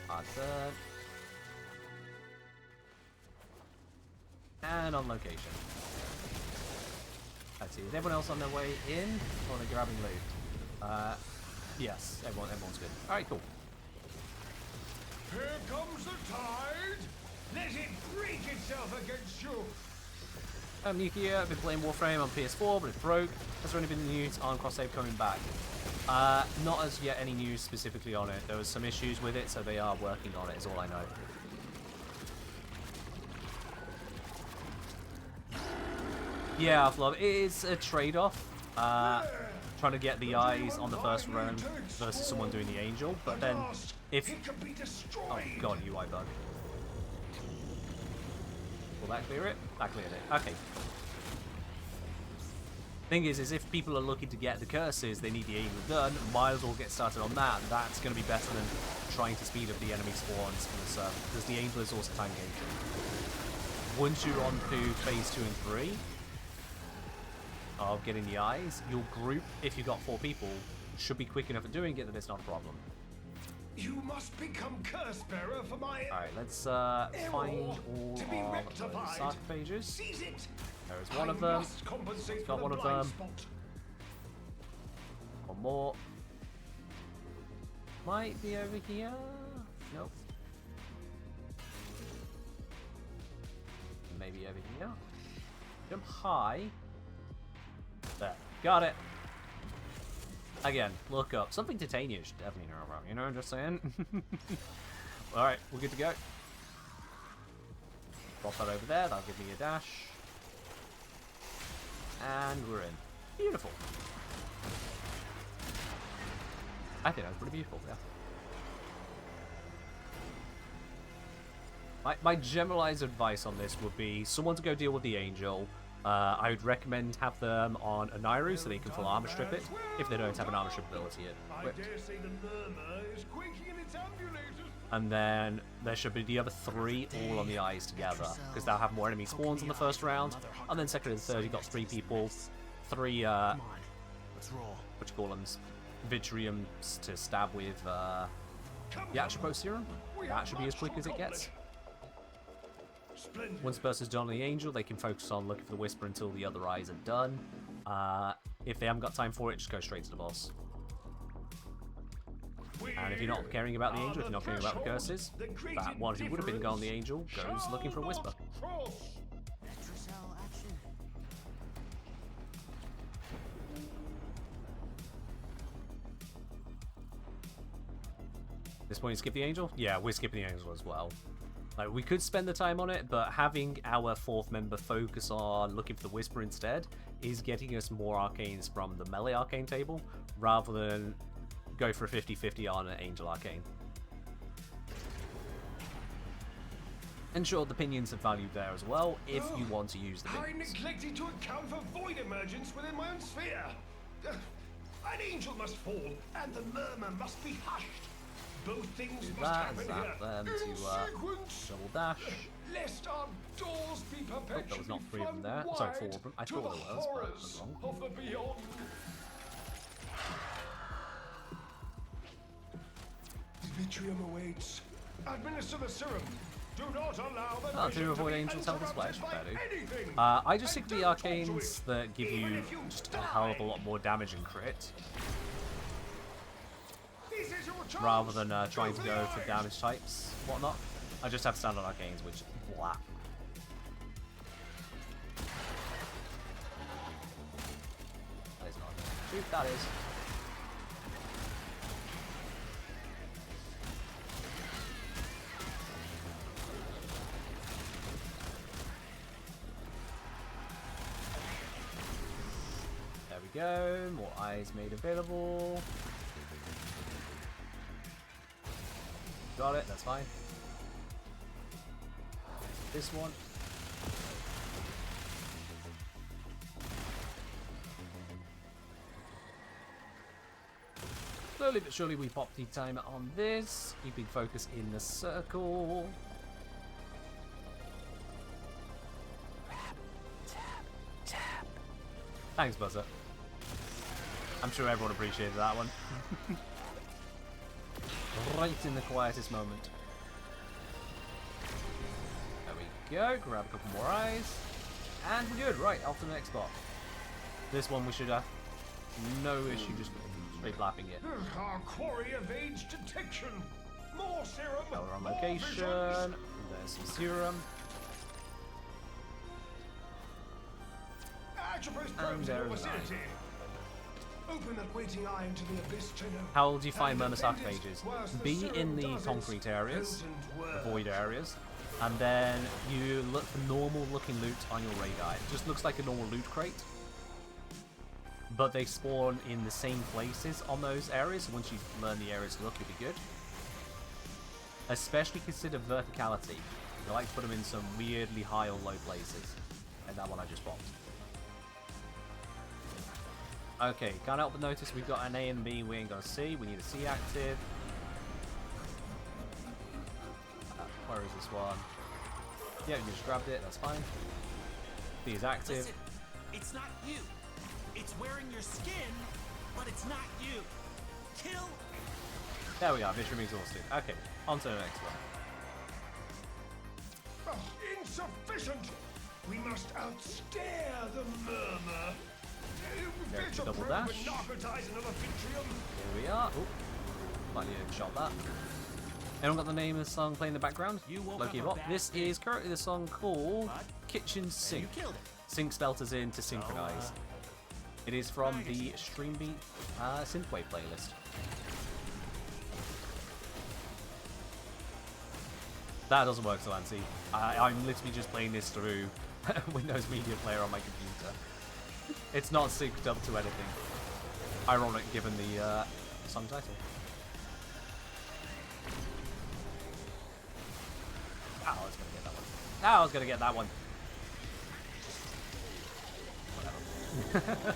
Hard turn. And on location. Let's see, is everyone else on their way in? Or are they grabbing loot? Yes, everyone's good. Alright, cool. Here comes the tide. Let it break itself against you. I'm Nukia, I've been playing Warframe on PS4, but it broke. Has there only been news on cross-save coming back? Not as yet any news specifically on it. There was some issues with it, so they are working on it, is all I know. Yeah, Fluff, it is a trade-off. Trying to get the eyes on the first round versus someone doing the angel, but then if... Oh god, UI bug. Will that clear it? That cleared it. Okay. Thing is if people are looking to get the curses, they need the angel done. Might as well get started on that. That's going to be better than trying to speed up the enemy spawns for the server, because the angel is also time gauging. Once you're on to phase 2 and 3 of getting the eyes, your group, if you've got 4 people, should be quick enough at doing it that it's not a problem. You must become curse bearer for my. Alright, let's find all to be of rectified. the sarcophages. Seize it. There is one of them. Must compensate Got for one the of blind them. spot. One more. Might be over here. Nope. Maybe over here. Jump high. There. Got it. Again, look up. Something Titania should definitely know about, you know, I'm just saying. Alright, we're good to go. Drop that over there, that'll give me a dash. And we're in. Beautiful. I think that was pretty beautiful, yeah. My generalized advice on this would be someone to go deal with the angel. I would recommend have them on a Nairu so they can full armor strip it if they don't have an armor strip ability equipped. And then there should be the other 3 all on the eyes together, because they'll have more enemy spawns in the first round. And then second and third, you got 3 people, 3 what you call them, Vitriums to stab with the Atropos serum. That should be as quick as it gets. Once the person's done on the angel, they can focus on looking for the whisper until the other eyes are done. If they haven't got time for it, just go straight to the boss. And if you're not caring about the angel, if you're not caring about the curses, that one who would have been going on the angel goes looking for a whisper. At this point, you skip the angel? Yeah, we're skipping the angel as well. Like, we could spend the time on it, but having our 4th member focus on looking for the whisper instead is getting us more arcanes from the melee arcane table, rather than go for a 50-50 on an angel arcane. And sure, the pinions have value there as well, if you want to use the pinions. I neglected to account for void emergence within my own sphere. An angel must fall, and the murmur must be hushed. Both things must happen zap here. them to double dash. Lest our doors be perpetually There was not 3 of them there. flung Sorry, 4 wide of them. I to thought the there was, but I was horrors wrong. of the beyond. Vitrium awaits. Administer the serum. Do not allow the Oh, vision to avoid be angels, help us interrupted flash. by Fair do. anything. I just stick to the don't talk to arcanes it, that give even you if you just a hell of a lot more damage and crit, This is your chance. rather than trying to for go the for eyes. damage types, whatnot. I just have standard arcanes, which blah. That is not shoot. That is. There we go. More eyes made available. Got it, that's fine. This one. Slowly but surely we pop the timer on this, keeping focus in the circle. Tap, tap, tap. Thanks, Buzzer. I'm sure everyone appreciated that one. Right in the quietest moment. There we go, grab a couple more eyes. And we're good, right, off to the next spot. This one we should have no issue just straight lapping it. Our quarry evades detection. More serum. Color on more location. visions. There's some serum. Atropos And probes in there's your an vicinity. Open that waiting eye into the abyss to know. How do you find And Murmur defend it pages? whilst the Be serum in the does its concrete areas, potent the work. void areas, and then you look for normal looking loot on your radar. It just looks like a normal loot crate, but they spawn in the same places on those areas. Once you learn the areas to look, you'll be good. Especially consider verticality. I like to put them in some weirdly high or low places, and that one I just popped. Okay, can't help but notice we've got an A and B we ain't gonna see. We need a C active. Where is this one? Yeah, you just grabbed it, that's fine. B is active. Listen, it's not you. It's wearing your skin, but it's not you. Kill. There we are, Visual exhausted. Okay, on to the next one. Oh, insufficient. We must outstare the murmur. There's Bitch the of double probe dash. and narcotize another Vitrium. Here we are. Oh, might need to shot that. Anyone got the name of the song playing in the background? You woke Loki up a Bot. bad This day. is currently the song called What? Kitchen Sink. You killed it. Sync spelt as in to synchronize. It is from the Streambeat Synthwave playlist. That doesn't work, Solancy. I'm literally just playing this through Windows Media Player on my computer. It's not synced up to anything. Ironic given the song title. Oh, I was gonna get that one. Oh, I was gonna get that one. Whatever.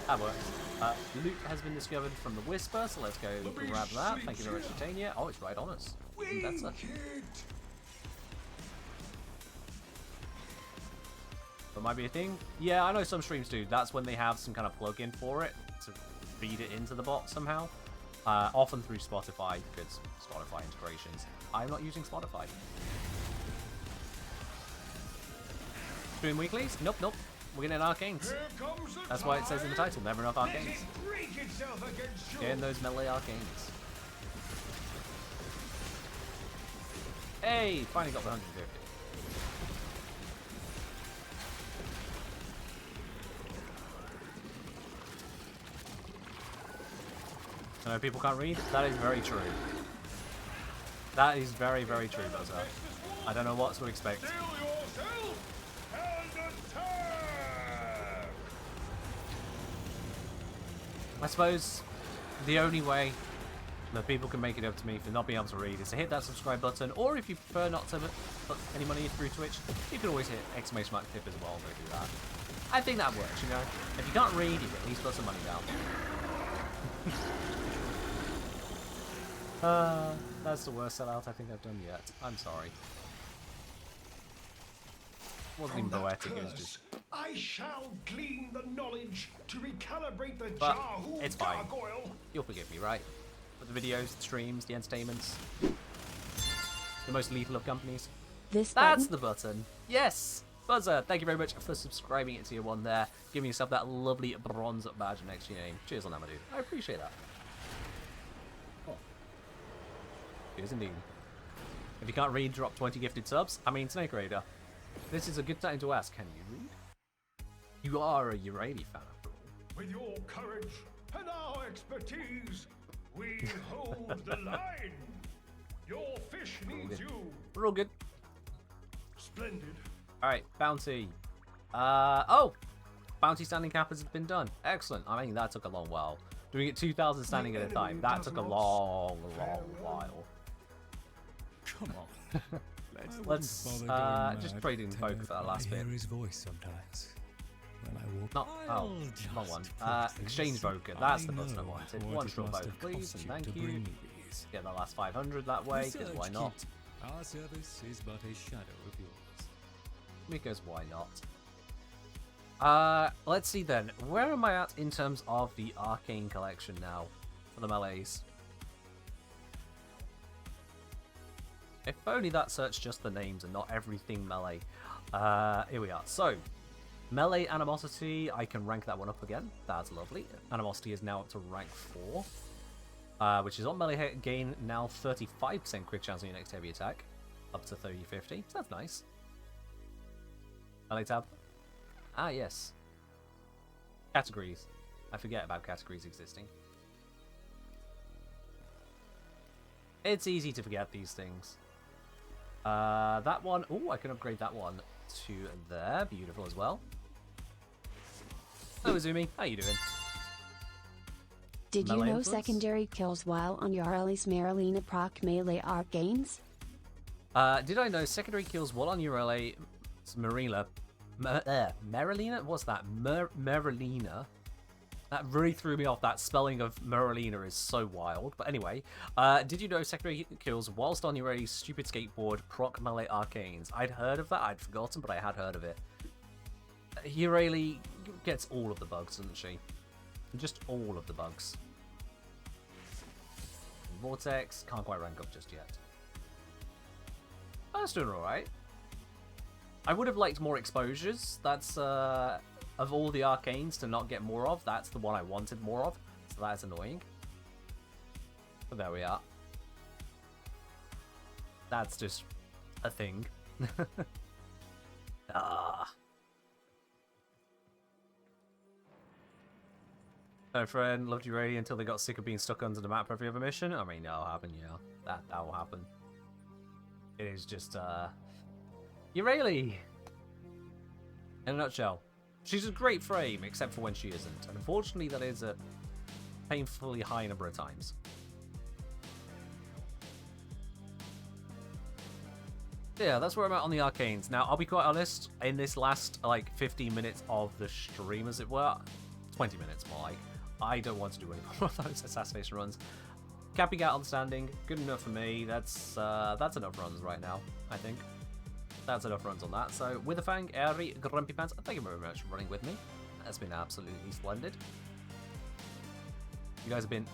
That works. Loot has been discovered from the Whisper, so let's go grab that. Thank you very much, Titania. Oh, it's right on us. Even better. That might be a thing. Yeah, I know some streams do. That's when they have some kind of plugin for it to feed it into the bot somehow. Often through Spotify, because Spotify integrations. I'm not using Spotify. Stream weeklies? Nope, nope. We're getting arcanes. Here comes the That's why it says in the title, never enough Let arcanes. it break itself against you. Getting those melee arcanes. Hey, finally got the 150. I know people can't read. That is very true. That is very, very true, Buzzer. I don't know what to expect. Steel yourself and attack. I suppose the only way that people can make it up to me for not being able to read is to hit that subscribe button, or if you prefer not to put any money through Twitch, you can always hit exclamation mark tip as well. Go do that. I think that works, you know. If you can't read, you can at least put some money down. That's the worst sellout I think I've done yet. I'm sorry. Wasn't even From that poetic, it was curse, just... I shall glean the knowledge to recalibrate the But Jahu it's fine. gargoyle. You'll forgive me, right? For the videos, the streams, the entertainments. The most lethal of companies. This That's button? the button. Yes! Buzzer, thank you very much for subscribing at tier 1 there. Giving yourself that lovely bronze badge next to your name. Cheers on that, my dude. I appreciate that. Oh. Cheers indeed. If you can't read, drop 20 gifted subs. I mean, Snake Raider. This is a good time to ask, can you read? You are a Urali fan, after all. With your courage and our expertise, we hold the line. Your fish needs you. We're all good. Splendid. Alright, bounty. Oh! Bounty standing cap has been done. Excellent. I mean, that took a long while. Doing it 2,000 standing at a time. That took a long while. Come on. Let's just trade in folk for that last bit. I hear his voice sometimes. When I walk. Not, oh, wrong one. Exchange Voker. That's the button I wanted. One short vote, please, and thank you. Get that last 500 that way, because why not? Our service is but a shadow of yours. Because why not? Let's see then. Where am I at in terms of the arcane collection now for the melees? If only that searched just the names and not everything melee. Here we are. So, melee animosity, I can rank that one up again. That's lovely. Animosity is now up to rank 4. Which is on melee gain now 35% quick chance on your next heavy attack. Up to 30-50. So that's nice. Melee tab. Ah, yes. Categories. I forget about categories existing. It's easy to forget these things. That one... Oh, I can upgrade that one to there. Beautiful as well. Hello, Izumi. How you doing? Did you Melee know influence? secondary kills while on your Ellie's Marilina proc melee arcanes? Did I know secondary kills while on your LA Marina... Marilina? What's that? Marilina? That really threw me off. That spelling of Marilina is so wild. But anyway, did you know secondary kills whilst on your really stupid skateboard proc melee arcanes? I'd heard of that. I'd forgotten, but I had heard of it. Hireli gets all of the bugs, doesn't she? Just all of the bugs. Vortex, can't quite rank up just yet. Oh, that's doing alright. I would have liked more exposures. That's, of all the arcanes to not get more of, that's the one I wanted more of. So that's annoying. But there we are. That's just a thing. Ah. No friend, loved you really until they got sick of being stuck under the map every other mission. I mean, that'll happen, yeah. That will happen. It is just, Eureli! In a nutshell. She's a great frame, except for when she isn't. And unfortunately, that is a painfully high number of times. Yeah, that's where I'm at on the arcanes. Now, I'll be quite honest, in this last, like, 15 minutes of the stream, as it were, 20 minutes more like, I don't want to do any more of those assassination runs. Capping out on standing, good enough for me. That's enough runs right now, I think. That's enough runs on that. So, with a Fang, Eri, Grumpy Pants, thank you very much for running with me. That's been absolutely splendid. You guys have been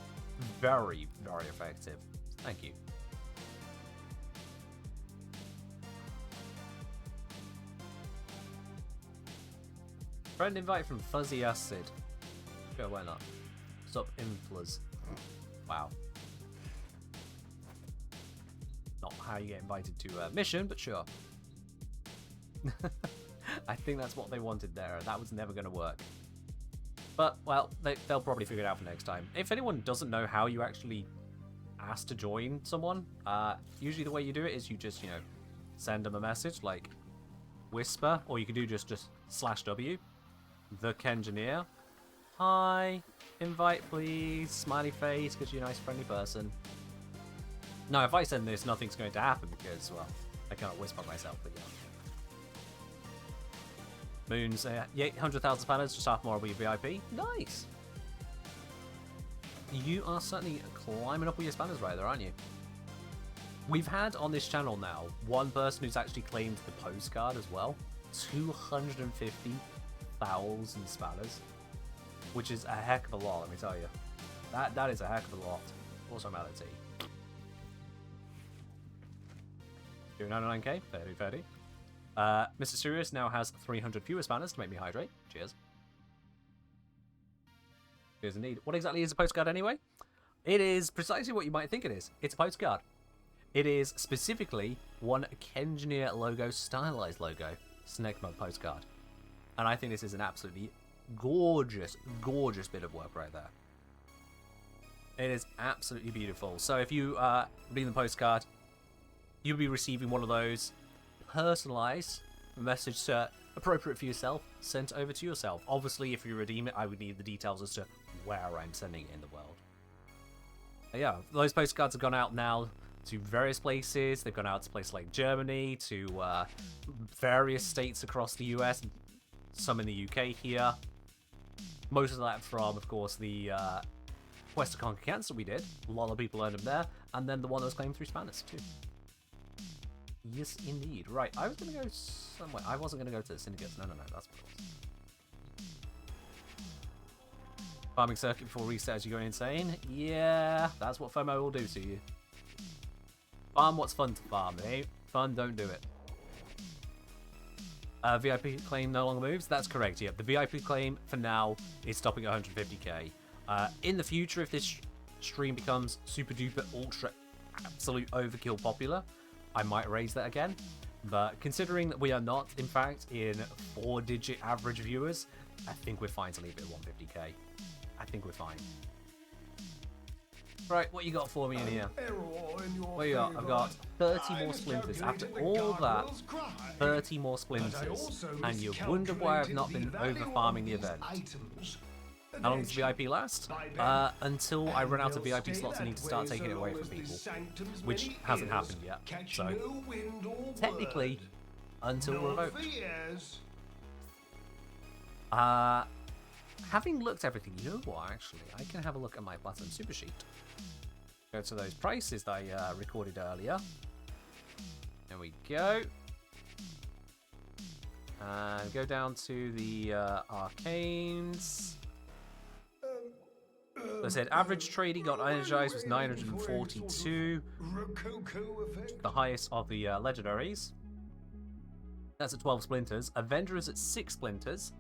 very, very effective. Thank you. Friend invite from Fuzzy Acid. Sure, why not? Sup, Inflers. Wow. Not how you get invited to a mission, but sure. I think that's what they wanted there. That was never going to work. But, well, they'll probably figure it out for next time. If anyone doesn't know how you actually ask to join someone, usually the way you do it is you just, send them a message, like whisper, or you can do just /W. The Kengineer. Hi, invite please, smiley face, because you're a nice friendly person. No, if I send this, nothing's going to happen because, well, I cannot whisper myself, but yeah. Moons, 800,000 spanners, just half more will be VIP. Nice! You are certainly climbing up with your spanners right there, aren't you? We've had on this channel now one person who's actually claimed the postcard as well. 250,000 spanners. Which is a heck of a lot, let me tell you. That is a heck of a lot. Also melody. 299k, 30. Mr. Sirius now has 300 fewer spanners to make me hydrate. Cheers. Cheers indeed. What exactly is a postcard anyway? It is precisely what you might think it is. It's a postcard. It is specifically one Kengineer logo, stylized logo, Snake Mode postcard. And I think this is an absolutely gorgeous, gorgeous bit of work right there. It is absolutely beautiful. So if you read the postcard, you'll be receiving one of those personalized message to appropriate for yourself, sent over to yourself. Obviously, if you redeem it, I would need the details as to where I'm sending it in the world. But yeah, those postcards have gone out now to various places. They've gone out to places like Germany, to various states across the US, some in the UK here. Most of that from, of course, the Quest to Conquer Cancer we did. A lot of people earned them there. And then the one that was claimed through Spanish, too. Yes, indeed. Right, I was going to go somewhere. I wasn't going to go to the Syndicates. No, that's what it was. Farming circuit before reset as you're going insane. Yeah, that's what FOMO will do to you. Farm what's fun to farm. If it ain't fun, don't do it. VIP claim no longer moves. That's correct, yeah. The VIP claim, for now, is stopping at 150k. In the future, if this stream becomes super duper ultra absolute overkill popular, I might raise that again. But considering that we are not, in fact, in 4-digit average viewers, I think we're fine to leave it at 150k. I think we're fine. Right, what you got for me in here? What you got? I've got 30 more splinters. After all that, 30 more splinters. And you wonder why I've not been over-farming the event. How long does VIP last? Until I run out of VIP slots and need to start taking it away from people. Which hasn't happened yet. So, technically, until revoked. Having looked at everything, you know what, actually? I can have a look at my Platinum Super Sheet. Go to those prices that I recorded earlier. There we go. And go down to the arcanes. I said average trading got energized was 942. The highest of the legendaries. That's at 12 splinters. Avenger is at 6 splinters.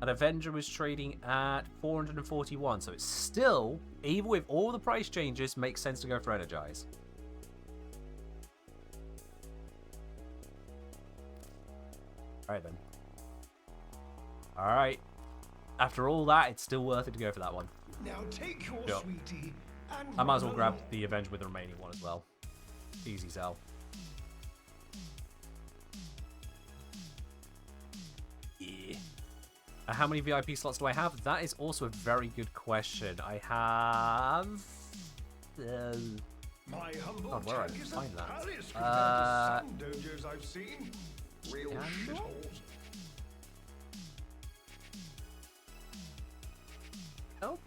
And Avenger was trading at 441. So it's still, even with all the price changes, makes sense to go for Energize. Alright then. Alright. After all that, it's still worth it to go for that one. Now take your sweetie and I might as well grab the Avenger with the remaining one as well. Easy sell. Yeah. How many VIP slots do I have? That is also a very good question. I have... My humble God, where I tank is find a that? palace compared to some dojos I've seen. Real shitholes. Help?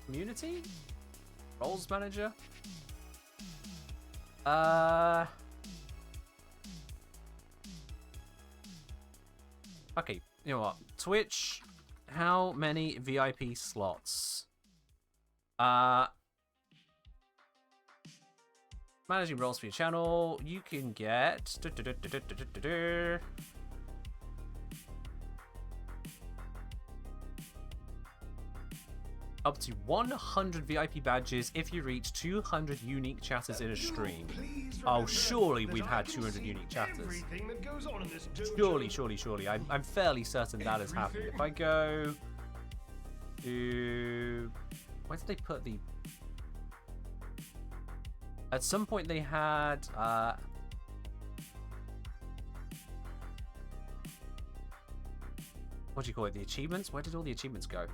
Community? Roles manager? Okay, you know what? Twitch, how many VIP slots? Managing roles for your channel, you can get up to 100 VIP badges if you reach 200 unique chatters in a stream. Oh, surely we've had 200 unique chatters. Surely. I'm fairly certain that has happened. If I go to... Where did they put the... At some point they had... What do you call it? The achievements? Where did all the achievements go?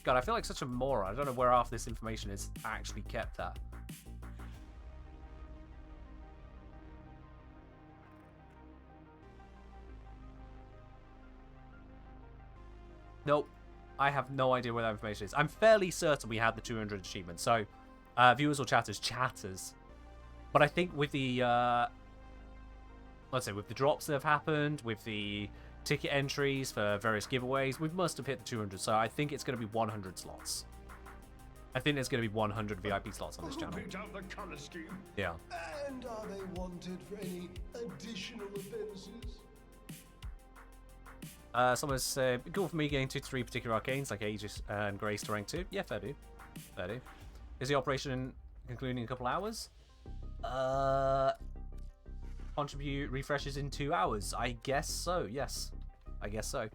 God, I feel like such a moron. I don't know where half this information is actually kept at. Nope. I have no idea where that information is. I'm fairly certain we had the 200 achievements. So, viewers or chatters? Chatters. But I think with the, let's say, with the drops that have happened, with the ticket entries for various giveaways, we must have hit the 200. So I think it's going to be 100 slots. I think there's going to be 100 VIP slots on this channel. Yeah. And are they wanted for any additional offenses? Someone said, cool for me getting 2 to 3 particular arcanes like Aegis and Grace to rank 2. Yeah, fair do. Fair do. Is the operation concluding in a couple hours? Contribute refreshes in 2 hours. I guess so, yes. I guess so.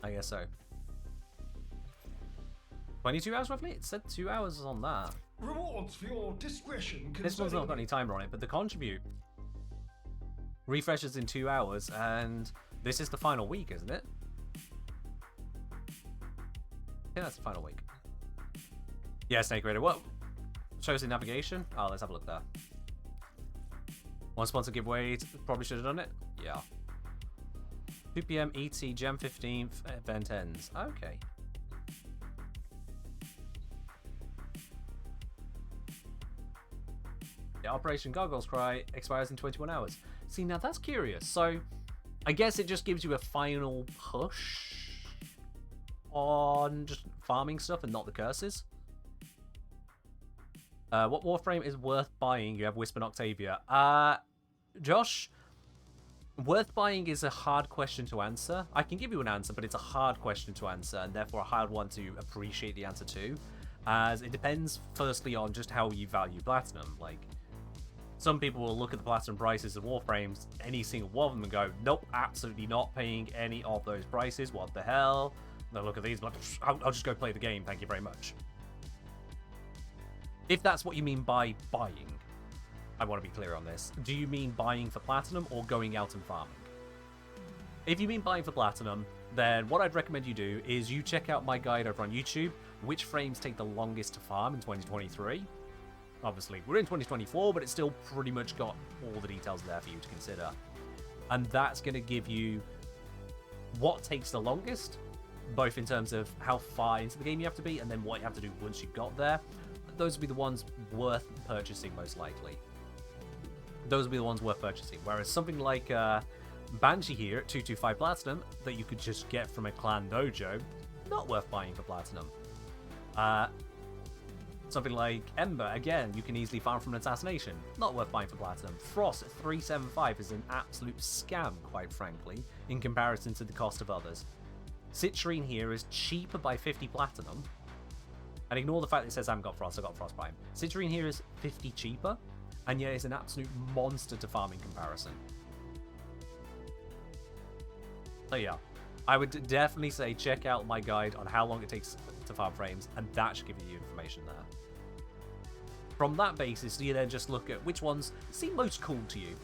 I guess so. 22 hours roughly? It said 2 hours on that. Rewards for your discretion. This one's not got any timer on it, but the contribute refreshes in 2 hours, and this is the final week, isn't it? Yeah, that's the final week. Yeah, Snake Raider. What shows in navigation? Oh, let's have a look there. One sponsor giveaway. Probably should have done it. Yeah. 2 PM ET, Jan 15th, event ends. Okay. Yeah, Operation Gargoyle's Cry expires in 21 hours. See, now that's curious. So, I guess it just gives you a final push on just farming stuff and not the curses. What Warframe is worth buying? You have Whisper and Octavia. Josh, worth buying is a hard question to answer. I can give you an answer, but it's a hard question to answer, and therefore a hard one to appreciate the answer to, as it depends firstly on just how you value Platinum. Like, some people will look at the Platinum prices of Warframes, any single one of them, and go, nope, absolutely not paying any of those prices, what the hell? They'll look at these, but I'll just go play the game, thank you very much. If that's what you mean by buying, I want to be clear on this. Do you mean buying for Platinum or going out and farming? If you mean buying for Platinum, then what I'd recommend you do is you check out my guide over on YouTube, which frames take the longest to farm in 2023. Obviously, we're in 2024, but it's still pretty much got all the details there for you to consider. And that's going to give you what takes the longest, both in terms of how far into the game you have to be, and then what you have to do once you've got there. Those will be the ones worth purchasing, most likely. Those will be the ones worth purchasing. Whereas something like Banshee here at 225 Platinum, that you could just get from a clan dojo, not worth buying for Platinum. Something like Ember, again, you can easily farm from an assassination, not worth buying for Platinum. Frost at 375 is an absolute scam, quite frankly, in comparison to the cost of others. Citrine here is cheaper by 50 Platinum. And ignore the fact that it says I haven't got Frost, I've got Frost Prime. Citrine here is 50 cheaper, and yet it's an absolute monster to farm in comparison. So yeah, I would definitely say check out my guide on how long it takes to farm frames, and that should give you information there. From that basis, you then just look at which ones seem most cool to you.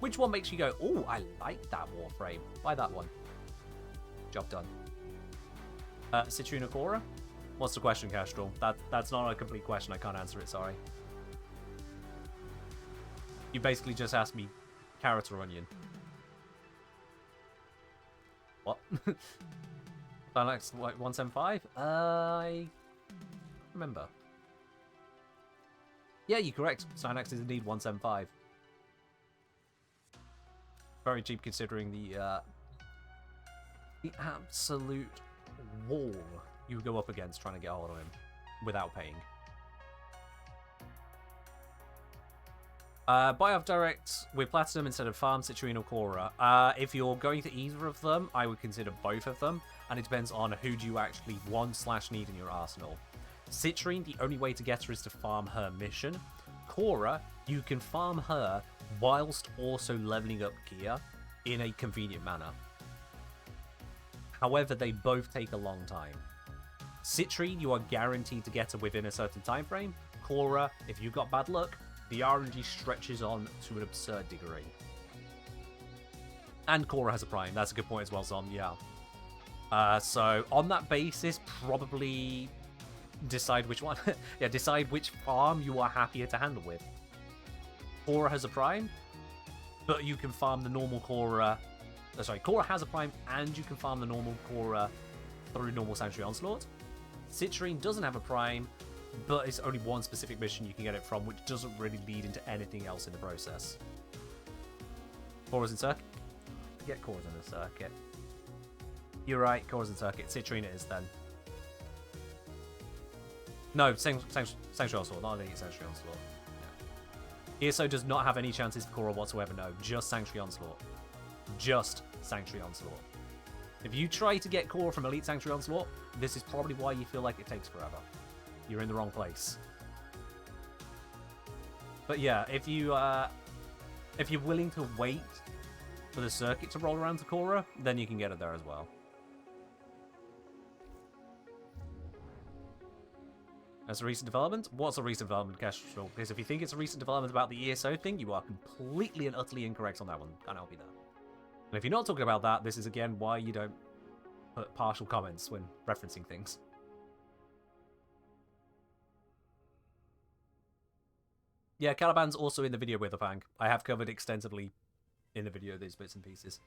Which one makes you go, oh, I like that Warframe. Buy that one. Job done. Citrine Cora? What's the question, Castrol? That's not a complete question. I can't answer it, sorry. You basically just asked me carrot or onion. What? Dynax 175? I remember. Yeah, you're correct. Synax is indeed 175. Very cheap considering the absolute wall you would go up against trying to get a hold of him without paying. Buy off direct with Platinum instead of Farm, Citrine or Cora. If you're going to either of them, I would consider both of them, and it depends on who do you actually want/need in your arsenal. Citrine, the only way to get her is to farm her mission. Cora, you can farm her whilst also leveling up gear in a convenient manner. However, they both take a long time. Citrine, you are guaranteed to get her within a certain time frame. Cora, if you've got bad luck, the RNG stretches on to an absurd degree. And Cora has a prime. That's a good point as well, Zom. Yeah. So on that basis, probably decide which one. Yeah, decide which farm you are happier to handle with. Cora has a prime, but you can farm the normal Cora. Sorry, Cora has a prime, and you can farm the normal Cora through normal Sanctuary Onslaught. Citrine doesn't have a prime, but it's only one specific mission you can get it from, which doesn't really lead into anything else in the process. Cora's in circuit? Get Cora's in the circuit. You're right, Cora's in circuit. Citrine it is then. No, Sanctuary Onslaught, not Elite Sanctuary Onslaught. Yeah. ESO does not have any chances for Cora whatsoever, no. Just Sanctuary Onslaught. Just Sanctuary Onslaught. If you try to get Cora from Elite Sanctuary Onslaught, this is probably why you feel like it takes forever. You're in the wrong place. But yeah, if you're willing to wait for the circuit to roll around to Cora, then you can get it there as well. As a recent development? What's a recent development, Kestrel? Because if you think it's a recent development about the ESO thing, you are completely and utterly incorrect on that one. Can't help you there. And if you're not talking about that, this is again why you don't put partial comments when referencing things. Yeah, Caliban's also in the video with a Fang. I have covered extensively in the video these bits and pieces.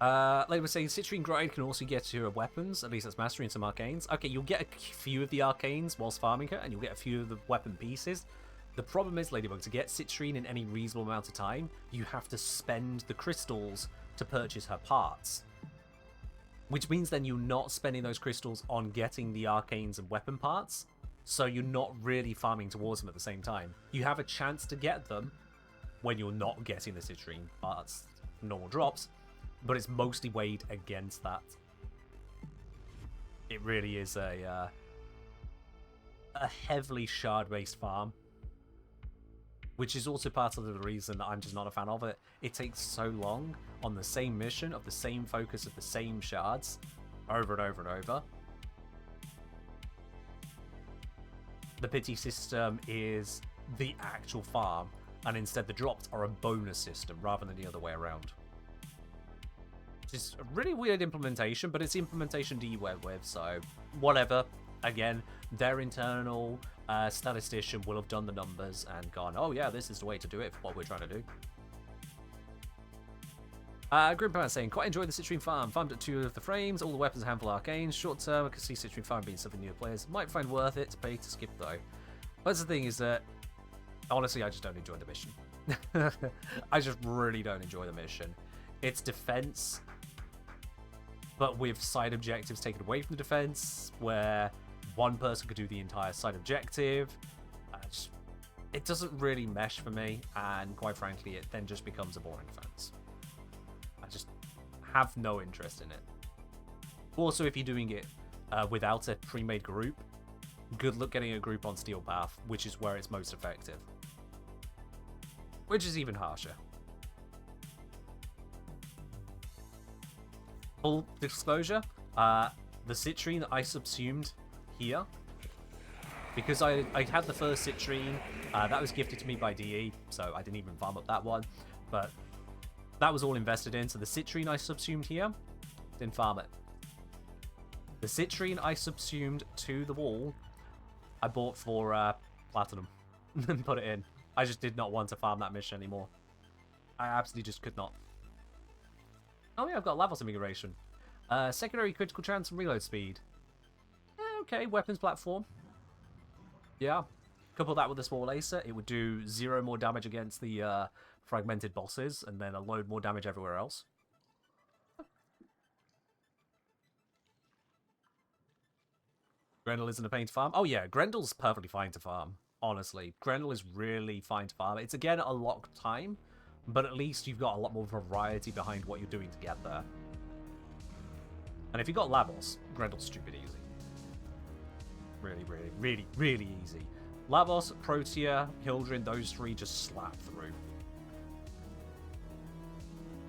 Like we're saying, Citrine Grind can also get to your weapons, at least that's mastering some arcanes. Okay, you'll get a few of the arcanes whilst farming her, and you'll get a few of the weapon pieces. The problem is, Ladybug, to get Citrine in any reasonable amount of time, you have to spend the crystals to purchase her parts. Which means then you're not spending those crystals on getting the arcanes and weapon parts, so you're not really farming towards them at the same time. You have a chance to get them when you're not getting the Citrine parts, normal drops, but it's mostly weighed against that. It really is a heavily shard-based farm, which is also part of the reason that I'm just not a fan of it. It takes so long on the same mission, of the same focus, of the same shards, over and over and over. The pity system is the actual farm, and instead the drops are a bonus system rather than the other way around. It's a really weird implementation, but it's the implementation D went with, so whatever. Again, their internal statistician will have done the numbers and gone, oh yeah, this is the way to do it for what we're trying to do. Grimpan saying, quite enjoyed the Citrine farm. Farmed at 2 of the frames, all the weapons, a handful of arcanes. Short term, I can see Citrine farm being something new players might find worth it to pay to skip though. But the thing is that, honestly, I just don't enjoy the mission. I just really don't enjoy the mission. It's defense, but with side objectives taken away from the defense, where one person could do the entire side objective. It doesn't really mesh for me, and quite frankly, it then just becomes a boring defense. I just have no interest in it. Also, if you're doing it without a pre-made group, good luck getting a group on Steel Path, which is where it's most effective. Which is even harsher. Full disclosure, the Citrine that I subsumed here, because I had the first Citrine, that was gifted to me by DE, so I didn't even farm up that one, but that was all invested in, so the Citrine I subsumed here, didn't farm it. The Citrine I subsumed to the wall, I bought for Platinum, and put it in. I just did not want to farm that mission anymore. I absolutely just could not. Oh yeah, I've got Lavos configuration. Secondary critical chance and reload speed. Okay, weapons platform. Yeah. Couple that with a small laser, it would do 0 more damage against the fragmented bosses, and then a load more damage everywhere else. Grendel isn't a pain to farm. Oh yeah, Grendel's perfectly fine to farm. Honestly, Grendel is really fine to farm. It's again a locked time, but at least you've got a lot more variety behind what you're doing to get there. And if you've got Lavos, Grendel's stupid easy. Really, really, really, really easy. Lavos, Protea, Hildrin, those three just slap through.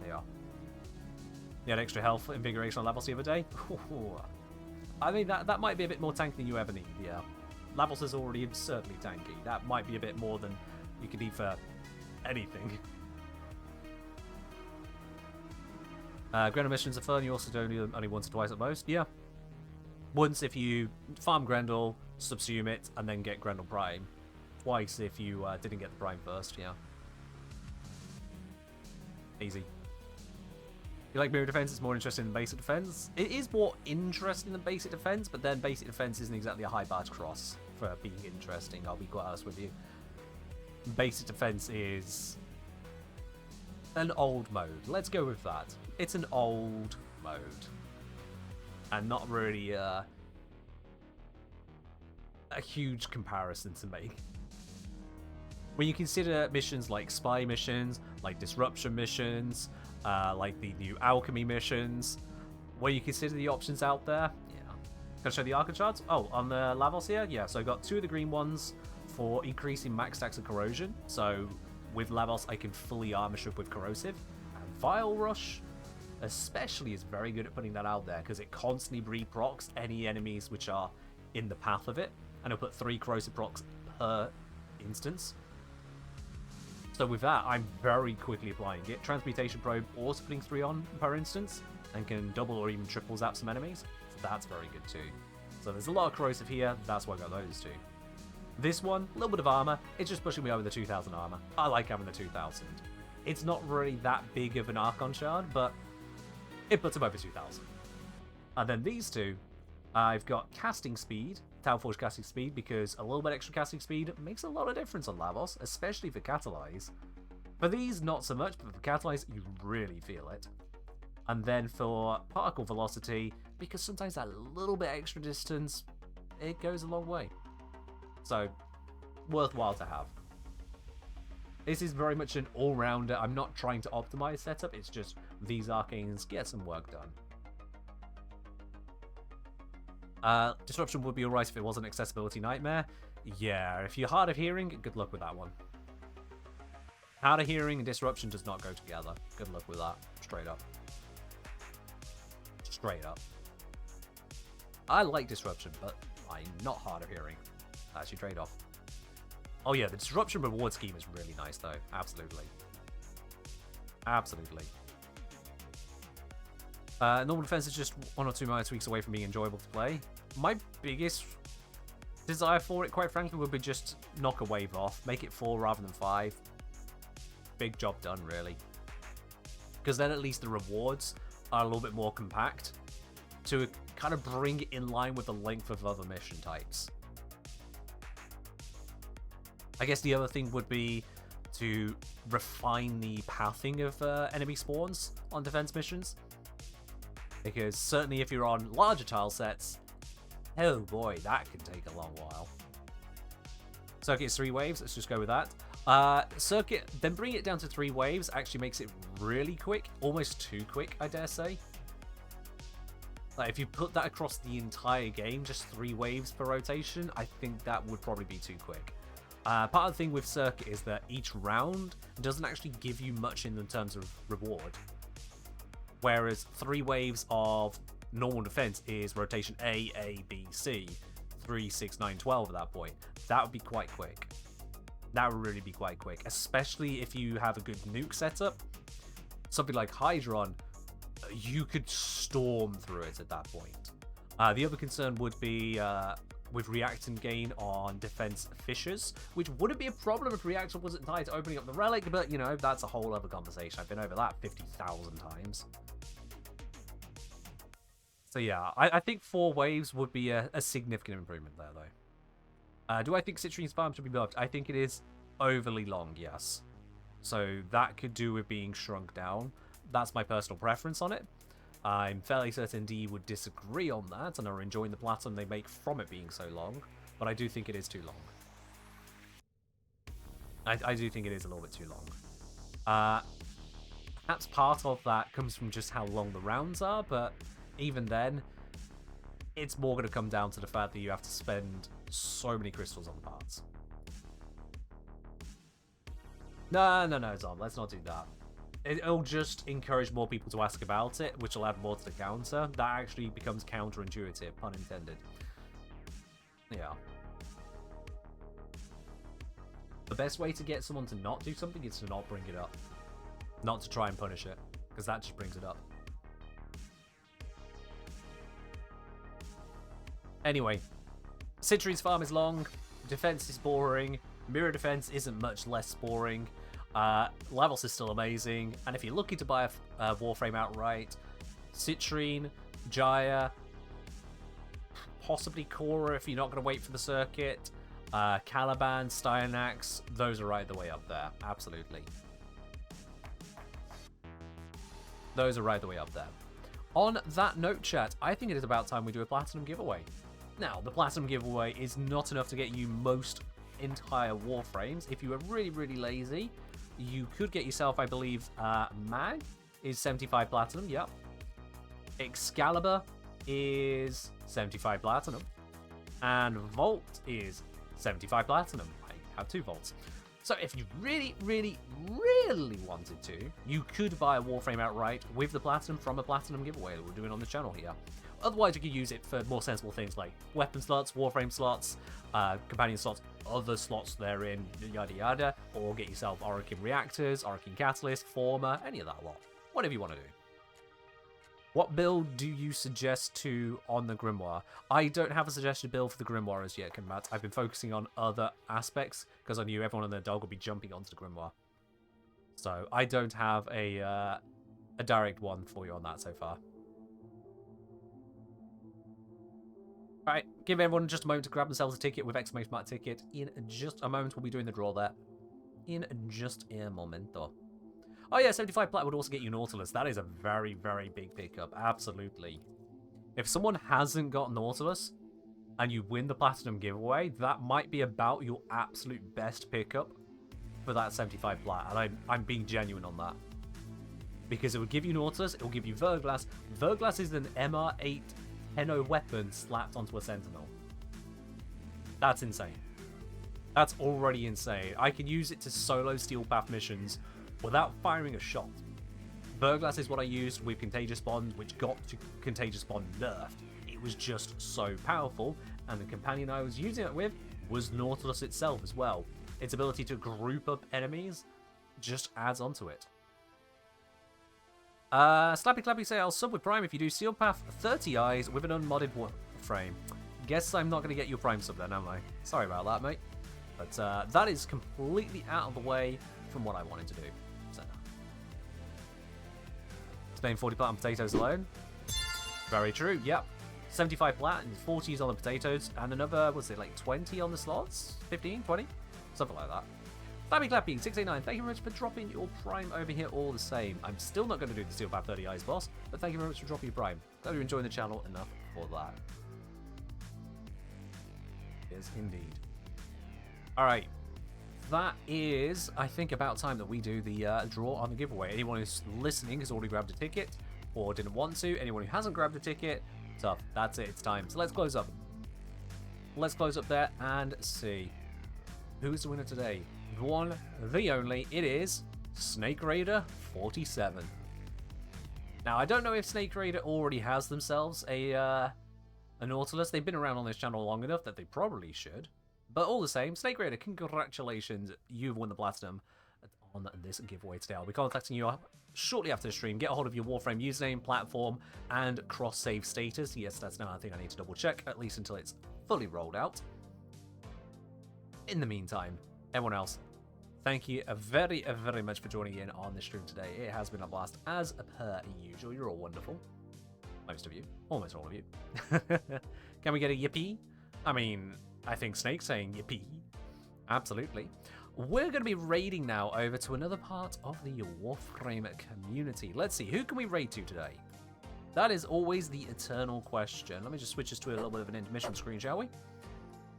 They are. You had extra health invigoration on Lavos the other day? I mean, that might be a bit more tank than you ever need, yeah. Lavos is already absurdly tanky. That might be a bit more than you could need for anything. Grendel missions are fun. You also do only once or twice at most. Yeah. Once if you farm Grendel, subsume it, and then get Grendel Prime. Twice if you didn't get the Prime first, yeah. Easy. You like mirror defense? It's more interesting than basic defense. It is more interesting than basic defense, but then basic defense isn't exactly a high bar to cross for being interesting, I'll be quite honest with you. Basic defense is an old mode. Let's go with that. It's an old mode. And not really a huge comparison to make. When you consider missions like spy missions, like disruption missions, like the new alchemy missions, when you consider the options out there, yeah. Can I show the arcane shards? Oh, on the Lavos here? Yeah, so I got 2 of the green ones for increasing max stacks of corrosion. So with Lavos, I can fully armor ship with corrosive. And Vile Rush, especially is very good at putting that out there, because it constantly reprocs any enemies which are in the path of it, and it'll put 3 corrosive procs per instance. So with that, I'm very quickly applying it. Transmutation Probe also putting 3 on per instance, and can double or even triple zap some enemies, so that's very good too. So there's a lot of corrosive here, that's why I got those 2. This one, a little bit of armor, it's just pushing me over the 2000 armor. I like having the 2000. It's not really that big of an Archon shard, but it puts him over 2000. And then these 2, I've got casting speed, Townforge casting speed, because a little bit extra casting speed makes a lot of difference on Lavos, especially for Catalyze. For these, not so much, but for Catalyze, you really feel it. And then for particle velocity, because sometimes that little bit extra distance, it goes a long way. So, worthwhile to have. This is very much an all-rounder. I'm not trying to optimize setup, it's just these arcanes get some work done. Disruption would be alright if it was an accessibility nightmare. Yeah, if you're hard of hearing, good luck with that one. Hard of hearing and disruption does not go together. Good luck with that. Straight up. Straight up. I like disruption, but I'm not hard of hearing. That's your trade-off. Oh yeah, the disruption reward scheme is really nice though. Absolutely. Absolutely. Normal defense is just 1 or 2 minor tweaks away from being enjoyable to play. My biggest desire for it, quite frankly, would be just knock a wave off. Make it 4 rather than 5. Big job done, really. Because then at least the rewards are a little bit more compact to kind of bring it in line with the length of other mission types. I guess the other thing would be to refine the pathing of enemy spawns on defense missions. Because certainly if you're on larger tile sets, oh boy, that can take a long while. Circuit is 3 waves, let's just go with that. Circuit, then bring it down to 3 waves actually makes it really quick, almost too quick, I dare say. Like, if you put that across the entire game, just 3 waves per rotation, I think that would probably be too quick. Part of the thing with Circuit is that each round doesn't actually give you much in terms of reward. Whereas 3 waves of normal defense is rotation A, A, B, C, 3, 6, 9, 12 at that point. That would be quite quick. That would really be quite quick, especially if you have a good nuke setup. Something like Hydron, you could storm through it at that point. The other concern would be with reactant gain on defense fissures, which wouldn't be a problem if reactor wasn't tied to opening up the relic, but you know, that's a whole other conversation. I've been over that 50,000 times. So yeah, I think 4 waves would be a significant improvement there, though. Do I think Citrine's farm should be buffed? I think it is overly long, yes. So that could do with being shrunk down. That's my personal preference on it. I'm fairly certain D would disagree on that and are enjoying the platinum they make from it being so long, but I do think it is too long. I do think it is a little bit too long. Perhaps part of that comes from just how long the rounds are, but even then, it's more going to come down to the fact that you have to spend so many crystals on the parts. No, Tom, let's not do that. It'll just encourage more people to ask about it, which will add more to the counter. That actually becomes counterintuitive, pun intended. Yeah. The best way to get someone to not do something is to not bring it up. Not to try and punish it, because that just brings it up. Anyway, Citrine's farm is long, defense is boring, mirror defense isn't much less boring. Lavos is still amazing, and if you're looking to buy a Warframe outright, Citrine, Jaya, possibly Korra if you're not going to wait for the circuit, Caliban, Styanax, those are right the way up there, absolutely. Those are right the way up there. On that note, chat, I think it is about time we do a Platinum giveaway. Now, the Platinum giveaway is not enough to get you most entire Warframes. If you are really, really lazy, you could get yourself, I believe, Mag is 75 Platinum, yep. Excalibur is 75 Platinum. And Vault is 75 Platinum. I have 2 Vaults. So if you really, really, really wanted to, you could buy a Warframe outright with the Platinum from a Platinum giveaway that we're doing on the channel here. Otherwise, you could use it for more sensible things like weapon slots, Warframe slots, companion slots, other slots therein, yada yada, or get yourself Arcane Reactors, Arcane Catalyst, Former, any of that lot. Whatever you want to do. What build do you suggest to on the Grimoire? I don't have a suggested build for the Grimoire as yet, Matt. I've been focusing on other aspects because I knew everyone and their dog would be jumping onto the Grimoire. So I don't have a direct one for you on that so far. Alright, give everyone just a moment to grab themselves a ticket with exclamation mark ticket. In just a moment, we'll be doing the draw there. In just a momento. Oh yeah, 75 plat would also get you Nautilus. That is a very, very big pickup. Absolutely. If someone hasn't got Nautilus and you win the Platinum giveaway, that might be about your absolute best pickup for that 75 plat. And I'm being genuine on that. Because it would give you Nautilus, it will give you Verglass. Verglass is an MR8 Tenno weapon slapped onto a Sentinel. That's insane. That's already insane. I can use it to solo Steel Path missions without firing a shot. Verglass is what I used with Contagious Bond, which got to Contagious Bond nerfed. It was just so powerful, and the companion I was using it with was Nautilus itself as well. Its ability to group up enemies just adds onto it. Slappy Clappy say, I'll sub with Prime if you do Steel Path 30 eyes with an unmodded Warframe. Guess I'm not going to get your Prime sub then, am I? Sorry about that, mate. But that is completely out of the way from what I wanted to do. So, spending 40 plat on potatoes alone. Very true, yep. 75 plat and 40s on the potatoes, and another, was it like 20 on the slots? 15, 20? Something like that. Clappy Clappy, 689, thank you very much for dropping your Prime over here all the same. I'm still not going to do the Steel Path 30 Eyes boss, but thank you very much for dropping your Prime. Glad you're enjoying the channel enough for that. Yes, indeed. Alright. That is, I think, about time that we do the draw on the giveaway. Anyone who's listening has already grabbed a ticket or didn't want to. Anyone who hasn't grabbed a ticket, tough. That's it. It's time. So let's close up. Let's close up there and see who's the winner today. The one, the only. It is Snake Raider 47. Now, I don't know if Snake Raider already has themselves a Nautilus. They've been around on this channel long enough that they probably should. But all the same, Snake Raider, congratulations, you've won the Platinum on this giveaway today. I'll be contacting you shortly after the stream. Get a hold of your Warframe username, platform, and cross-save status. Yes, that's now a thing I need to double-check, at least until it's fully rolled out. In the meantime, everyone else, thank you very, very much for joining in on this stream today. It has been a blast, as per usual. You're all wonderful. Most of you. Almost all of you. Can we get a yippee? I mean, I think Snake's saying yippee. Absolutely. We're going to be raiding now over to another part of the Warframe community. Let's see, who can we raid to today? That is always the eternal question. Let me just switch this to a little bit of an intermission screen, shall we?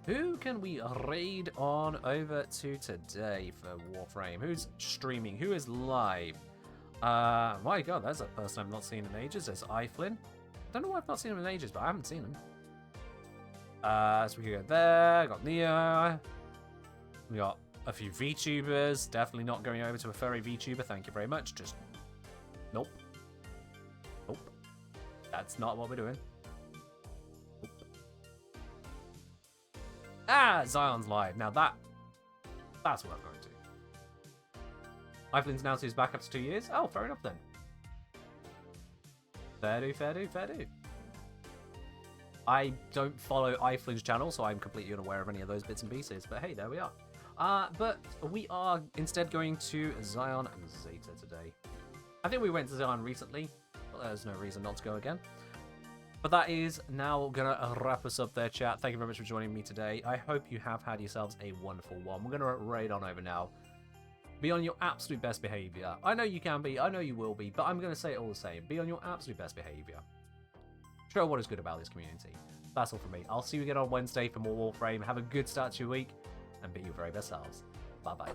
Who can we raid on over to today for Warframe? Who's streaming? Who is live? My god, that's a person I've not seen in ages. There's Iflin. I don't know why I've not seen him in ages, but I haven't seen him. So we can go there. Got Nia. We got a few VTubers. Definitely not going over to a furry VTuber. Thank you very much. Just nope. Nope. That's not what we're doing. Nope. Ah, Zion's live. Now that's what I'm going to. Iflin's announced he's back up to 2 years. Oh, fair enough then. Fair do, fair do, fair do. I don't follow Iflin's channel, so I'm completely unaware of any of those bits and pieces. But hey, there we are. But we are instead going to Zion and Zeta today. I think we went to Zion recently, but there's no reason not to go again. But that is now going to wrap us up there, chat. Thank you very much for joining me today. I hope you have had yourselves a wonderful one. We're going to raid on over now. Be on your absolute best behavior. I know you can be, I know you will be, but I'm going to say it all the same. Be on your absolute best behavior. Show what is good about this community. That's all from me. I'll see you again on Wednesday for more Warframe. Have a good start to your week, and be your very best selves. Bye-bye.